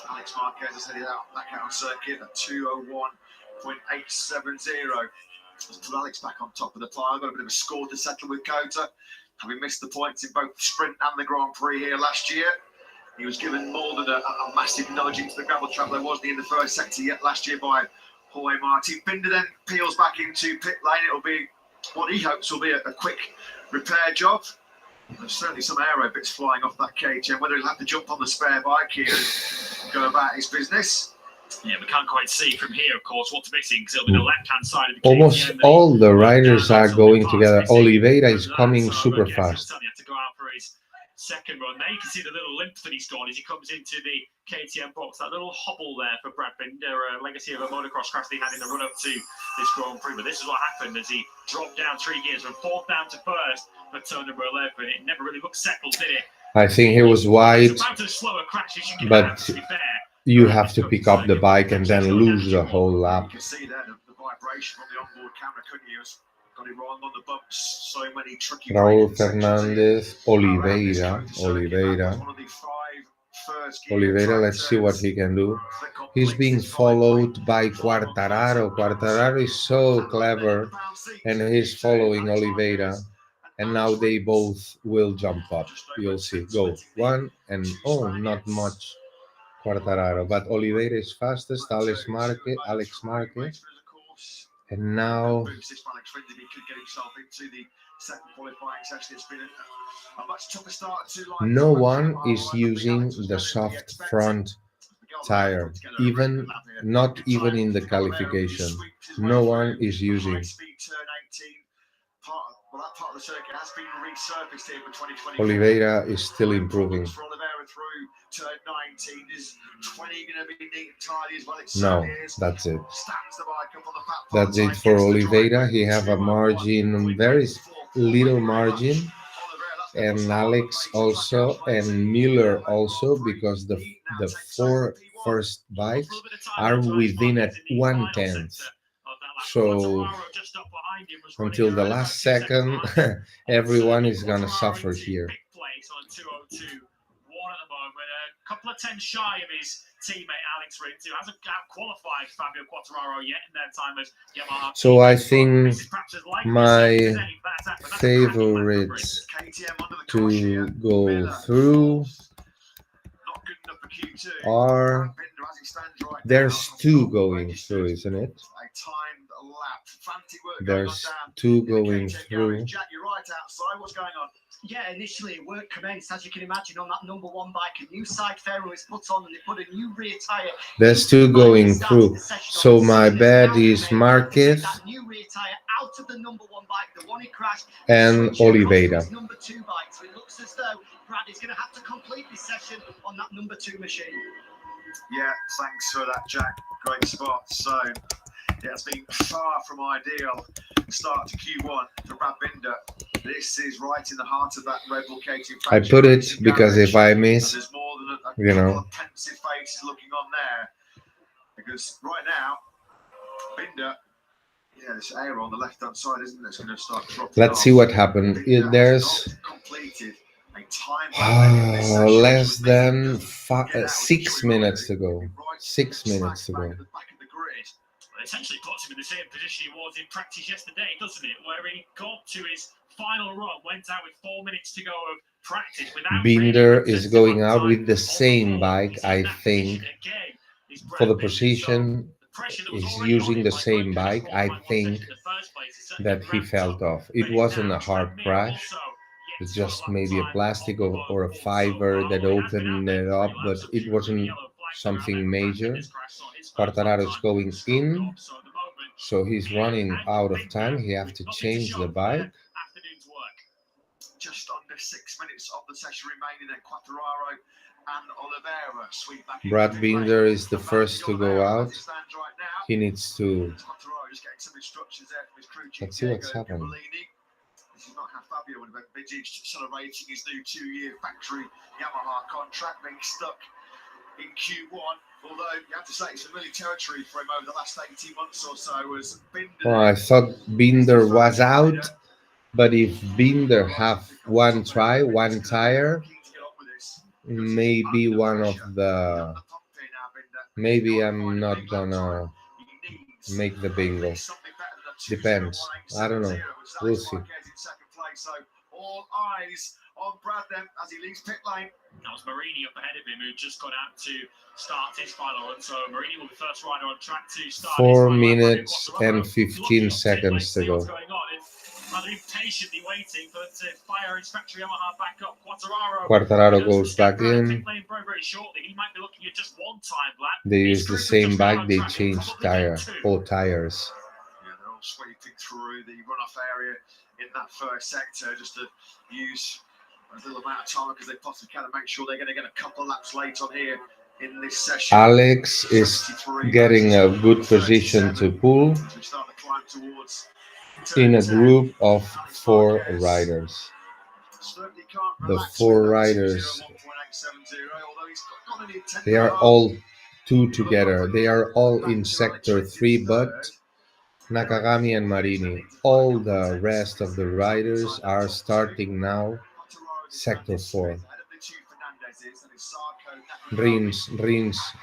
Alex Marquez has headed back out on circuit at 201.870. Let's put Alex back on top of the pile. Got a bit of a score to settle with Cota, having missed the points in both the sprint and the Grand Prix here last year. He was given more than a massive nudge into the gravel trap there wasn't he in the first sector yet last year by Jorge Martin. Binder then peels back into pit lane. It'll be what he hopes will be a quick repair job. There's certainly some aero bits flying off that KTM. Whether he'll have to jump on the spare bike here and go about his business. Yeah, we can't quite see from here, of course, what's missing because it'll be the left-hand side of the Almost KTM, all the riders are going together. Oliveira is coming super fast. He had to go out for his second run. Now you can see the little limp that he's got as he comes into the KTM box. That little hobble there for Brad Binder, a legacy of a motocross crash they had in the run-up to this Grand Prix. But this is what happened as he dropped down 3 gears from fourth down to first for turn number 11. It never really looked settled, did it? I think he was wide, About as slow a crash as you can but have, to be fair. you have to pick up the bike and then lose the whole lap. You can see there the vibration from the onboard camera, couldn't you? Got it wrong on the bumps. So many tricky Raúl Fernández, Oliveira. Oliveira, let's see what he can do. He's being followed by Quartararo. Quartararo is so clever and he's following Oliveira. And now they both will jump up. You'll see. Go. One and not much Quartararo. But Oliveira is fastest. Alex Marquez. And now no one is using the soft front tire, not even in the qualification. No one is using. Oliveira is still improving. No, that's it. That's it for Oliveira. He have a margin, very little margin, and Alex also, and Miller also, because the four first bikes are within at 1/10. So until the last second, everyone is gonna suffer here. A couple of tenths shy of his teammate Alex Rins, who hasn't qualified Fabio Quartararo yet in their time as Yamaha. So I think my favorites to go through are, there's two going through, isn't it? There's two going through. Jack, you're right outside. What's going on? Yeah, initially work commenced, as you can imagine, on that number one bike. A new side fairing was put on and they put a new rear tyre. There's two going through. So my bad is Marquez that new rear tyre out of the number one bike, the one he crashed, and Oliveira. Number two bike. So it looks as though Brad is going to have to complete this session on that number two machine. Yeah, thanks for that, Jack. Great spot. So yeah, it's been far from ideal start to Q1 for Brad Binder. This is right in the heart of that Red Bull KTM. I put it because if I miss, there's more than a couple of pensive faces looking on there. Because right now, Binder, yeah, there's aero on the left-hand side, isn't there? It's going to start dropping. Let's see what happened. There's completed A time limit in this session, Less which means than now 6 minutes to go. right 6 minutes to smack bang go. at the back of the grid. Well, it essentially puts him in the same position he was in practice yesterday, doesn't it? Where he got to his final run, went out with 4 minutes to go of practice without Binder really is going out with the on the same board. bike, He's in I that think. position again. He's For the breathtaking. position, So the pressure that was is already on using him the by same breaking his bike. I qualifying one think session in the first place, it's certainly that he ramped felt up. off. It But he's wasn't now a hard Tranmere crash. also yet It's to go just lap maybe a time plastic on the or a board. fiber So that Arlo, he has been opened out there it 3 up, but laps of it shooting wasn't the yellow flag there, something and then major. his crash on his first Quartararo lap is time going struck in, up. So at the moment, so he's running and out of Binder time. He has with to nothing to change show the for their bike. afternoon's work. Just under 6 minutes of the session remaining, then Quartararo and Oliveira sweep back into Brad pit Binder lane. is the And first to go Oliveira, as out. it stands right now, He needs to. Quartararo just getting some instructions there from his crew chief Let's see what's Diego happening. Gabellini. This is not how Fabio would have envisaged celebrating his new 2-year factory Yamaha contract being stuck in Q1. Although you have to say it's familiar territory for him over the last 18 months or so as Binder. Oh, I thought Binder was out, but if Binder have one try, one tire, maybe one of the. Maybe I'm not gonna make the bingo. Depends. I don't know. We'll see. All eyes on Brad then as he leaves pit lane. That was Marini up ahead of him, who'd just gone out to start his final run. So Marini will be the first rider on track to start 4 his minutes final and 15 seconds to go. What's going on? Rather impatiently waiting for them to fire his factory Yamaha back up. Quartararo goes back in. Very shortly. He might be looking at just one time lap. They use the same bike. They change all tires. Yeah, they're all sweeping through the runoff area in that first sector just to use as little amount of time because they possibly can and make sure they're going to get a couple of laps late on here in this session. Alex is getting a good position to pull As we start to climb towards in a turn 10. group of 4 riders. Certainly can't The relax 4 with that riders, 201.870, although he's got only a 10 they are and a half. all 2 together. They are all in sector 3, but Nakagami and Marini. All the rest of the riders are starting now sector 4. Rins,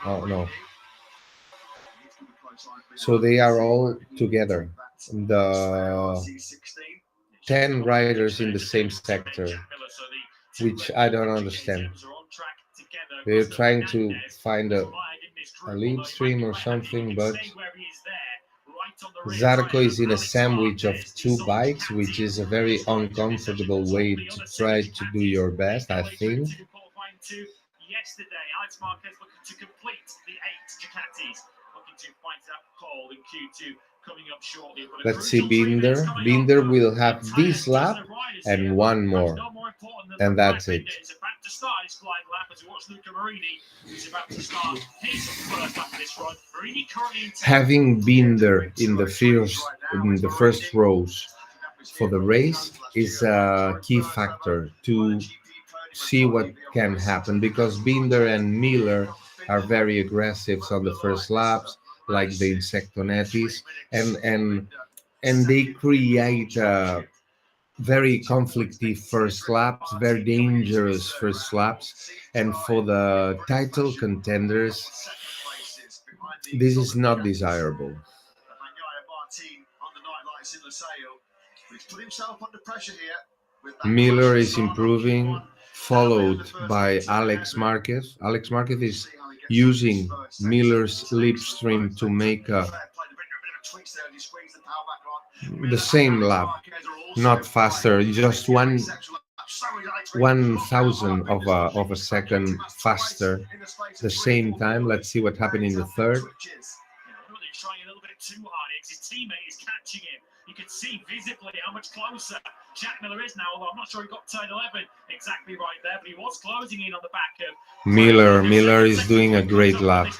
oh no. So they are all together. The 10 riders in the same sector, which I don't understand. They're trying to find a lead stream or something, but Zarco is in a sandwich of 2 bikes, which is a very uncomfortable way to try to do your best, I think. Yesterday, Alex Marquez looking to complete the 8 Ducatis, looking to find that pole in Q2 coming up shortly. Let's see Binder. Binder will have this lap and one more, and that's it. Is about to start his flying lap as we watch Luca Marini, who's about to start his first lap of this run. Marini currently in Having Binder in the first rows for the race is a key factor to see what can happen, because Binder and Miller are very aggressive on the first laps, like the Insectonettis, and they create very conflicty first laps, very dangerous first laps, and for the title contenders, this is not desirable. Miller is improving, followed by Alex Marquez. Alex Marquez is using Miller's slipstream to make the same lap, not faster, just 1,000 of a second faster. The same time. Let's see what happened in the third. Trying a little bit too hard. His teammate is catching him. You can see visibly how much closer Jack Miller is now, although I'm not sure he got turn 11 exactly right there, but he was closing in on the back of Miller is doing a great lap.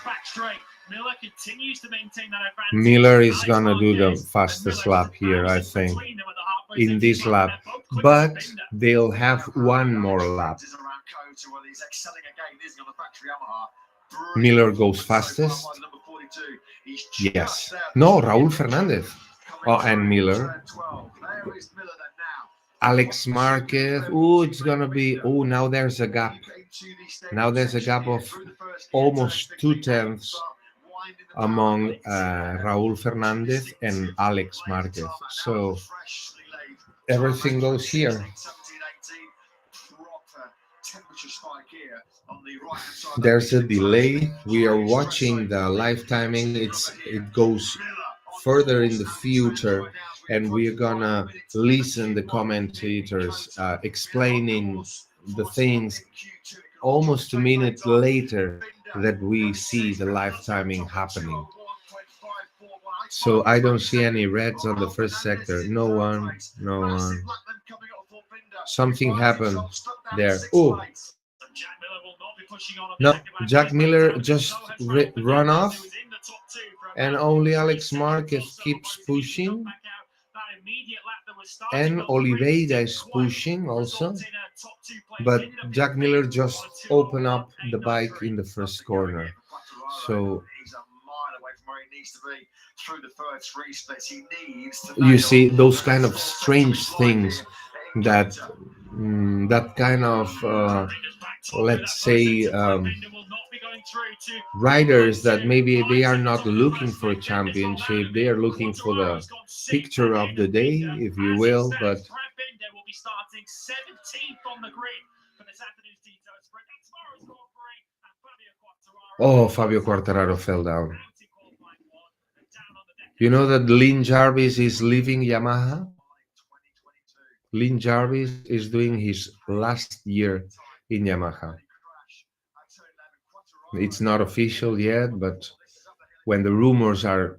Miller continues to maintain that advantage. Miller is gonna do the fastest lap here, I think, in this lap, but they'll have one more lap. Miller goes fastest. Yes. No, Raúl Fernández. Oh, and Miller. Alex Marquez. Oh, it's gonna be. Oh, now there's a gap. Now there's a gap of almost 2/10 among Raúl Fernandez and Alex Marquez. So everything goes here. There's a delay. We are watching the live timing. It goes further in the future, and we're gonna listen the commentators explaining the things almost a minute later that we see the live timing happening. So I don't see any reds on the first sector. No one, no one. Something happened there. Oh, no, Jack Miller just run off, and only Alex Marquez keeps pushing, and Oliveira is pushing also, but Jack Miller just opened up the bike in the first corner. So you see those kind of strange things that that kind of let's say riders that maybe they are not looking for a championship, they are looking for the picture of the day, if you will. But oh, Fabio Quartararo fell down. You know that Lynn Jarvis is leaving Yamaha? Lynn Jarvis is doing his last year in Yamaha. It's not official yet, but when the rumors are,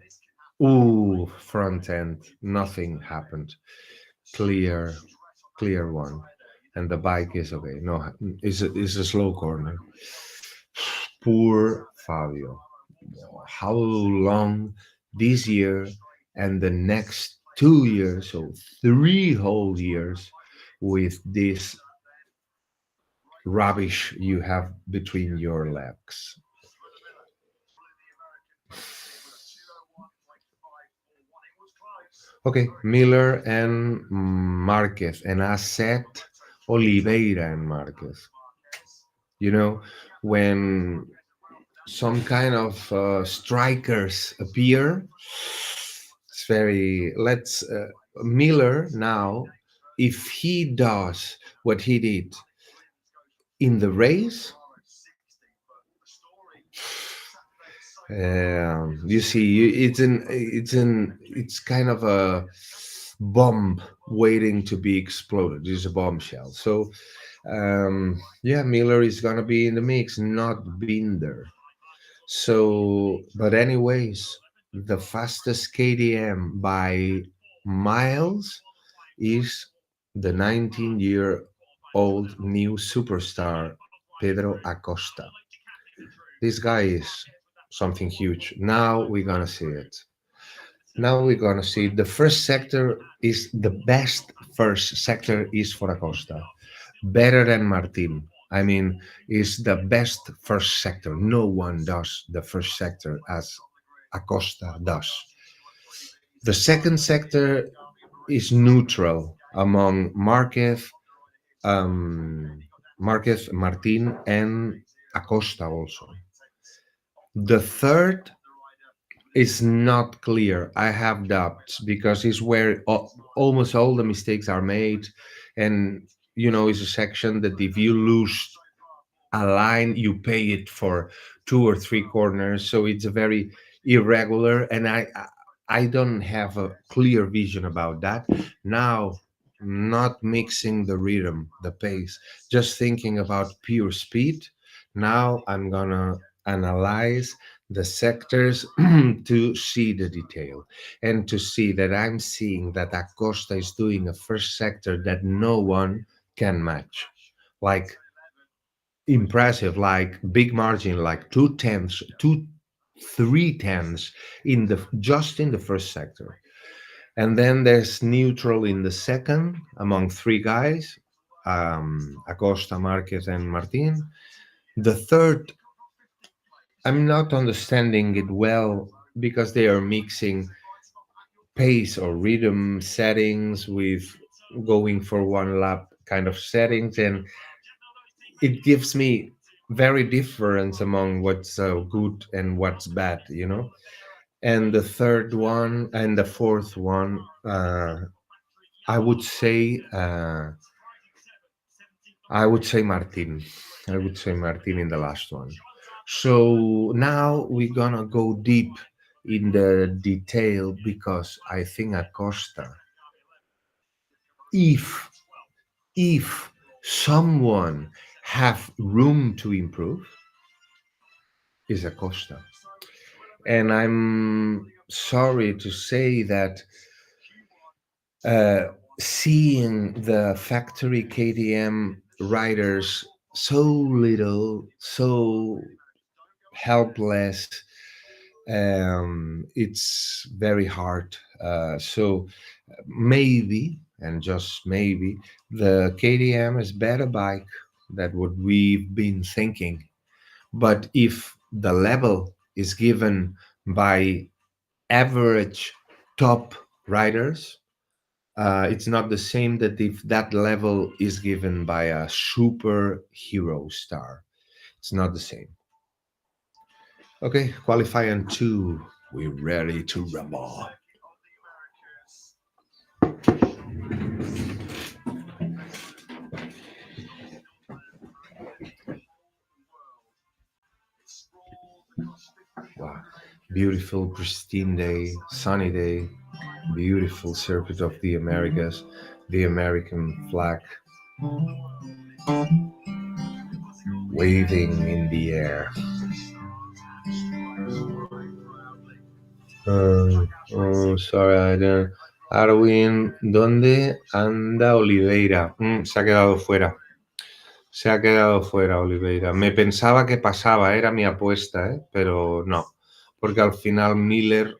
ooh, front end, nothing happened. Clear, clear one. And the bike is okay. No, it's a slow corner. Poor Fabio. How long this year and the next 2 years, so 3 whole years, with this rubbish you have between your legs. Okay, Miller and Marquez, and I said Oliveira and Marquez. You know, when some kind of strikers appear, it's very. Let's Miller now, if he does what he did in the race, you see, it's kind of a bomb waiting to be exploded. It's a bombshell. So yeah, Miller is gonna be in the mix, not Binder. So, but anyways, the fastest KDM by miles is the 19-year-old new superstar Pedro Acosta. This guy is something huge. Now we're gonna see it. Now we're gonna see the first sector is the best first sector is for Acosta, better than Martin. I mean, is the best first sector. No one does the first sector as Acosta does. The second sector is neutral among Marquez, Martin, and Acosta also. The third is not clear. I have doubts because it's where almost all the mistakes are made, and it's a section that if you lose a line, you pay it for 2 or 3 corners. So it's a very irregular, and I don't have a clear vision about that. Now, not mixing the rhythm, the pace, just thinking about pure speed. Now I'm gonna analyze the sectors to see the detail and to see that I'm seeing that Acosta is doing a first sector that no one can match. Like impressive, like big margin, like 2/10, 3/10 in the just in the first sector. And then there's neutral in the second among 3 guys, Acosta, Marquez, and Martin. The third, I'm not understanding it well because they are mixing pace or rhythm settings with going for one lap kind of settings, and it gives me very difference among what's good and what's bad, you know. And the third one and the fourth one, I would say, I would say Martin. I would say Martin in the last one. So now we're gonna go deep in the detail because I think Acosta, if if someone have room to improve, is Acosta. And I'm sorry to say that uh, seeing the factory KTM riders so little, so helpless, it's very hard. So maybe, and just maybe, the KTM is better bike than what we've been thinking. But if the level is given by average top riders, it's not the same that if that level is given by a superhero star. It's not the same. Okay, qualifying two. We're ready to rumble. Wow. Beautiful, pristine day, sunny day, beautiful circuit of the Americas, the American flag waving in the air. Sorry, I didn't. Arwin, ¿dónde anda Oliveira? Se ha quedado fuera. Se ha quedado fuera Oliveira. Me pensaba que pasaba, era mi apuesta, ¿eh? Pero no. Porque al final Miller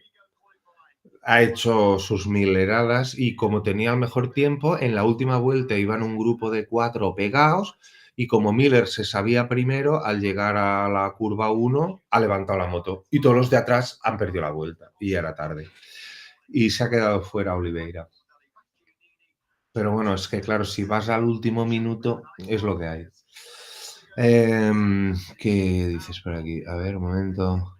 ha hecho sus mileradas y como tenía el mejor tiempo, en la última vuelta iban un grupo de 4 pegados y como Miller se sabía primero, al llegar a la curva 1 ha levantado la moto y todos los de atrás han perdido la vuelta y ya era tarde. Y se ha quedado fuera Oliveira. Pero bueno, es que claro, si vas al último minuto es lo que hay. ¿Qué dices por aquí? A ver, un momento.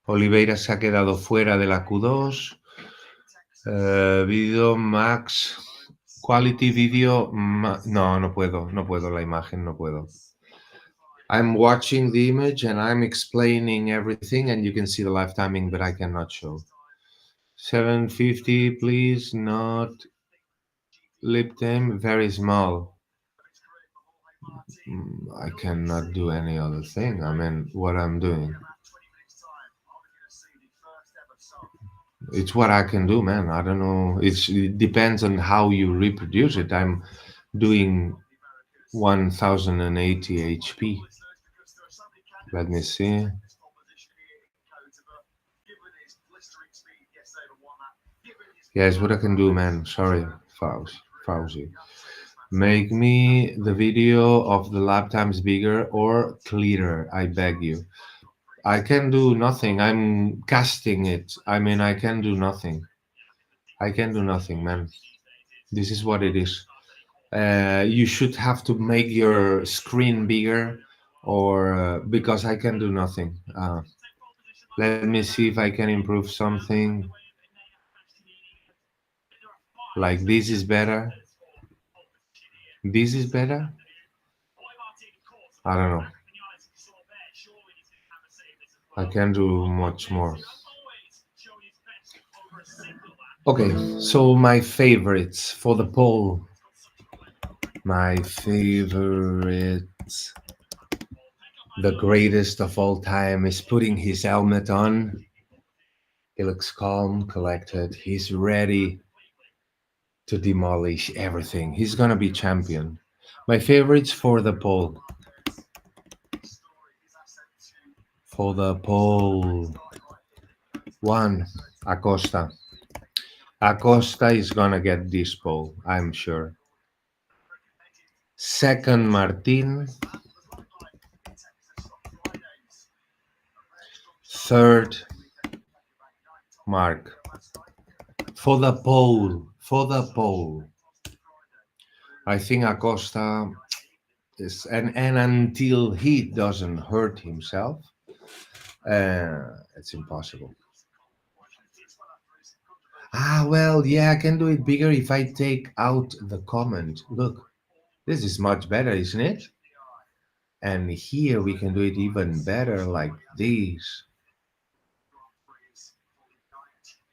Oliveira se ha quedado fuera de la Q2. Video Max. Quality Video. No, no puedo la imagen, no puedo. I'm watching the image and I'm explaining everything and you can see the live timing, but I cannot show. 750, please, not lip time, very small. I cannot do any other thing. I mean, what I'm doing. It's what I can do, man. I don't know. It depends on how you reproduce it. I'm doing 1080 HP. Let me see. Yeah, it's what I can do, man. Sorry, Fauzi. Make me the video of the lap times bigger or clearer, I beg you. I can do nothing. I'm casting it. I mean, I can do nothing. I can do nothing, man. This is what it is. You should have to make your screen bigger, or because I can do nothing. Let me see if I can improve something. Like this is better. This is better. I don't know. I can do much more. Okay, so my favorites for the poll. My favorites. The greatest of all time is putting his helmet on. He looks calm, collected. He's ready to demolish everything. He's gonna be champion. My favorites for the poll. For the poll. 1, Acosta. Acosta is gonna get this poll, I'm sure. Second, Martin. Third, Mark. For the poll, for the pole. I think Acosta is, and until he doesn't hurt himself, it's impossible. Ah, well, yeah, I can do it bigger if I take out the comment. Look, this is much better, isn't it? And here we can do it even better like this.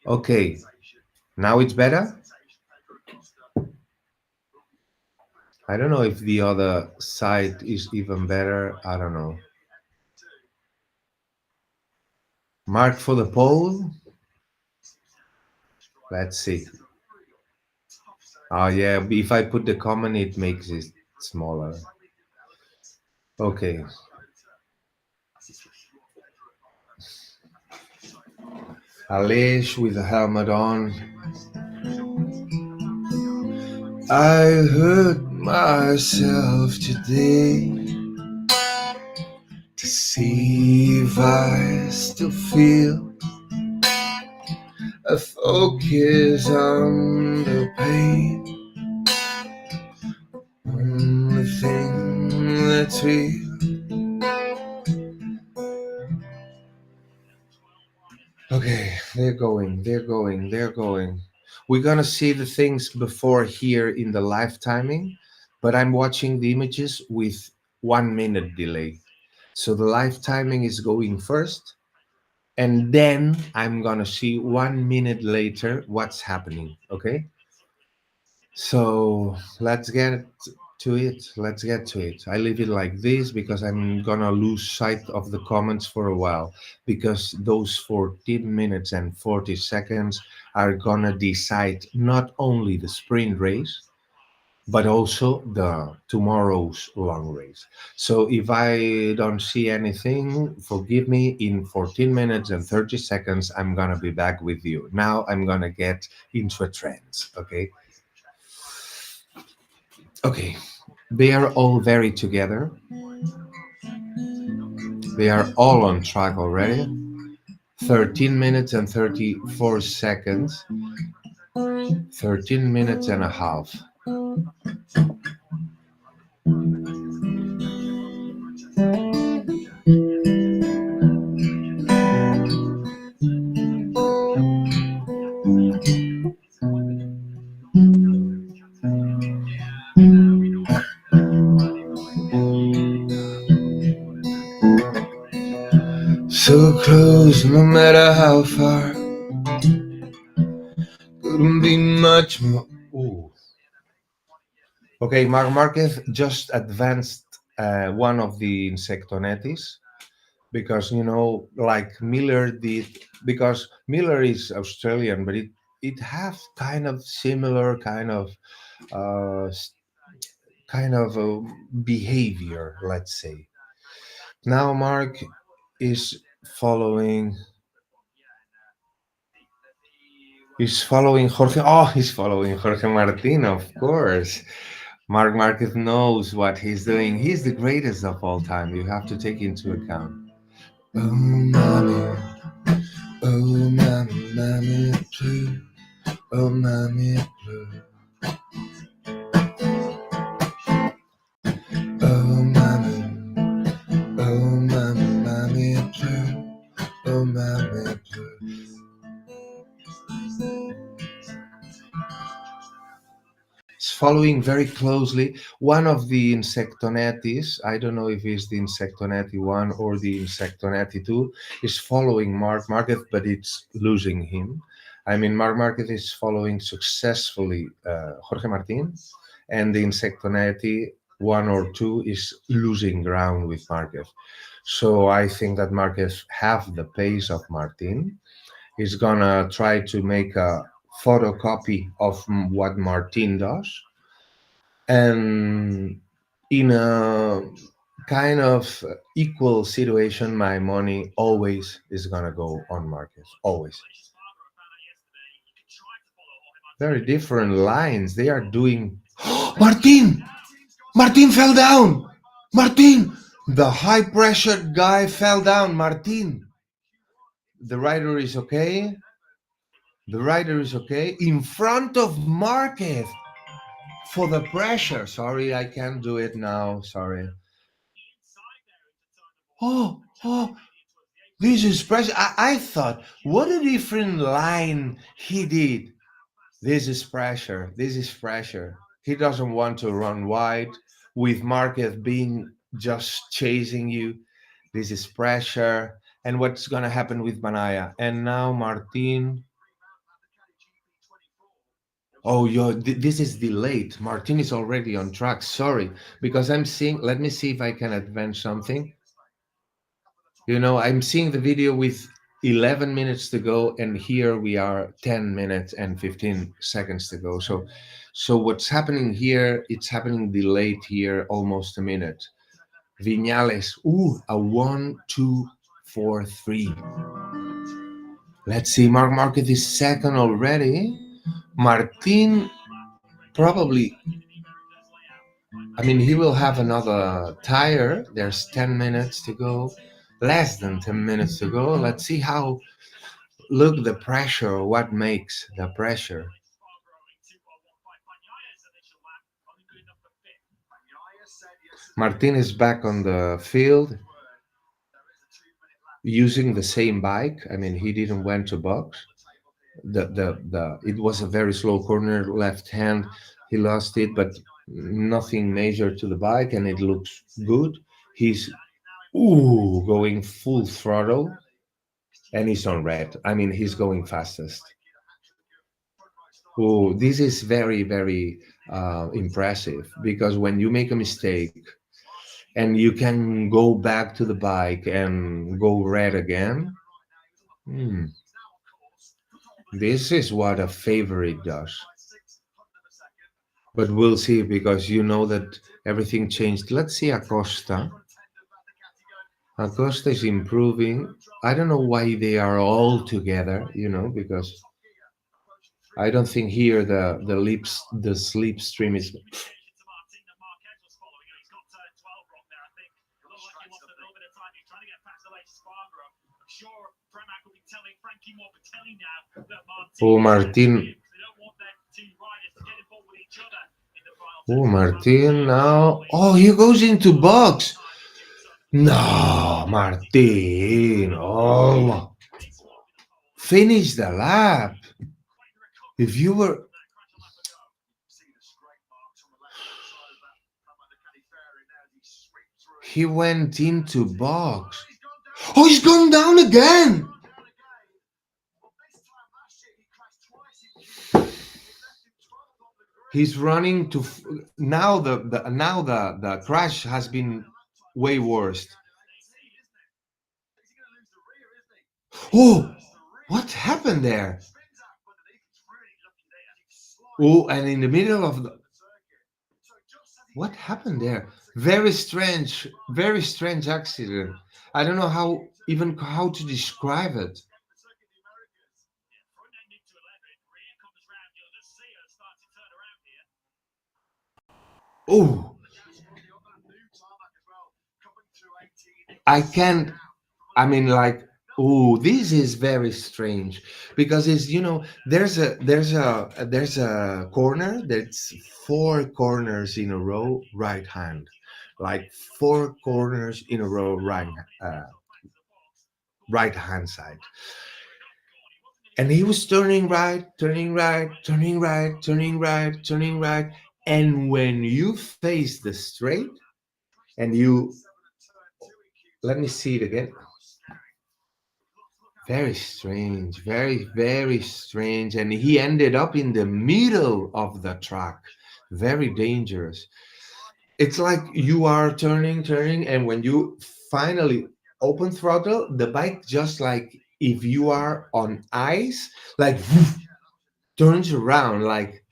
Okay, now it's better? I don't know if the other side is even better. I don't know. Mark for the poll. Let's see. Oh, yeah, if I put the comment, it makes it smaller. Okay. Alish with the helmet on. I hurt myself today to see if I still feel a focus on the pain, on the thing that's real. Okay, they're going, they're going, they're going. We're gonna see the things before here in the live timing, but I'm watching the images with 1 minute delay. So the live timing is going first, and then I'm gonna see 1 minute later what's happening. Okay, so let's get to it. Let's get to it. I leave it like this because I'm gonna lose sight of the comments for a while, because those 14 minutes and 40 seconds are gonna decide not only the sprint race but also the tomorrow's long race. So if I don't see anything, forgive me. In 14 minutes and 30 seconds, I'm gonna be back with you. Now I'm gonna get into a trance. Okay. Okay. They are all very together. They are all on track already. 13 minutes and 34 seconds. 13 minutes and a half. So close, no matter how far. Couldn't be much more. Ooh. Okay, Mark Marquez just advanced one of the Insectonetis, because like Miller did, because Miller is Australian, but it have kind of similar uh, s- kind of behavior, let's say. Now Mark is following following Jorge. Oh, he's following Jorge Martin, of course. Mark Marquez knows what he's doing. He's the greatest of all time. You have to take into account. Oh, mommy, oh, mommy, mommy, blue. Oh, mommy, blue. Oh, mommy, oh, mommy, mommy, blue. Oh, mommy, blue. It's following very closely one of the Insectonetis. I don't know if it's the Insectoneti 1 or the Insectoneti 2. Is following Mark Marquez, but it's losing him. I mean, Mark Marquez is following successfully Jorge Martin, and the Insectoneti 1 or 2 is losing ground with Marquez. So I think that Marquez have the pace of Martin. He's gonna try to make a photocopy of what Martin does, and in a kind of equal situation, my money always is gonna go on Marquez. Always. Very different lines. They are doing. Martin! Martin fell down! Martin! The high pressure guy fell down. Martin! The rider is okay. The rider is okay. In front of Marquez for the pressure. Sorry, I can't do it now. Sorry. Oh, this is pressure. I thought, what a different line he did. This is pressure. This is pressure. He doesn't want to run wide with Marquez being just chasing you. This is pressure. And what's going to happen with Manaya? And now Martin. Oh, this is delayed. Martin is already on track. Sorry, because I'm seeing. Let me see if I can advance something. I'm seeing the video with 11 minutes to go, and here we are 10 minutes and 15 seconds to go. So what's happening here? It's happening delayed here, almost a minute. Viñales, a 1, 2, 4, 3. Let's see. Marc Marquez is second already. Martin probably. I mean, he will have another tire. There's 10 minutes to go. Less than 10 minutes to go. Let's see how. Look, the pressure. What makes the pressure? Martin is back on the field using the same bike. I mean, he didn't went to box. It was a very slow corner, left hand. He lost it, but nothing major to the bike, and it looks good. He's going full throttle, and he's on red. I mean, he's going fastest. Oh, this is very, very impressive, because when you make a mistake and you can go back to the bike and go red again, this is what a favorite does. But we'll see, because you know that everything changed. Let's see Acosta. Acosta is improving. I don't know why they are all together, because I don't think here the sleep stream is. Oh, Martin. Oh, Martin now. Oh, he goes into box. No, Martin. Oh, finish the lap. If you were. He went into box. Oh, he's gone down again. He's running to now. The crash has been way worse. Oh, what happened there? Oh, and in the middle of the. What happened there? Very strange accident. I don't know how to describe it. Oh, I can't. I mean, like, oh, this is very strange, because there's a corner that's 4 corners in a row, right hand, like 4 corners in a row, right hand side. And he was turning right, turning right, turning right, turning right, turning right. And when you face the straight and let me see it again. Very strange, very, very strange. And he ended up in the middle of the track. Very dangerous. It's like you are turning, and when you finally open throttle, the bike, just like if you are on ice, like turns around. Like,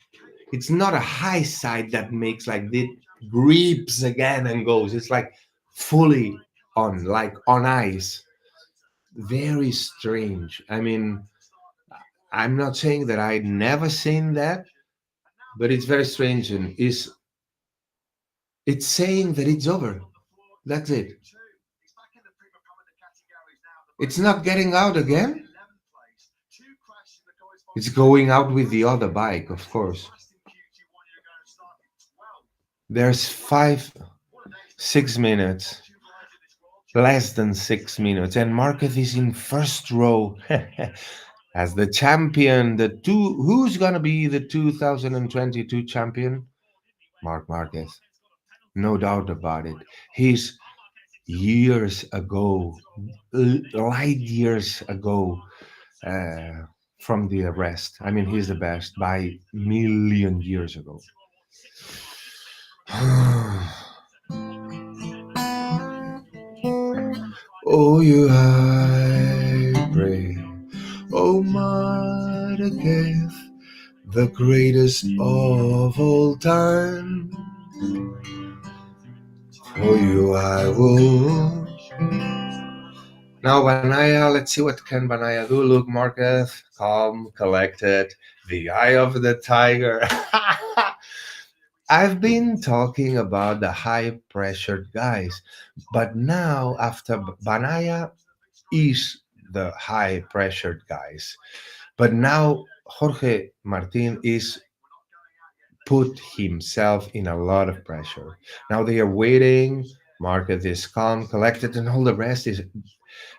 it's not a high side that makes like this, grips again and goes. It's like fully on, like on ice. Very strange. I mean, I'm not saying that I'd never seen that, but it's very strange, and it's saying that it's over. That's it. It's not getting out again. It's going out with the other bike, of course. There's 6 minutes, less than 6 minutes, and Marquez is in first row as the champion. Who's gonna be the 2022 champion? Mark Marquez, no doubt about it. He's years ago, light years ago, uh, from the rest. I mean, he's the best by million years ago. Oh, you high pray, oh, Marquez, the greatest of all time. For you I will. Now, Banaya, let's see what can Banaya do. Look, Marquez, calm, collected, the eye of the tiger. I've been talking about the high pressured guys, but now after Banaya is the high pressured guys. But now Jorge Martin is put himself in a lot of pressure. Now they are waiting. Marquez is calm, collected, and all the rest is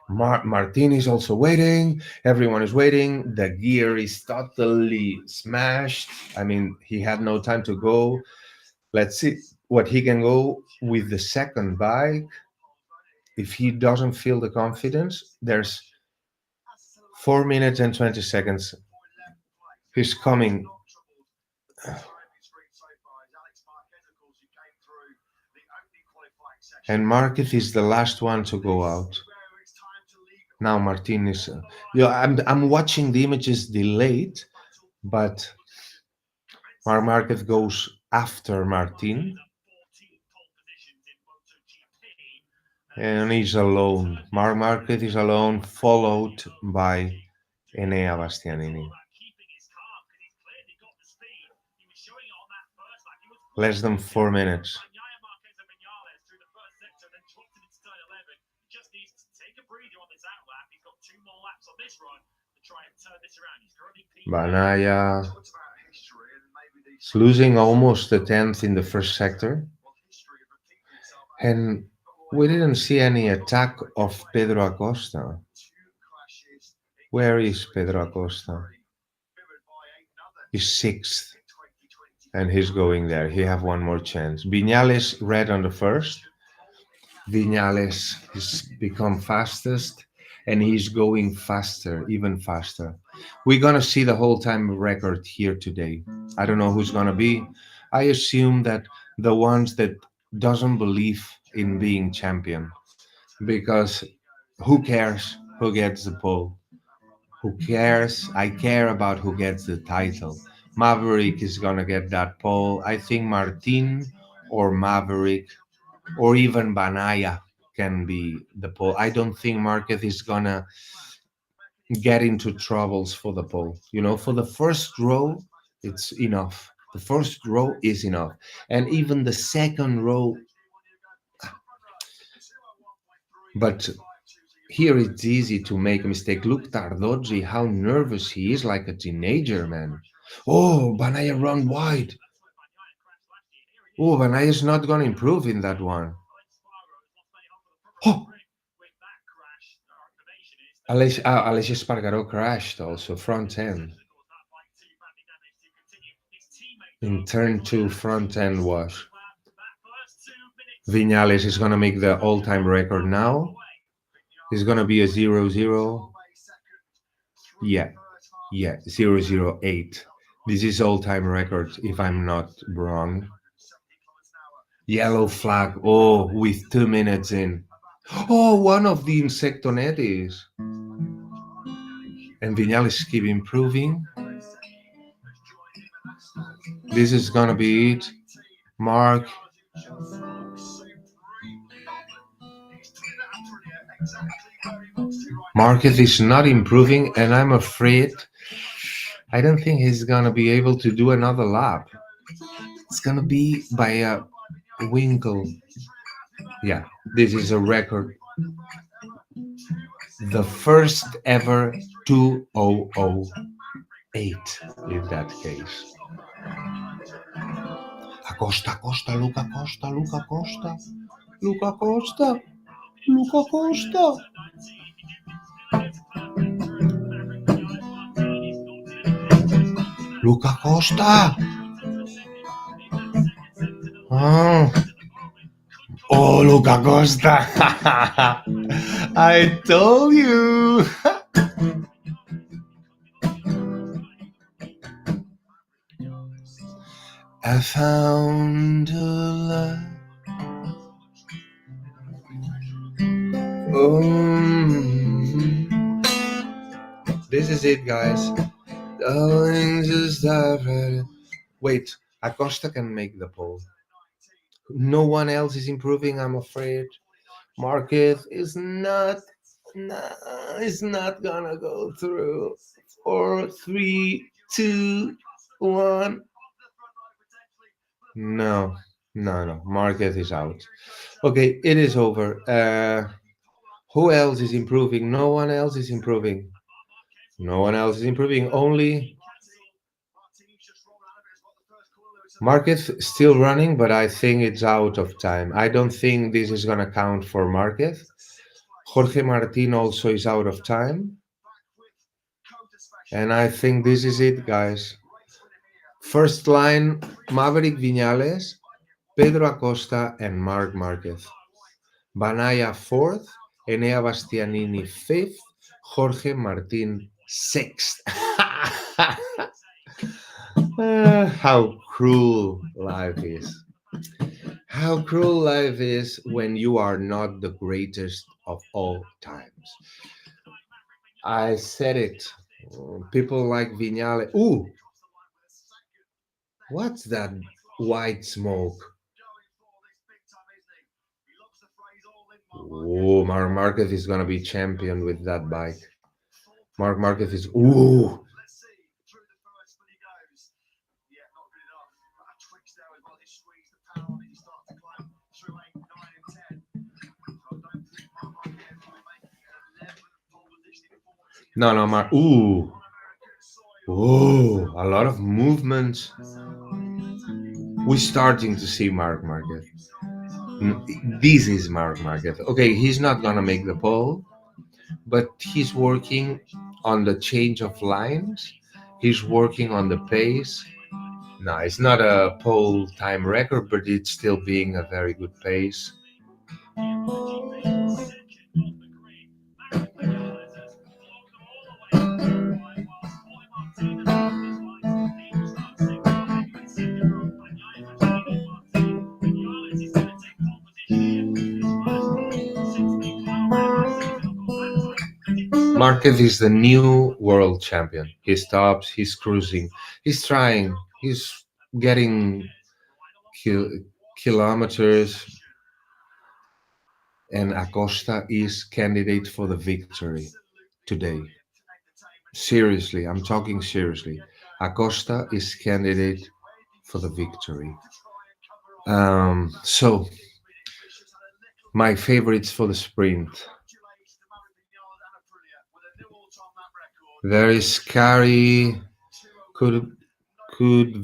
Martin is also waiting. Everyone is waiting. The gear is totally smashed. I mean, he had no time to go. Let's see what he can go with the second bike. If he doesn't feel the confidence, there's 4 minutes and 20 seconds. He's coming. And Marquez is the last one to go out. Now Martin is. I'm watching the images delayed, but Mark Marquez goes after Martin, and he's alone. Mark Marquez is alone, followed by Enea Bastianini. Less than 4 minutes. Banaya is losing almost a tenth in the first sector. And we didn't see any attack of Pedro Acosta. Where is Pedro Acosta? He's sixth. And he's going there. He have one more chance. Viñales red on the first. Viñales has become fastest, and he's going faster, even faster. We're gonna see the whole time record here today. I don't know who's gonna be. I assume that the ones that doesn't believe in being champion, because who cares who gets the pole? Who cares? I care about who gets the title. Maverick is gonna get that pole. I think Martin or Maverick or even Banaya can be the pole. I don't think Marquez is gonna get into troubles for the pole. For the first row, it's enough. The first row is enough, and even the second row. But here it's easy to make a mistake. Look, Tardozzi, how nervous he is, like a teenager, man. Oh, Banaya run wide. Oh, Banaya's not gonna improve in that one. Oh, Aleix Espargaró crashed also, front end. In turn two, front end wash. Viñales is going to make the all-time record now. It's going to be a 0-0. Yeah, 0-0-8. This is all-time record, if I'm not wrong. Yellow flag. Oh, with 2 minutes in. Oh, one of the Insectonetis. And Viñales keep improving. This is gonna be it. Mark. Marquez is not improving, and I'm afraid I don't think he's gonna be able to do another lap. It's gonna be by a winkle. Yeah, this is a record. The first ever 200. 8 in that case. Acosta, Costa, Luca Costa, Luca Costa, Luca Costa, Luca Costa. Luca Costa. Oh, oh Luca Costa. I told you. I found a love. This is it, guys. Darling, just dive right in. Wait, Acosta can make the pole. No one else is improving, I'm afraid. Marquez is not gonna go through. 4, 3, 2, 1. No, no. Marquez is out. Okay, it is over. Who else is improving? No one else is improving. No one else is improving. Only Marquez still running, but I think it's out of time. I don't think this is gonna count for Marquez. Jorge Martin also is out of time. And I think this is it, guys. First line, Maverick Viñales, Pedro Acosta, and Marc Marquez. Banaya fourth, Enea Bastianini fifth, Jorge Martin sixth. How cruel life is. How cruel life is when you are not the greatest of all times. I said it. People like Viñales. Ooh, what's that white smoke? Oh, Marc Marquez is gonna be champion with that bike. Marc Marquez is ooh. No, Marc. Ooh, ooh, a lot of movement. We're starting to see Marc Marquez. This is Marc Marquez. Okay, he's not gonna make the pole, but he's working on the change of lines. He's working on the pace. No, it's not a pole time record, but it's still being a very good pace. Marquez is the new world champion. He stops, he's cruising, he's trying, he's getting kilometers, and Acosta is candidate for the victory today. Seriously, I'm talking seriously. Acosta is candidate for the victory. So my favorites for the sprint. Very scary. Could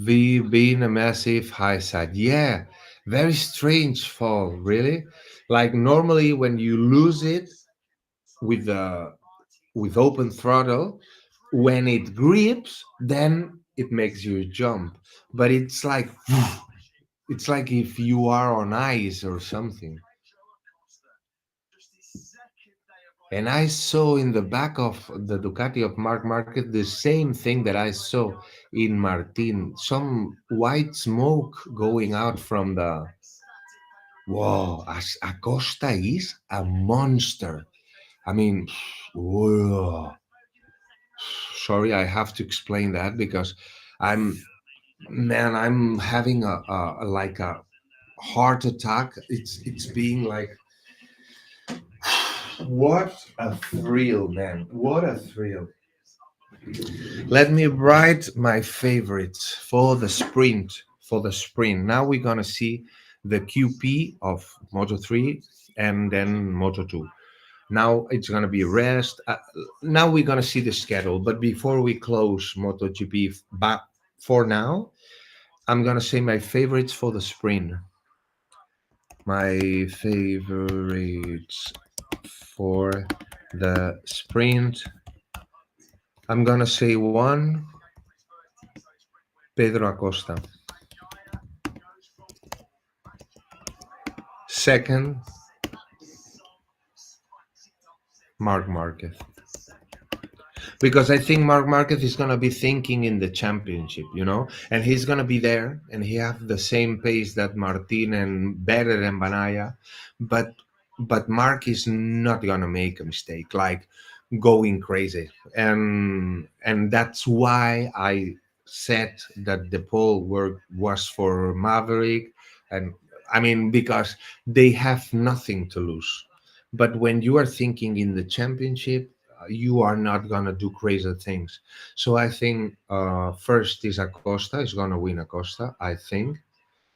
be been a massive high side. Yeah, very strange fall. Really, like normally when you lose it with the with open throttle, when it grips, then it makes you jump. But it's like it's like if you are on ice or something. And I saw in the back of the Ducati of Marc Marquez the same thing that I saw in Martin. Some white smoke going out from the. Whoa, Acosta is a monster. I mean, whoa. Sorry, I have to explain that because I'm having a like a heart attack. It's being like what a thrill, man. What a thrill. Let me write my favorites for the sprint. For the sprint. Now we're gonna see the QP of Moto 3 and then Moto 2. Now it's going to be rest. Now we're going to see the schedule. But before we close MotoGP, but for now, I'm going to say my favorites for the sprint. My favorites for the sprint. I'm going to say one, Pedro Acosta. Second, Marc Marquez. Because I think Marc Marquez is going to be thinking in the championship, and he's going to be there and he have the same pace that Martin and better than Banaya, but Mark is not going to make a mistake like going crazy, and that's why I said that the poll was for Maverick, and I mean because they have nothing to lose. But when you are thinking in the championship, you are not gonna do crazy things. So I think first is Acosta is gonna win Acosta. I think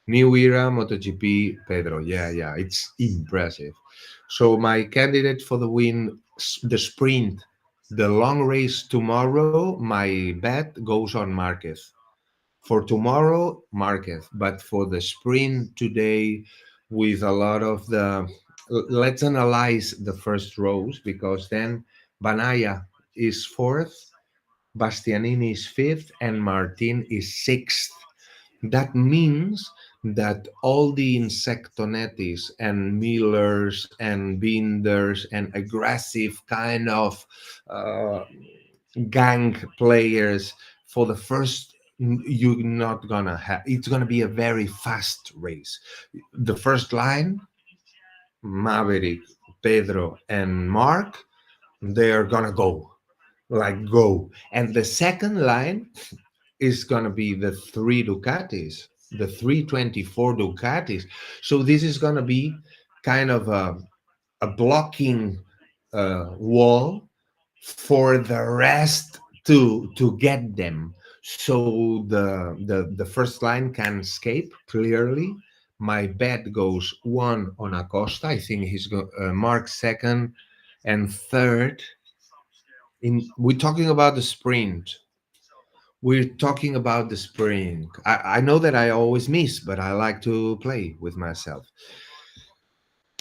new era MotoGP Pedro. Yeah, it's impressive. So my candidate for the win, the sprint, the long race tomorrow. My bet goes on Marquez. For tomorrow, Marquez, but for the sprint today, with a lot of the, let's analyze the first rows because then Banaya is fourth, Bastianini is fifth, and Martin is sixth. That means that all the Insectonettis and Millers and Binders and aggressive kind of uh, gang players for the first, you're not gonna have, it's gonna be a very fast race. The first line, Maverick, Pedro and Mark, they are gonna go, and the second line is gonna be the three Ducatis, the 324 Ducatis. So this is gonna be kind of a blocking wall for the rest to get them. So the first line can escape clearly. My bet goes one on Acosta. I think he's Mark second and third. We're talking about the sprint. We're talking about the sprint. I know that I always miss, but I like to play with myself.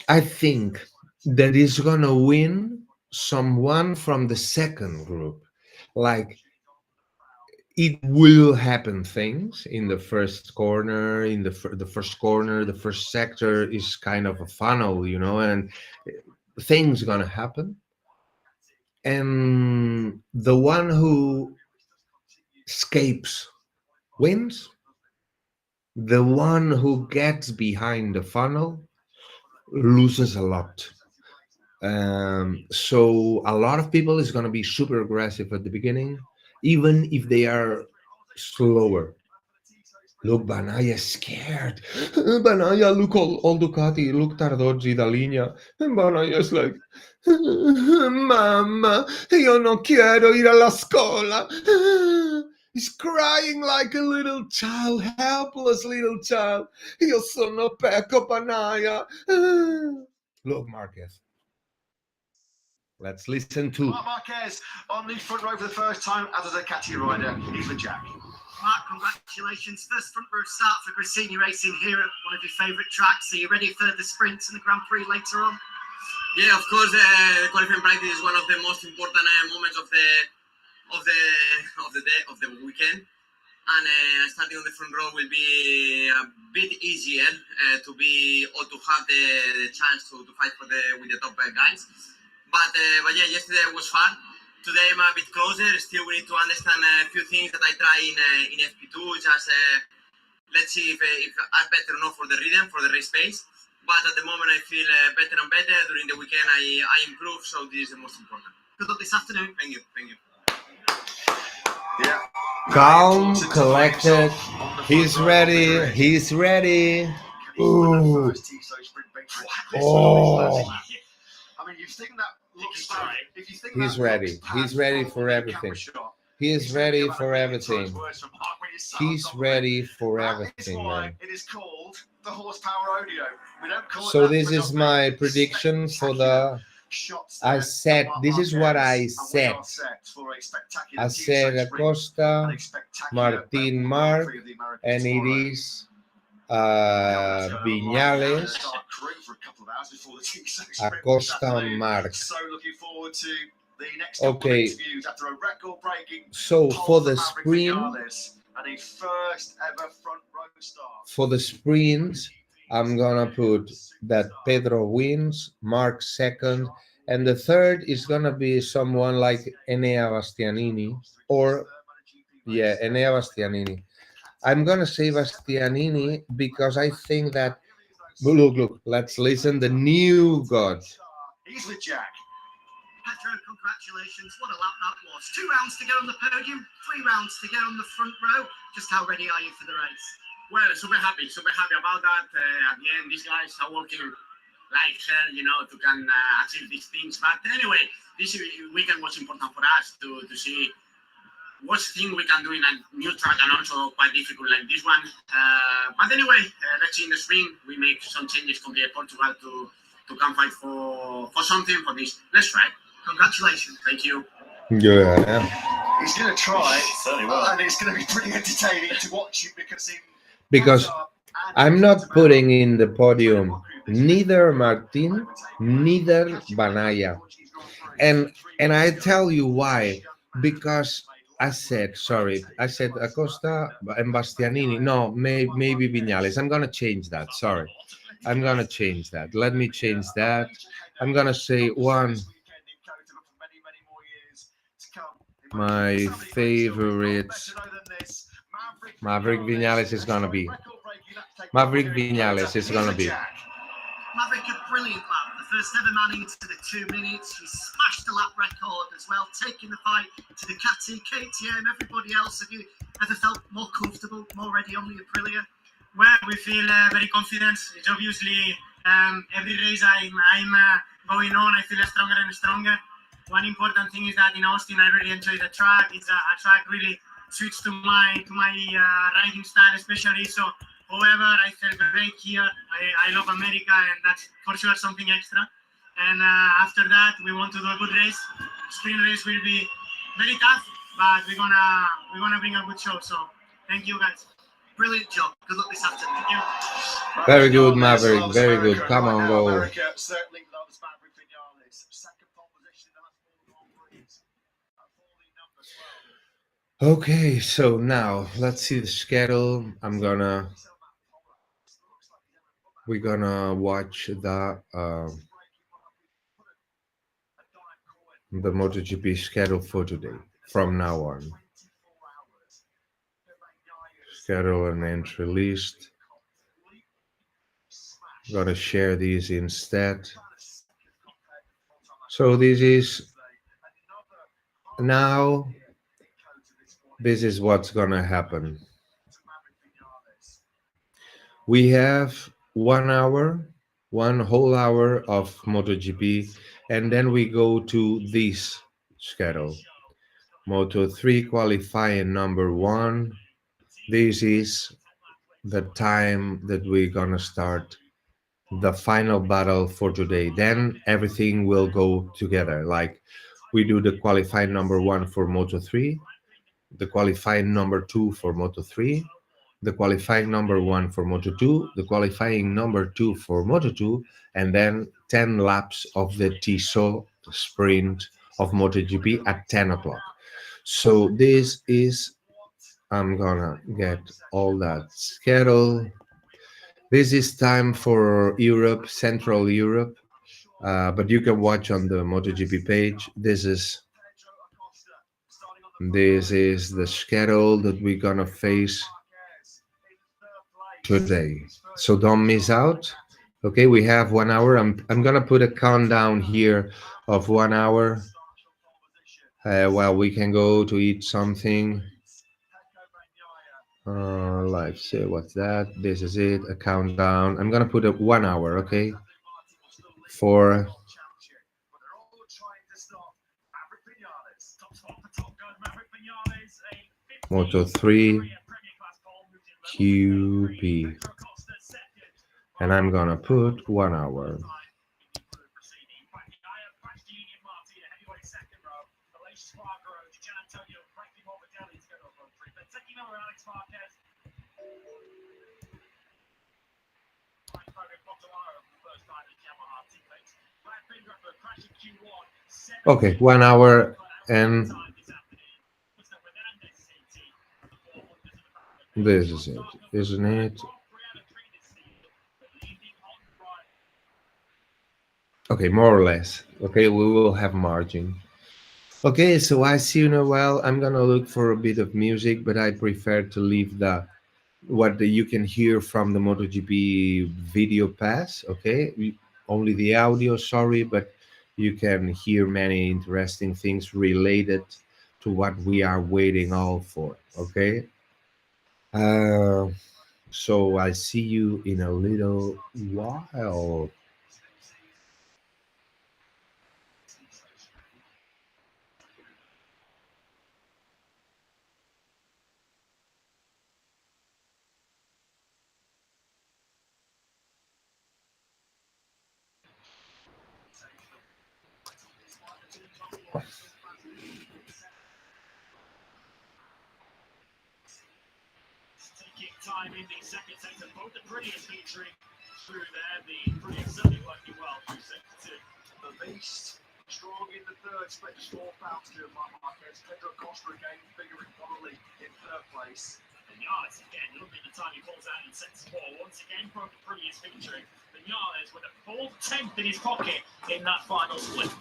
I think that is gonna win someone from the second group. Like it will happen things in the first corner, in the first corner, the first sector is kind of a funnel, and things gonna happen. And the one who escapes wins. The one who gets behind the funnel loses a lot. So a lot of people is going to be super aggressive at the beginning, even if they are slower. Look, Banaya is scared. Banaya, look all Ducati, look Tardozzi da linea. And Banaya is like, Mamma, io non quiero ir alla scuola. He's crying like a little child, helpless little child. Io sono Pecco Banaya. Look, Marquez. Let's listen to Marc Marquez on the front row for the first time as a Ducati rider. He's with Jack. Mark, congratulations. First front row start for Grassini Racing here at one of your favourite tracks. Are you ready for the sprints and the Grand Prix later on? Yeah, of course. The qualifying practice is one of the most important moments of the weekend. And starting on the front row will be a bit easier to have the chance to fight with the top guys. But yeah, yesterday was fun. Today I'm a bit closer. Still, we need to understand a few things that I try in FP2. Just let's see if I'm better or not for the rhythm, for the race pace. But at the moment, I feel better and better. During the weekend, I improve. So this is the most important. Good luck this afternoon. Thank you. Yeah. calm, collected. He's ready. He's ready. Ooh. Oh. I mean, you think that looks if you think He's ready. He's ready for everything. He is ready for everything. He's ready for everything, man. It is called the horsepower rodeo. We don't call So it that this for is nothing. my prediction for the shots I there said, from this is what I Marquez, and we said. are set for a spectacular I said Tuesday sprint Acosta, and a spectacular Martin Grand Marc, Prix of the Americas and it tomorrow. is Viñales, Acosta, and Marc. So looking forward to the next Okay. interviews after a record-breaking So pole for the Maverick sprint, Viñales and a first ever front row start. for the sprints, I'm gonna put that Pedro wins, Mark second, and the third is gonna be someone like Enea Bastianini, or Enea Bastianini. I'm gonna say Bastianini because I think that look, let's listen the new God. He's with Jack. Pedro, congratulations. What a lap that was. 2 rounds to go on the podium, 3 rounds to go on the front row. Just how ready are you for the race? Well, super happy about that. At the end, these guys are working like hell, to can achieve these things. But anyway, this weekend was important for us to see what thing we can do in a new track and also quite difficult like this one. But anyway, let's see in the spring. We make some changes compared to Portugal to come fight for something for this. Let's try. Congratulations. Thank you. Yeah. He's going to try, and it's going to be pretty entertaining to watch him because I'm not putting in the podium neither Martin, neither Banaya. And I tell you why. Because I said Acosta and Bastianini. No, maybe Viñales. I'm gonna change that. Sorry. I'm gonna change that. Let me change that. I'm gonna say one. My favorite Maverick Viñales is gonna be. Maverick Viñales is gonna be. Maverick, a brilliant lap. The first ever man into the 2 minutes. He smashed the lap record as well, taking the fight to Ducati, KTM, everybody else. Have you ever felt more comfortable, more ready on the Aprilia? Well, we feel very confident. It's obviously every race I'm going on, I feel stronger and stronger. One important thing is that in Austin, I really enjoy the track. It's a track really suits to my riding style, especially. So, however, I felt great here. I love America, and that's for sure something extra. And after that, we want to do a good race. Sprint race will be very tough, but we're gonna bring a good show. So, thank you guys. Brilliant job. Good luck this afternoon. Thank you. Very good, Maverick. Very good. Come on, go. America certainly loves Maverick Viñales. Second pole position in the last 4 Grand Prix. Okay, so now let's see the schedule. We're gonna watch the MotoGP schedule for today from now on. Schedule and entry list. Gonna share these instead. So this is now. This is what's gonna happen. We have 1 hour, 1 whole hour of MotoGP, and then we go to this schedule. Moto3 qualifying number 1. This is the time that we're gonna start the final battle for today. Then everything will go together. Like we do the qualifying number 1 for Moto3, the qualifying number 2 for Moto3, the qualifying number 1 for Moto2, the qualifying number 2 for Moto2, and then 10 laps of the Tissot sprint of MotoGP at 10 o'clock. So this is, I'm gonna get all that schedule. This is time for Europe, Central Europe, but you can watch on the MotoGP page. This is the schedule that we're gonna face today. So don't miss out. Okay, we have 1 hour. I'm gonna put a countdown here of 1 hour. While we can go to eat something. Let's see what's that. This is it. A countdown. I'm gonna put a 1 hour. Okay. For Moto3 QP, and I'm gonna put 1 hour. Okay, 1 hour and this is it, isn't it? Okay, more or less. Okay, we will have margin. Okay, so I see you know well. I'm gonna look for a bit of music, but I prefer to leave you can hear from the MotoGP video pass. Okay, only the audio. Sorry, but you can hear many interesting things related to what we are waiting all for. Okay, uh, so I see you in a little while. Taking time in the second sector, both the Prix is featuring through there. The Prix is certainly working well through sector two. The beast, strong in the third, split just 4 pounds to Mark Marquez. Pedro Costa again, figuring probably in third place. Vinales again, look at the time he pulls out in sector four. Once again, both the Prix is featuring. Vinales with a full 10th in his pocket in that final split.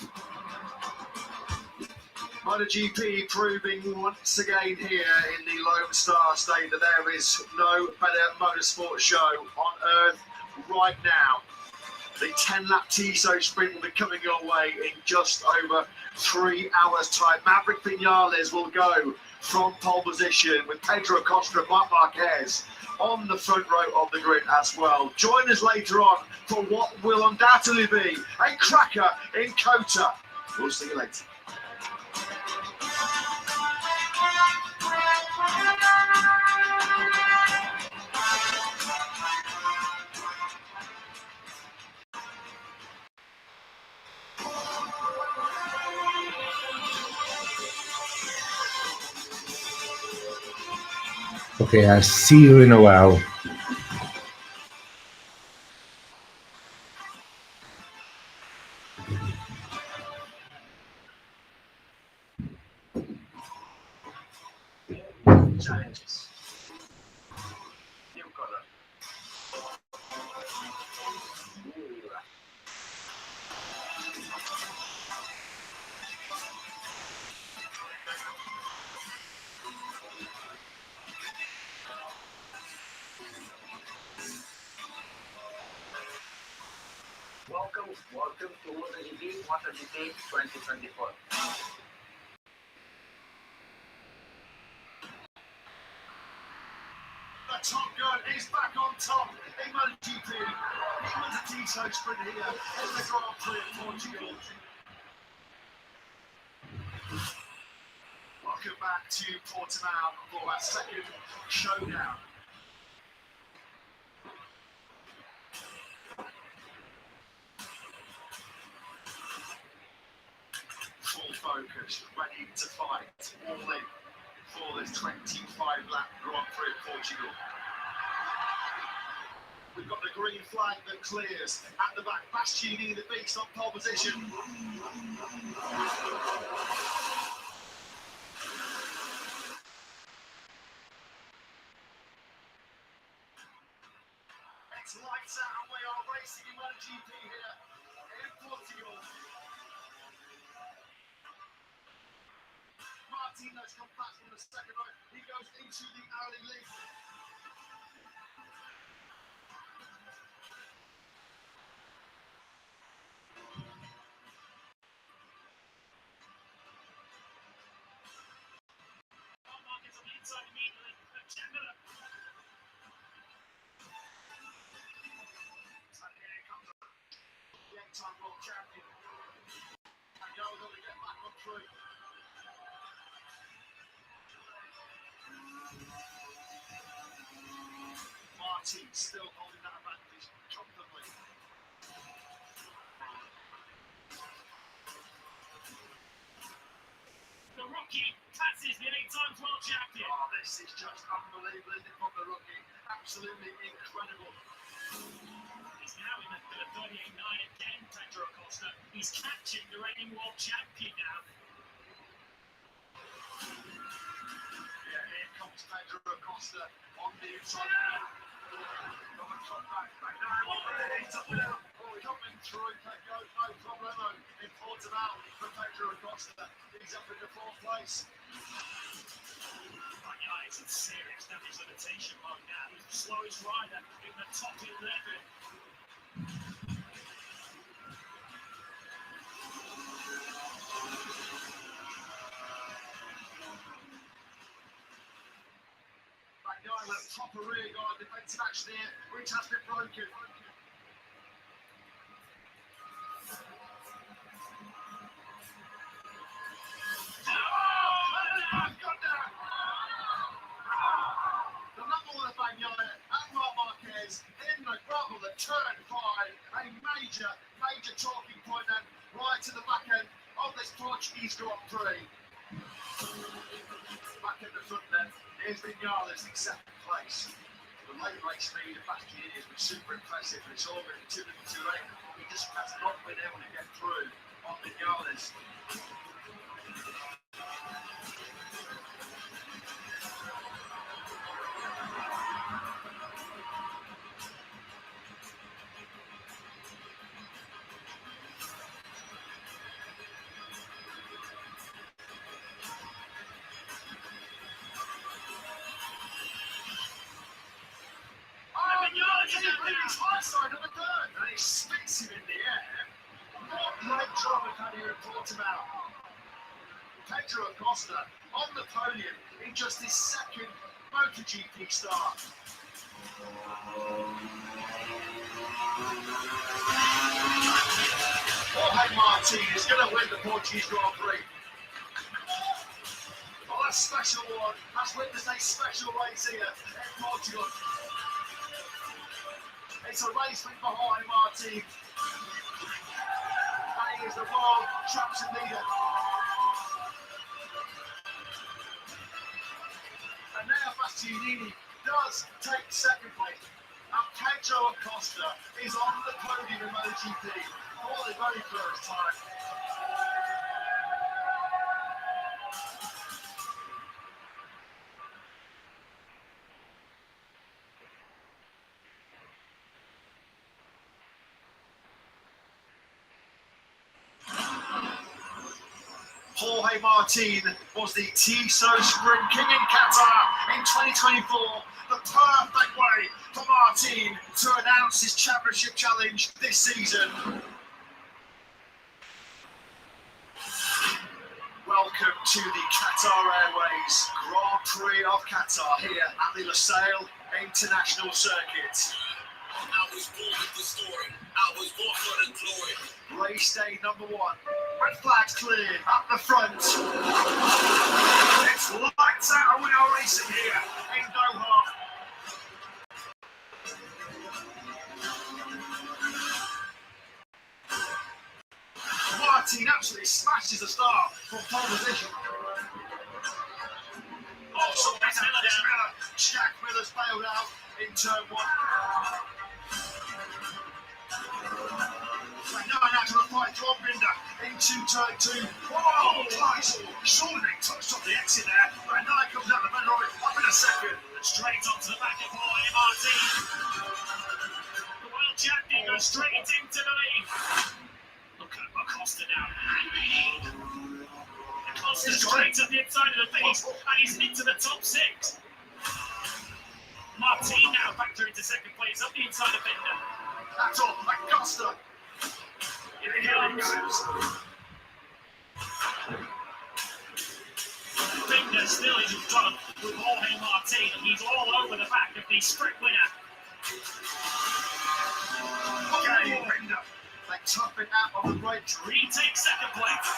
MotoGP proving once again here in the Lone Star State that there is no better motorsport show on earth right now. The 10-lap Tissot sprint will be coming your way in just over 3 hours' time. Maverick Vinales will go from pole position with Pedro Costa and Marc Marquez on the front row of the grid as well. Join us later on for what will undoubtedly be a cracker in Kota. We'll see you later. Okay, I'll see you in a while. Challenges. New color. Welcome to MotoGP 2024. The Top Gun is back on top in MotoGP. It was a Tissot sprint here in the Grand Prix of Portugal. Welcome back to Portimao for our second showdown. Full focus, ready to fight, all in for this 25-lap Grand Prix of Portugal. We've got the green flag that clears at the back. Bastianini, the beast, on pole position. It's lights out and we are racing in MotoGP here in Portugal. Martinez comes back from the second row. He goes into the alley lead. Marquez on the inside immediately. Chandler. And here comes the 8-time world champion. And goes on to get back on through. Martin still holding that advantage comfortably. The rookie passes the 8-time world champion. Oh, this is just unbelievable, isn't it, from the rookie? Absolutely incredible. He's now in the 38.9 again. Pedro Acosta, he's catching the reigning world champion now. Yeah, here comes Pedro Acosta on the inside. Coming through, no problemo in Portimao for Pedro Acosta. He's up in the 4th place. Bagnaia is in serious damage limitation mode now. He's the slowest rider in the top 11. Bagnaia with a proper rear guard defensive action here, which has been broken. The number one of Bagnaia and Marc Marquez in the gravel at turn 5. A major talking point then, right to the back end of this Portuguese Grand Prix. Back in the front then, here's Vinales in 2nd place. The late race speed of past years was super impressive, but it's all been too little too late. He just has not been able to get through on Vinales. He's high side of the third, and he spits him in the air. What great job we've had here in Portimao. Pedro Acosta on the podium in just his 2nd MotoGP start. Jorge Martin is going to win the Portuguese Grand Prix. Oh, a special one. That's witnessed a special race here in Portugal. It's a race from behind Martin. And he is the world champion leader. And now Bastianini does take 2nd place. And Pedro Acosta is on the podium in MotoGP for the very first time. Jorge Martin was the TSO Sprint King in Qatar in 2024. The perfect way for Martin to announce his championship challenge this season. Welcome to the Qatar Airways Grand Prix of Qatar here at the Lusail International Circuit. I was born with the story. I was born for the glory. Race day number 1. Red flags clear up the front. It's lights out and we are racing here in Doha. Martin absolutely smashes the start from pole position. Oh, so Miller. Jack Miller's bailed out in turn 1. Now to the fight to Binder into turn 2. Oh, close. Surely they touched off the exit there. But now comes out the middle of it up in a second. Straight onto the back of Jorge Martin. The world champion goes straight into the lead. Look at Acosta now. Acosta straight at the inside of the face, and he's into the top 6. Martin now factor into 2nd place up the inside of Binder. That's all. Acosta. Here he comes. Binder still is in front with Jorge Martin, and he's all over the back of the sprint winner. Okay, Binder. They tough it out on the break. Retakes 2nd place.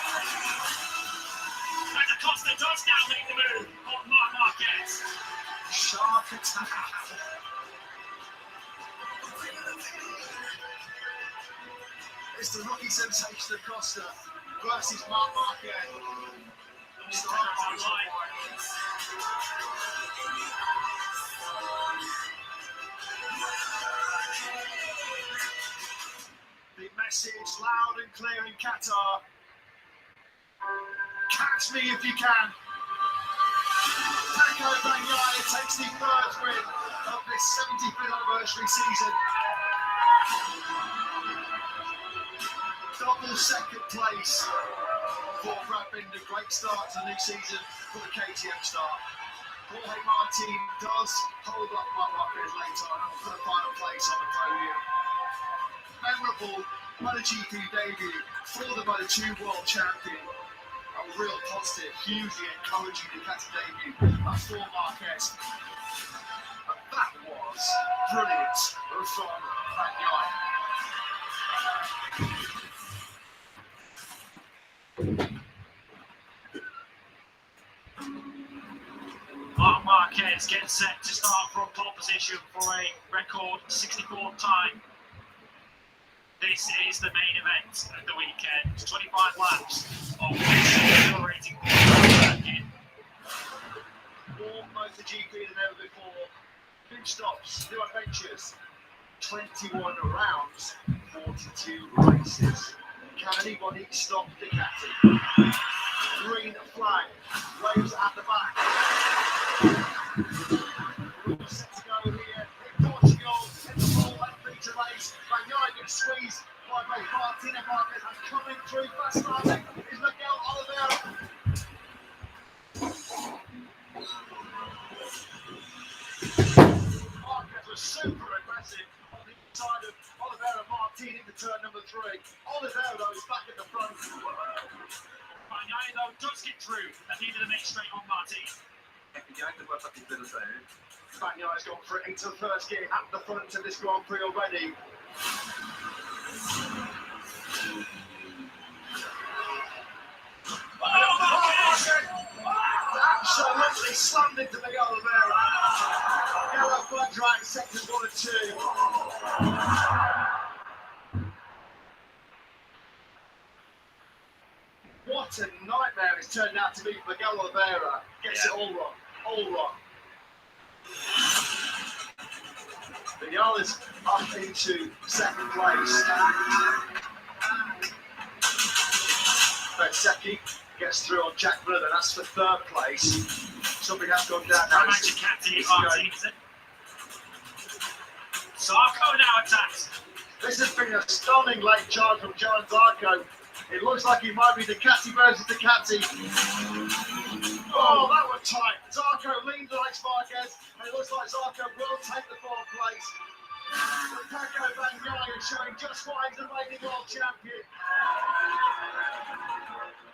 And Acosta does now make the move on Marc Marquez. Sharp attack. It's the rookie sensation Acosta versus Marc Marquez. message loud and clear in Qatar. Catch me if you can. Paco Bagnaia takes the first win of this 75th anniversary season. Double second place for Brad Binder. Great start to the new season for the KTM star. Jorge Martin does hold up Marc Marquez later on for the final place on the podium. Memorable MotoGP debut for the Moto2 World Champion. A real positive, hugely encouraging Ducati debut for Marquez. And that was brilliant from Bagnaia. Marc Marquez gets set to start from pole position for a record 64th time. This is the main event of the weekend. 25 laps of this exhilarating circuit. More MotoGP than ever before. New stops, new adventures. 21 rounds, 42 races. Can anybody stop Ducati? Green flag, waves at the back. We're set to go here in Portugal in the full length to race. Bagnaia gets squeezed by both Martin and Marquez, and coming through fast starting is Miguel Oliveira. Marquez was super aggressive on the inside of Oliveira. Martin into turn number 3. Oliveira though is back at the front. Bagnaia though does get through at the end of the next straight on Martin. Bagnaia's gone for it into the first gear at the front of this Grand Prix already. Absolutely slammed into Miguel Oliveira. Yellow flags right, sectors 1 and 2. What a nightmare it's turned out to be for Miguel Oliveira. Gets it all wrong. All wrong. Miguel is up into second place. Bezzecchi gets through on Jack Miller. That's for third place. Something has gone down now. Ducati, Martin. Zarco now attacks. This has been a stunning late charge from Johan Zarco. It looks like he might be Ducati versus Ducati. Oh, that was tight. Zarco leans Alex Marquez, and it looks like Zarco will take the 4th place. But Paco Bagnaia showing just why he's the reigning world champion.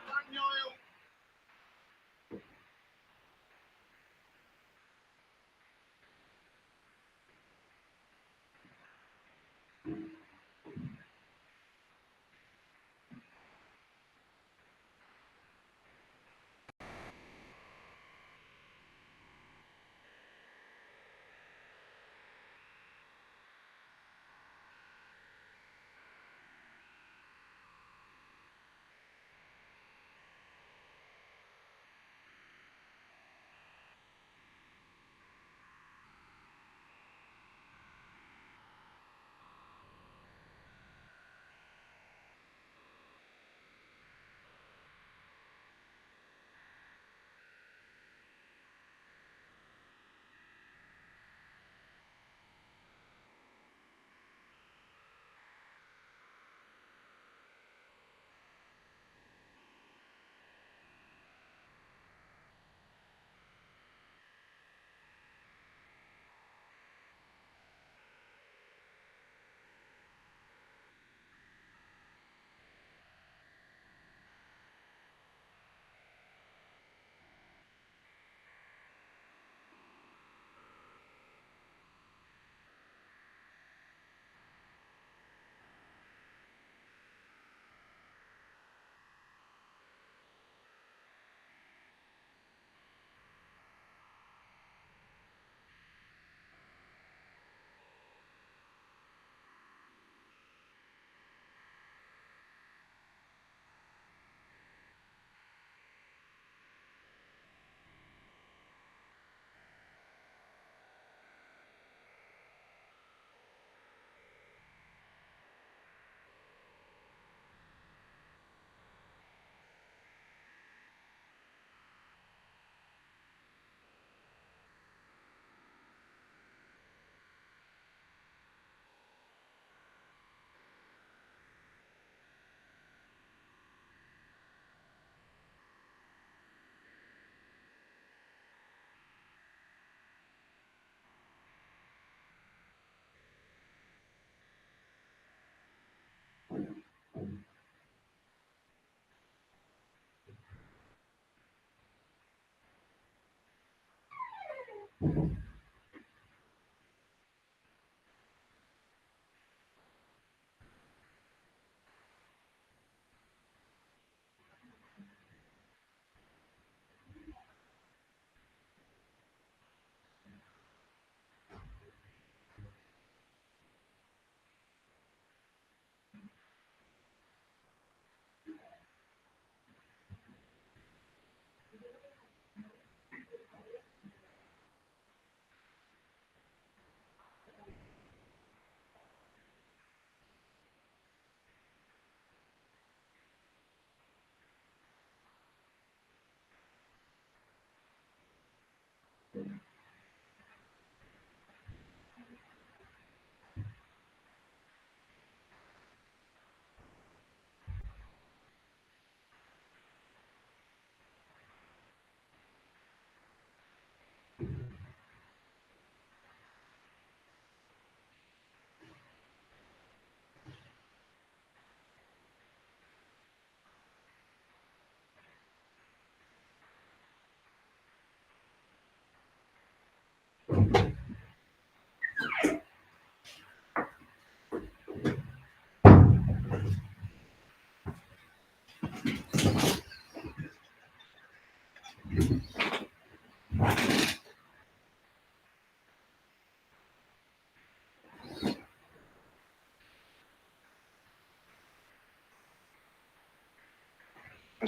Bagnaia.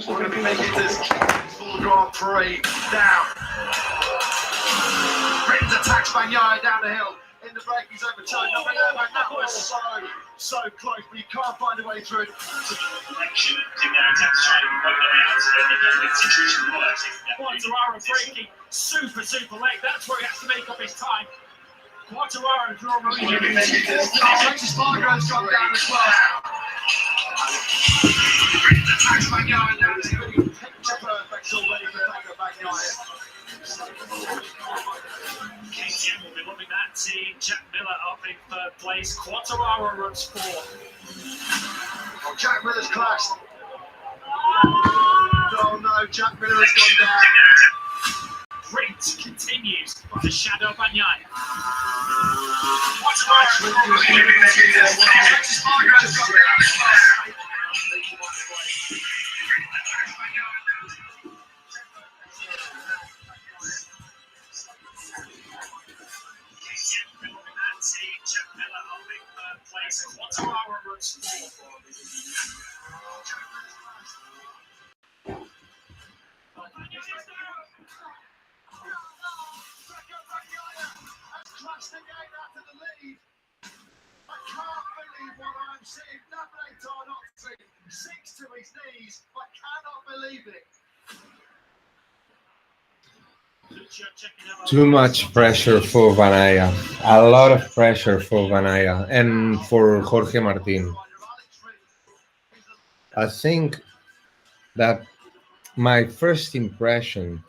We're going to be making this full Grand Prix down. Britain's attacks Bagnaia down the hill. In the break, he's overturned. Number 11, that was so close, but he can't find a way through. Connection in their attempts to try and work their way out of the situation works. Quartararo breaking super late. That's where he has to make up his time. Quartararo and Flora Marino. Alexis Margro's gone down as well. Britain's attacks Bagnaia down the hill. Picture perfect already for Bagnaia. KTM will be loving that team. Jack Miller up in third place. Quartararo runs fourth. Oh, Jack Miller's clashed. Oh no, Jack Miller has gone down. Prix continues to shadow Bagnaia. Alexis Margro's gone down. Jack Miller up in third place. Quartararo runs fourth. Crashed again out of the lead. I can't believe what I'm seeing. Navigator sinks to his knees. I cannot believe it. Too much pressure for Vanaya. A lot of pressure for Vanaya and for Jorge Martin. I think that my first impression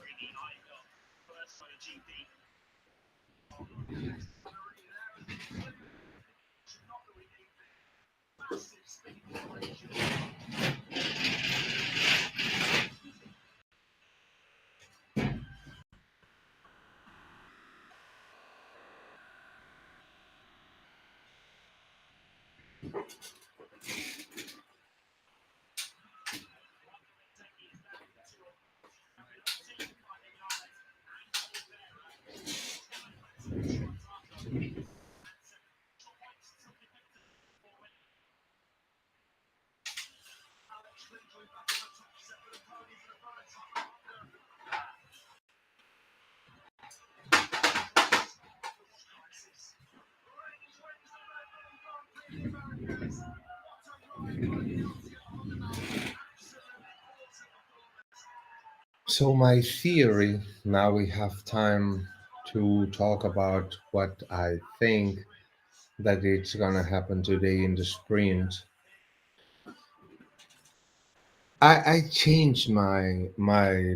So my theory, now we have time to talk about what I think that it's gonna happen today in the sprint. I changed my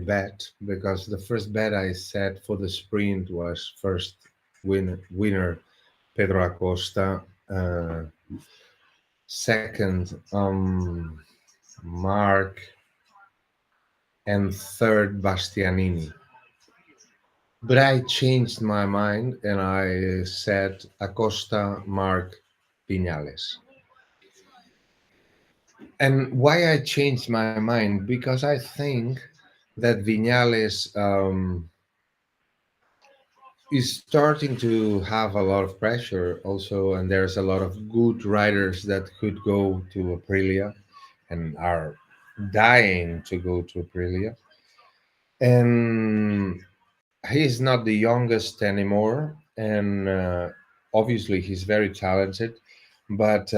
bet because the first bet I set for the sprint was first winner Pedro Acosta, second Mark, and third Bastianini. But I changed my mind and I said Acosta, Mark, Vinales. And why I changed my mind? Because I think that Vinales is starting to have a lot of pressure also, and there's a lot of good riders that could go to Aprilia and are dying to go to Aprilia. And he's not the youngest anymore, and obviously he's very talented, but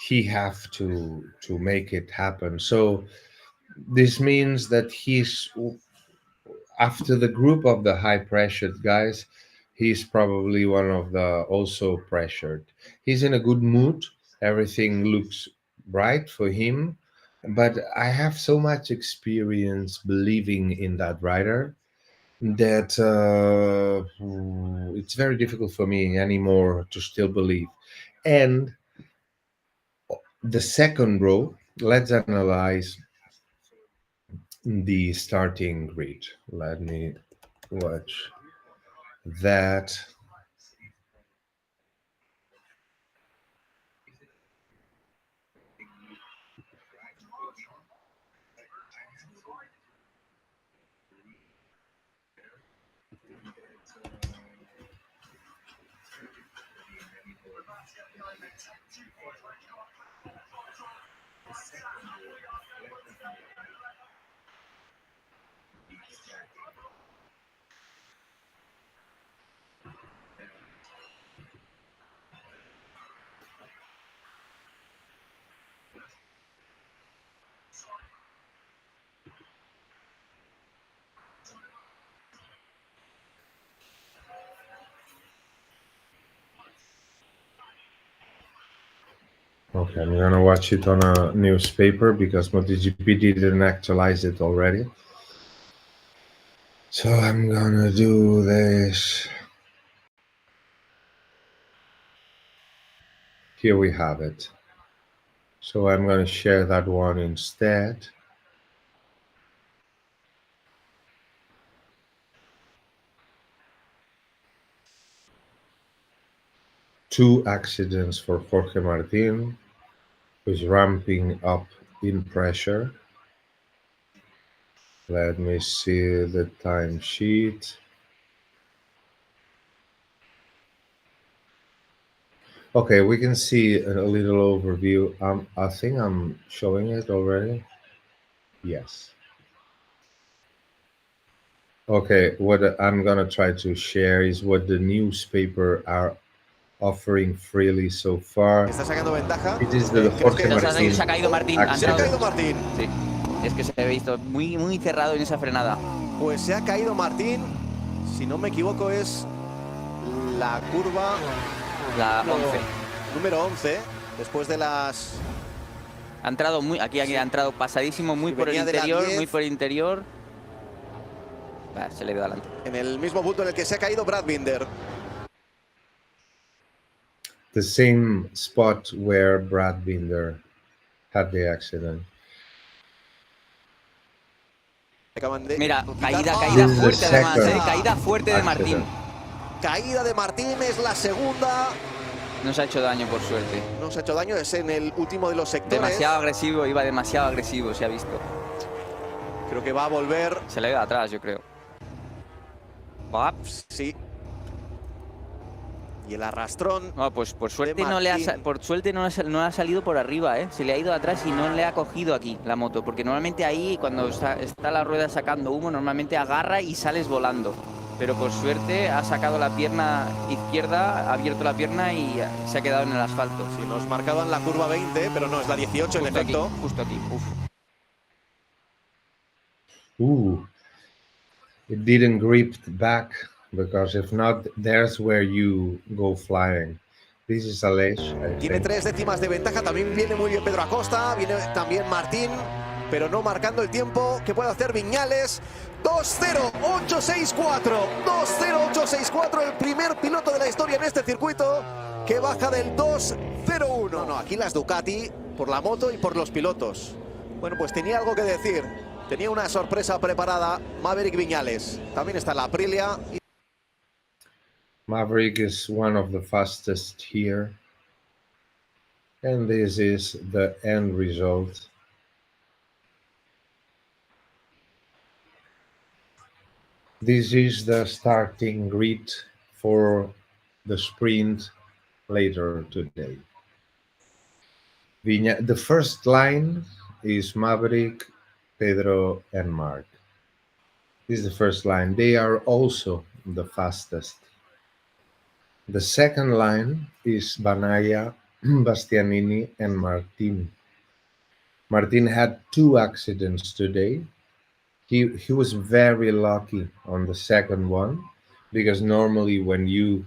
he have to make it happen. So this means that he's after the group of the high pressured guys, he's probably one of the also pressured. He's in a good mood. Everything looks bright for him. But I have so much experience believing in that rider that it's very difficult for me anymore to still believe. And the second row, let's analyze the starting grid. Let me watch that. Okay, I'm gonna watch it on a newspaper because MotoGP didn't actualize it already. So I'm gonna do this. Here we have it. So I'm gonna share that one instead. Two accidents for Jorge Martin, who's ramping up in pressure. Let me see the timesheet. Okay, we can see a little overview. I think I'm showing it already. Yes. Okay, what I'm gonna try to share is what the newspaper are offering freely so far. Está sacando ventaja. It is the Jorge Martin Se ha caído Martín. Se ha accident. caído Martín. Sí, es que se ha visto muy cerrado en esa frenada. Pues se ha caído Martín. Si no me equivoco es la curva La 11. número 11. Después de las... Ha entrado aquí ha entrado pasadísimo, muy Sí, por el venía de la interior, 10. muy por el interior. Se le ve adelante. En el mismo punto en el que se ha caído Brad Binder. The same spot where Brad Binder had the accident. Mira, caída This is the fuerte además, second caída fuerte de Martín. accident. Caída de Martín es la segunda. No se ha hecho daño, por suerte. No se ha hecho daño, es en el último de los sectores. Demasiado agresivo, iba demasiado agresivo, se ha visto. Creo que va a volver. Se le ve atrás, yo creo. Va. Sí. Y el arrastrón. No, pues por suerte Martín. no ha salido por arriba, ¿eh? Se le ha ido atrás y no le ha cogido aquí la moto. Porque normalmente ahí, cuando está la rueda sacando humo, normalmente agarra y sales volando. Pero por suerte ha sacado la pierna izquierda, ha abierto la pierna y se ha quedado en el asfalto. Sí, nos marcaban la curva 20, pero no, es la 18 en efecto. Justo aquí. Uf. It didn't grip back because if not, there's where you go flying. This is Aleix. Tiene 3 décimas de ventaja, también viene muy bien Pedro Acosta, viene también Martín, pero no marcando el tiempo que puede hacer Viñales. 2-0-8-6-4, 2-0-8-6-4, el primer piloto de la historia en este circuito que baja del 2-0-1. No, aquí las Ducati por la moto y por los pilotos. Bueno, pues tenía algo que decir Tenía una sorpresa preparada Maverick Viñales. También está la Aprilia. Maverick is one of the fastest here, and this is the end result. This is the starting grid for the sprint later today. The first line is Maverick, Pedro, and Mark. This is the first line. They are also the fastest. The second line is Banaya, Bastianini, and Martin. Martin had two accidents today. He was very lucky on the second one because normally when you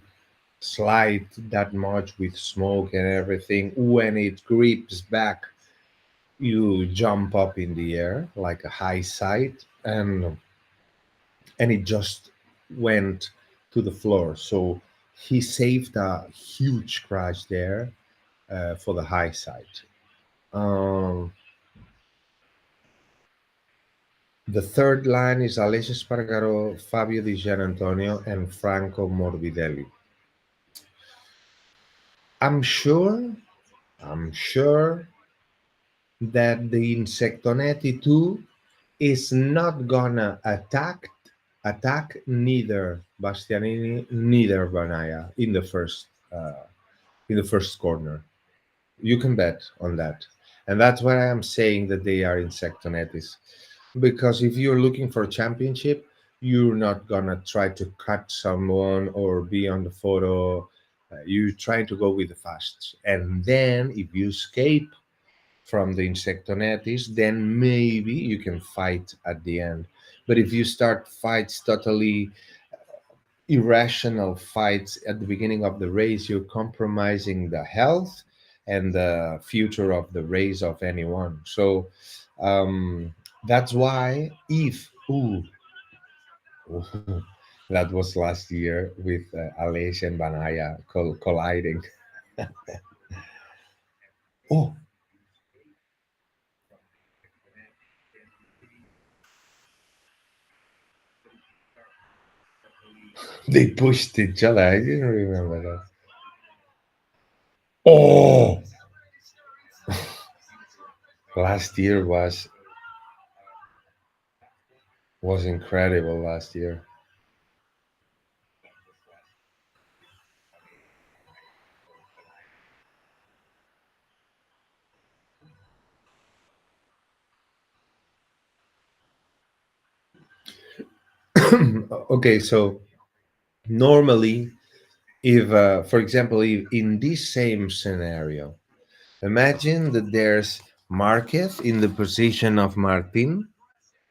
slide that much with smoke and everything, when it creeps back, you jump up in the air like a high side, and it just went to the floor. So he saved a huge crash there for the high side. Um, the third line is Alessio Spargaro, Fabio Di Gianantonio, and Franco Morbidelli. I'm sure, I'm sure that the Insectonetti 2 is not gonna attack neither Bastianini neither Banaya in the first corner. You can bet on that, and that's why I'm saying that they are Insectonettis. Because if you're looking for a championship, you're not gonna try to cut someone or be on the photo. You're trying to go with the fasts, and then if you escape from the insectonetis, then maybe you can fight at the end. But if you start fights totally irrational fights at the beginning of the race, you're compromising the health and the future of the race of anyone. So that's why if that was last year with Aleix and Banaya colliding. Oh, they pushed each other. I didn't remember that. Oh, last year was incredible. Last year. Okay, so normally, if for example, if in this same scenario, imagine that there's Marquez in the position of Martin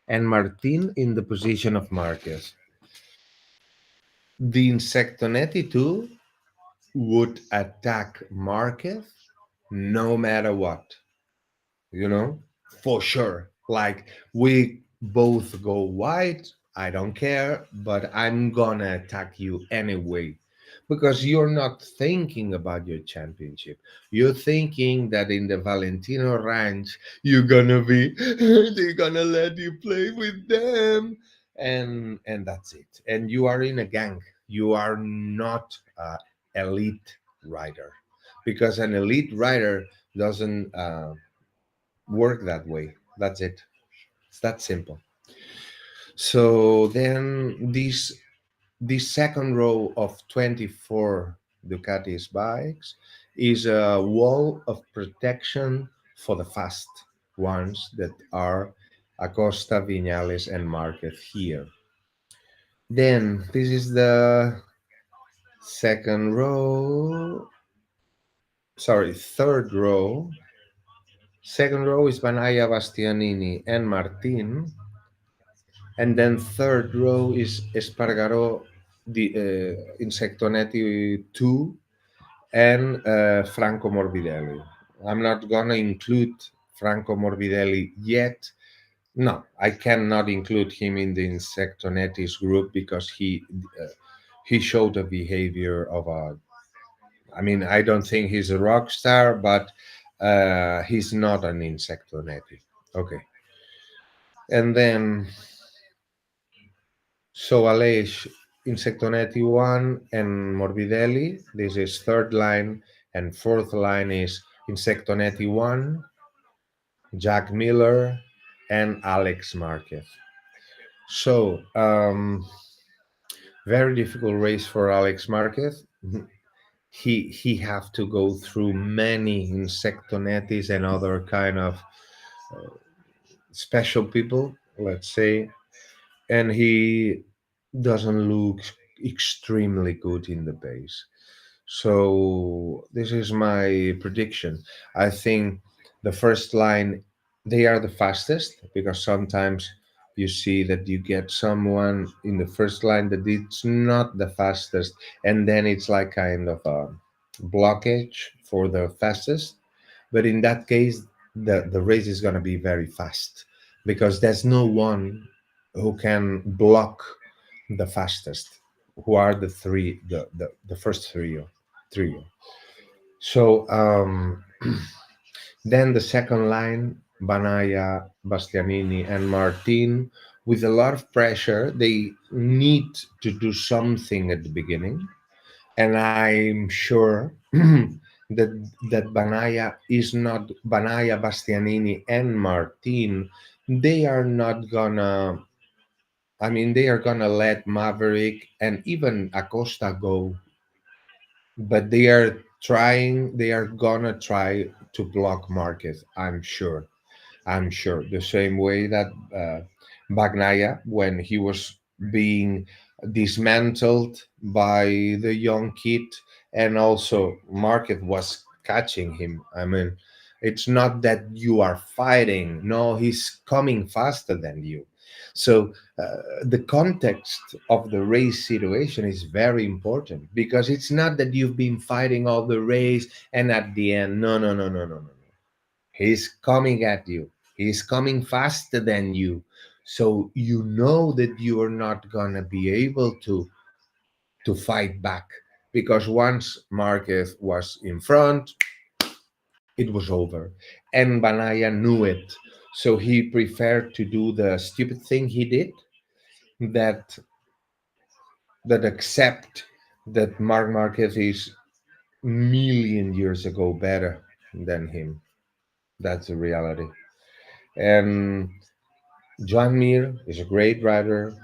and Martin in the position of Marquez. The Insectonetti 2 would attack Marquez no matter what, you know, for sure. Like, we both go wide, I don't care, but I'm gonna attack you anyway. Because you're not thinking about your championship. You're thinking that in the Valentino ranch, you're gonna be, they're gonna let you play with them. And that's it. And you are in a gang. You are not a elite rider. Because an elite rider doesn't work that way. That's it. It's that simple. So then this second row of 24 Ducatis bikes is a wall of protection for the fast ones that are Acosta, Vinales, and Marquez here. Then this is the second row. Sorry, third row. Second row is Banaya, Bastianini, and Martin. And then third row is Espargaro, the Insectonetti 2, and Franco Morbidelli. I'm not gonna include Franco Morbidelli yet. No, I cannot include him in the Insectonetti's group because he showed a behavior of a. I mean, I don't think he's a rock star, but he's not an Insectonetti. Okay. And then Soaleix, Insectonetti 1 and Morbidelli. This is third line. And fourth line is Insectonetti 1, Jack Miller, and Alex Marquez. So, very difficult race for Alex Marquez. He have to go through many Insectonettis and other kind of special people, let's say, and he doesn't look extremely good in the base. So this is my prediction. I think the first line, they are the fastest, because sometimes you see that you get someone in the first line that it's not the fastest, and then it's like kind of a blockage for the fastest. But in that case, the race is going to be very fast, because there's no one who can block the fastest, who are the three, the first trio. So then the second line, Banaya, Bastianini, and Martin, with a lot of pressure, they need to do something at the beginning, and I'm sure that Banaya, Bastianini, and Martin, they are not gonna. I mean, they are gonna let Maverick and even Acosta go, but they are trying. They are gonna try to block Marquez. I'm sure. I'm sure. The same way that Bagnaia, when he was being dismantled by the young kid, and also Market was catching him. I mean, it's not that you are fighting. No, he's coming faster than you. So the context of the race situation is very important, because it's not that you've been fighting all the race and at the end, no, no, no, no, no, no. He's coming at you. He's coming faster than you. So you know that you are not gonna be able to fight back, because once Marquez was in front, it was over. And Banaya knew it. So he preferred to do the stupid thing he did, that accept that Mark Marquez is million years ago better than him. That's the reality. And Joan Mir is a great writer.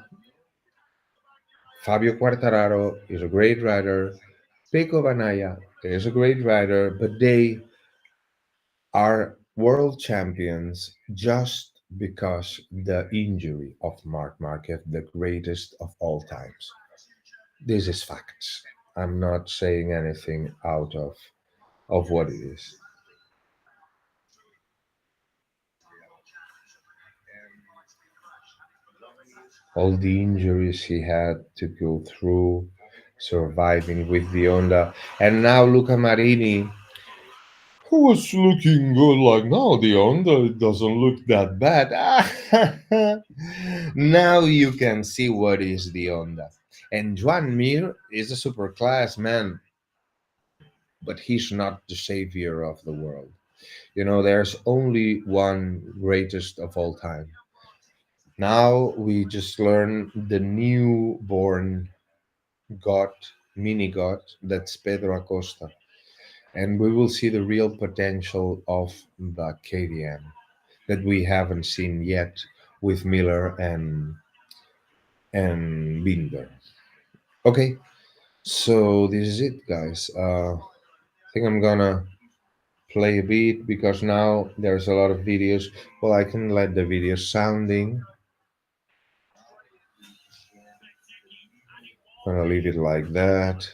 Fabio Quartararo is a great writer. Pecco Banaya is a great writer, but they are world champions just because the injury of Marc Marquez, the greatest of all times. This is facts. I'm not saying anything out of what it is. All the injuries he had to go through, surviving with the Honda, and now Luca Marini, who was looking good, like, no, the Honda doesn't look that bad. Now you can see what is the Honda. And Juan Mir is a super class man, but he's not the savior of the world. You know, there's only one greatest of all time. Now we just learn the newborn god, mini god, that's Pedro Acosta. And we will see the real potential of the KDM that we haven't seen yet with Miller and Binder. Okay, so this is it, guys. I think I'm gonna play a beat, because now there's a lot of videos. Well, I can let the video sounding. Gonna leave it like that.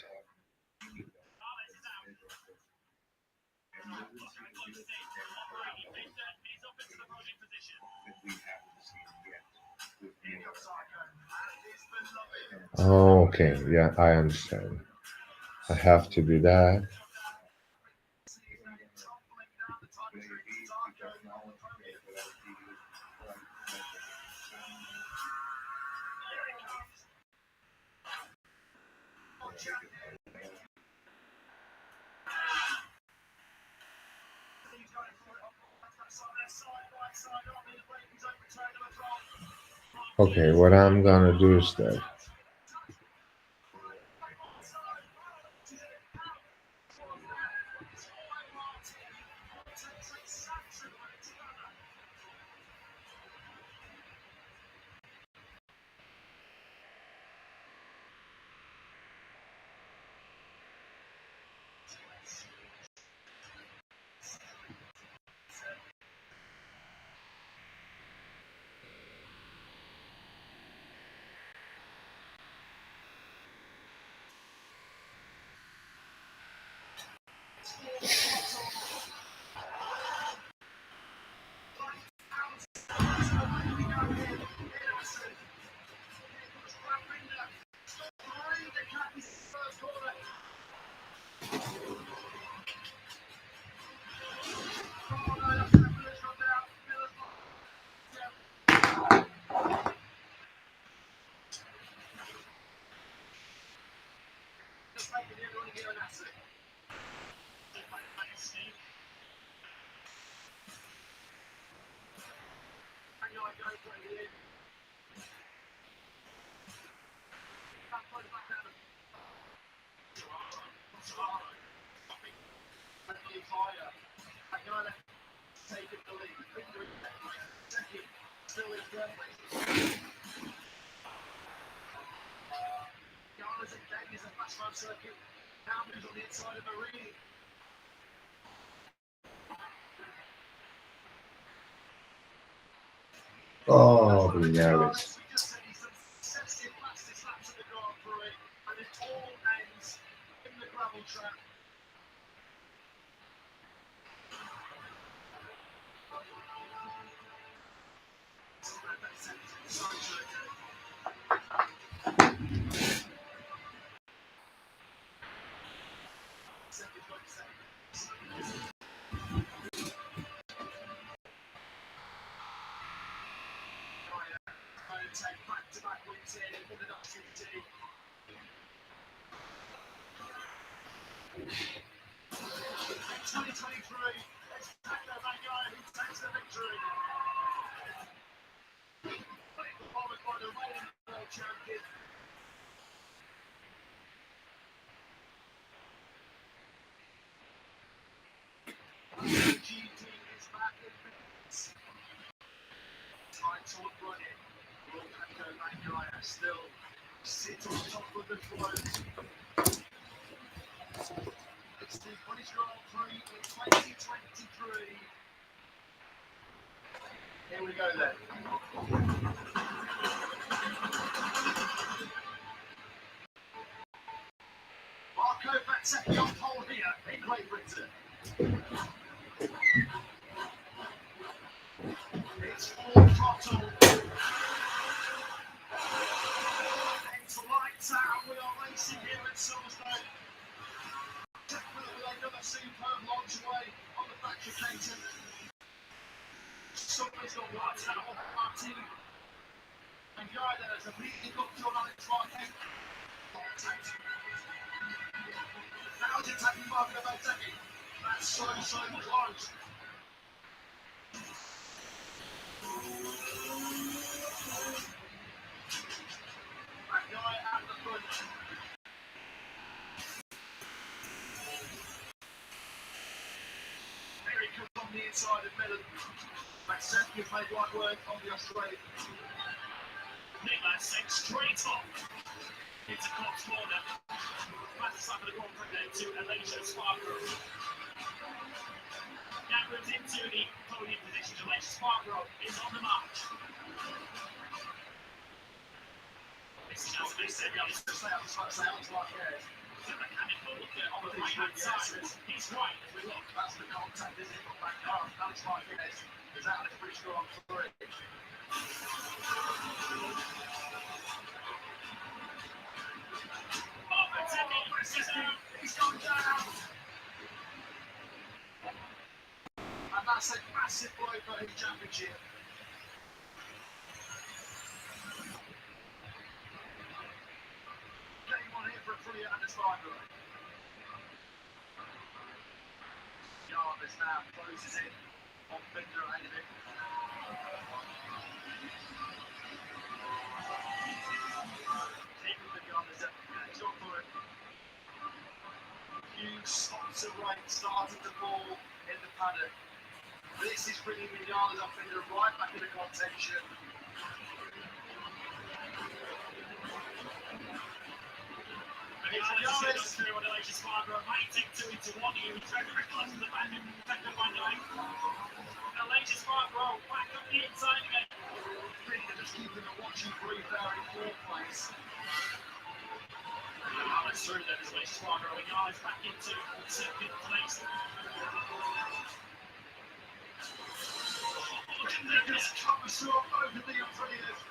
Okay, yeah, I understand. I have to do that. Okay, what I'm gonna do is that. Oh, Vinales. Still sit on top of the float. It's the British Grand Prix in 2023. Here we go then. Marco Bezzecchi on pole here in Great Britain. It's full throttle. It's lights out. We are racing here at Silverstone. Definitely another superb launch away on the fabrication. Somebody's got lights out on Martin. And guy there is a really good job on its marking. Now it's attacking Marco Bezzecchi. That's so close. That guy at the front. Here he comes on the inside of Millen. Bezzecchi has made light work on the Australian. Nick sent straight off into Cox corner. Fastest lap of the Grand Prix there to Alicia Sparkrow. Now moves into the podium position. Alicia Sparkrow is on the march. This is as they said, the mechanical on the right hand side. He's right as we look. That's the contact, isn't it? Back up. That's like this. Is that the British Grand Prix? He's gone down. And that's a massive blow for his championship. Game on here for Prix and the Spider. Jarvis now closes in on Binder ahead of him. starting to fall in the paddock. This is bringing Vinales up in the right back in the contention. Vinales through on Elijah Spargo, might take 2 into 1 here. He's very, very close to the back. Second by 9. Elijah Spargo back up the inside again. Really just keeping the watching brief there in 4th place. Vinales through then as Elijah Spargo. Vinales back into 2nd place. Nicholas covers through on both of the Aprias.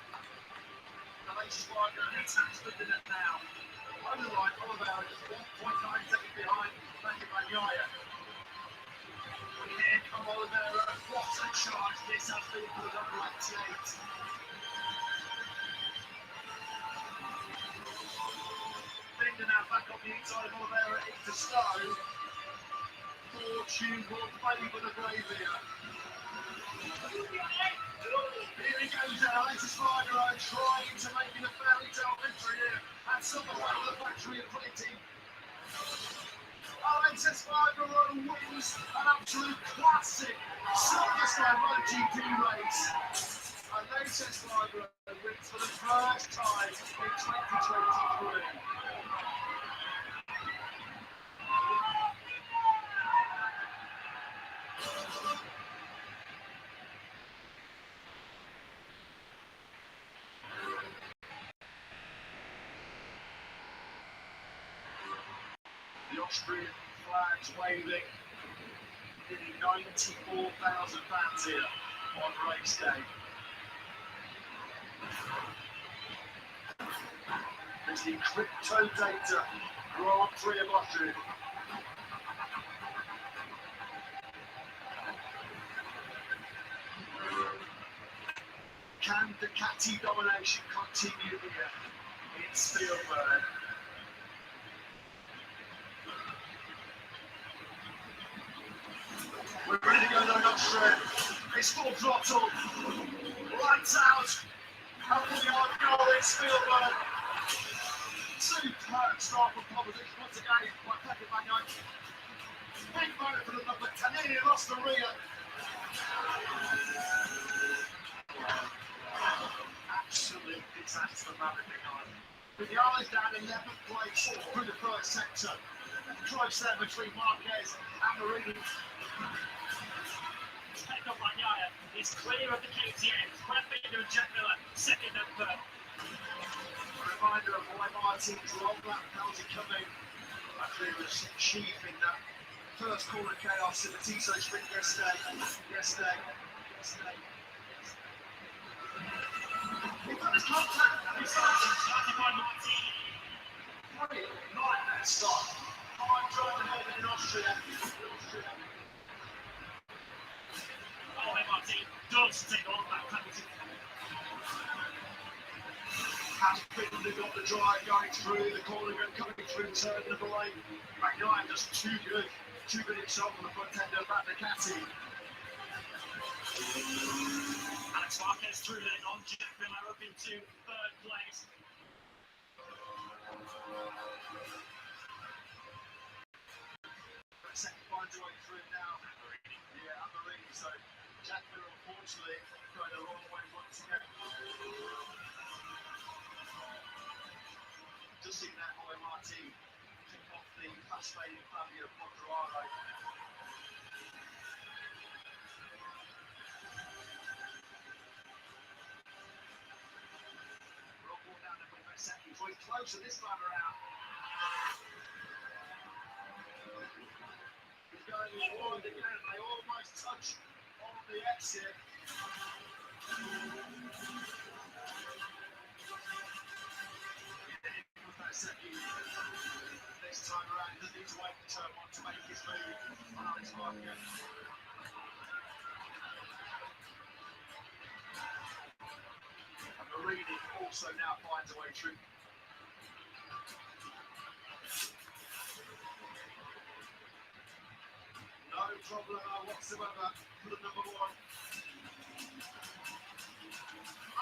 Elijah Spargo attacks leading it now. On the right, Oliveira just 1.9 seconds behind Matthew Bagnaia. Here come Oliveira, what a charge this has been for the number 88. Binder now back on the inside of Oliveira into Stowe. Fortune will favour the Brave here. Here he goes now, Elijah Spargo trying to make it a fairy tale victory here at Silverstone of the factory of Prix. Elijah Spargo wins an absolute classic Silverstone MotoGP race. Elijah Spargo wins for the first time in 2023. The Austrian flags waving, nearly 94,000 fans here on race day. There's the crypto data Grand Prix of Austria. Can Ducati domination continue here in Spielberg? We're ready to go down Austria. It's full throttle. Lights out. Couple yard goal in Spielberg. Superb start from competition once again by Pekka Bagnaia. Big moment for the number 10. He lost the rear. Absolute disaster moment behind. Vinales down 11th place through the first sector. Close there between Marquez and Marini. Pekka Bagnaia is clear of the KTM. Brad Binder and Jack Miller, 2nd and 3rd. A reminder of why Martin's long lap penalty coming after he was chief in that first corner chaos in the Tissot sprint yesterday. He's got his contact. He's Started by Martin. Nightmare start. Hard driving over in Austria. Martin does take on that penalty. Has Binder got the drive going through the corner, coming through turn number 8. Bagnaia just too good himself on the front end of that Ducati. Alex Marquez through then on Jack Miller up into 3rd place. Second finds a way through now. Yeah, Marini. So Jack Miller unfortunately going the wrong way once again. Just seeing that boy Martin pick off the fast fading Fabio Quartararo. Rock ball down to 25 seconds. Way closer this time around. He's going forward again. They almost touch on the exit. This time around, doesn't need to wait for turn 1 to make his move on Alex Marquez. And Marini also now finds a way through. No problem whatsoever for the number 1.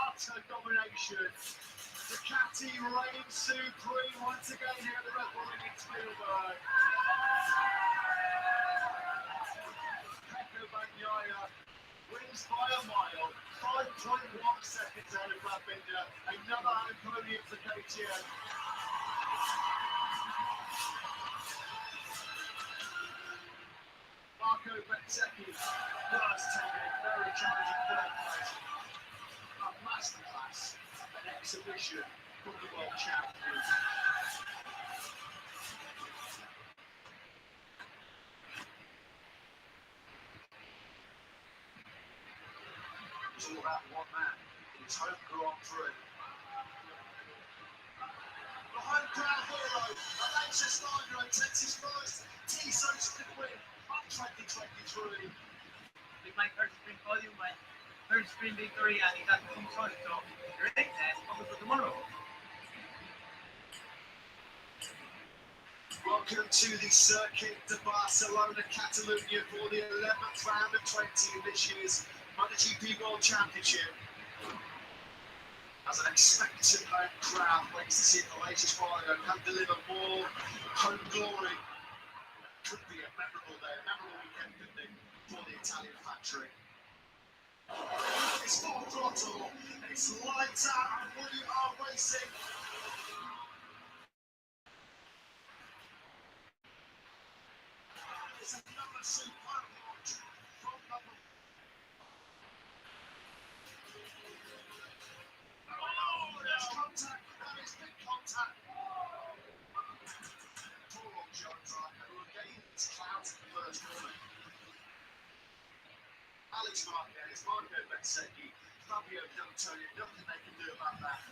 Utter domination. Ducati reigns supreme once again here at the Red Bull Ring in Spielberg. 0.1 seconds out of Binder. Another home podium for KTM. Marco Bezzecchi does take a very challenging third place. A masterclass, an exhibition from the world champions. It's all about one man in his home Grand Prix. The home crowd hero, Alexa Steiner takes his first T-Zone Sprint win of 2023. With my first sprint podium, my first sprint victory, and it has been so great. Focus for tomorrow. Welcome to the Circuit de Barcelona, Catalonia for the 11th round of 20 in this year's MotoGP World Championship. As an expectant home crowd waits to see if the latest rider can deliver more home glory. Could be a memorable day, a memorable weekend, couldn't it, for the Italian factory. It's full throttle, and it's lights out, and we are racing. It's another superb launch from number. Oh, there's contact. That is big contact. Poor old John Driver, who again is clouds in the first corner. Alex Marquez, Marco Bezzecchi, Fabio D'Antonio, nothing they can do about that.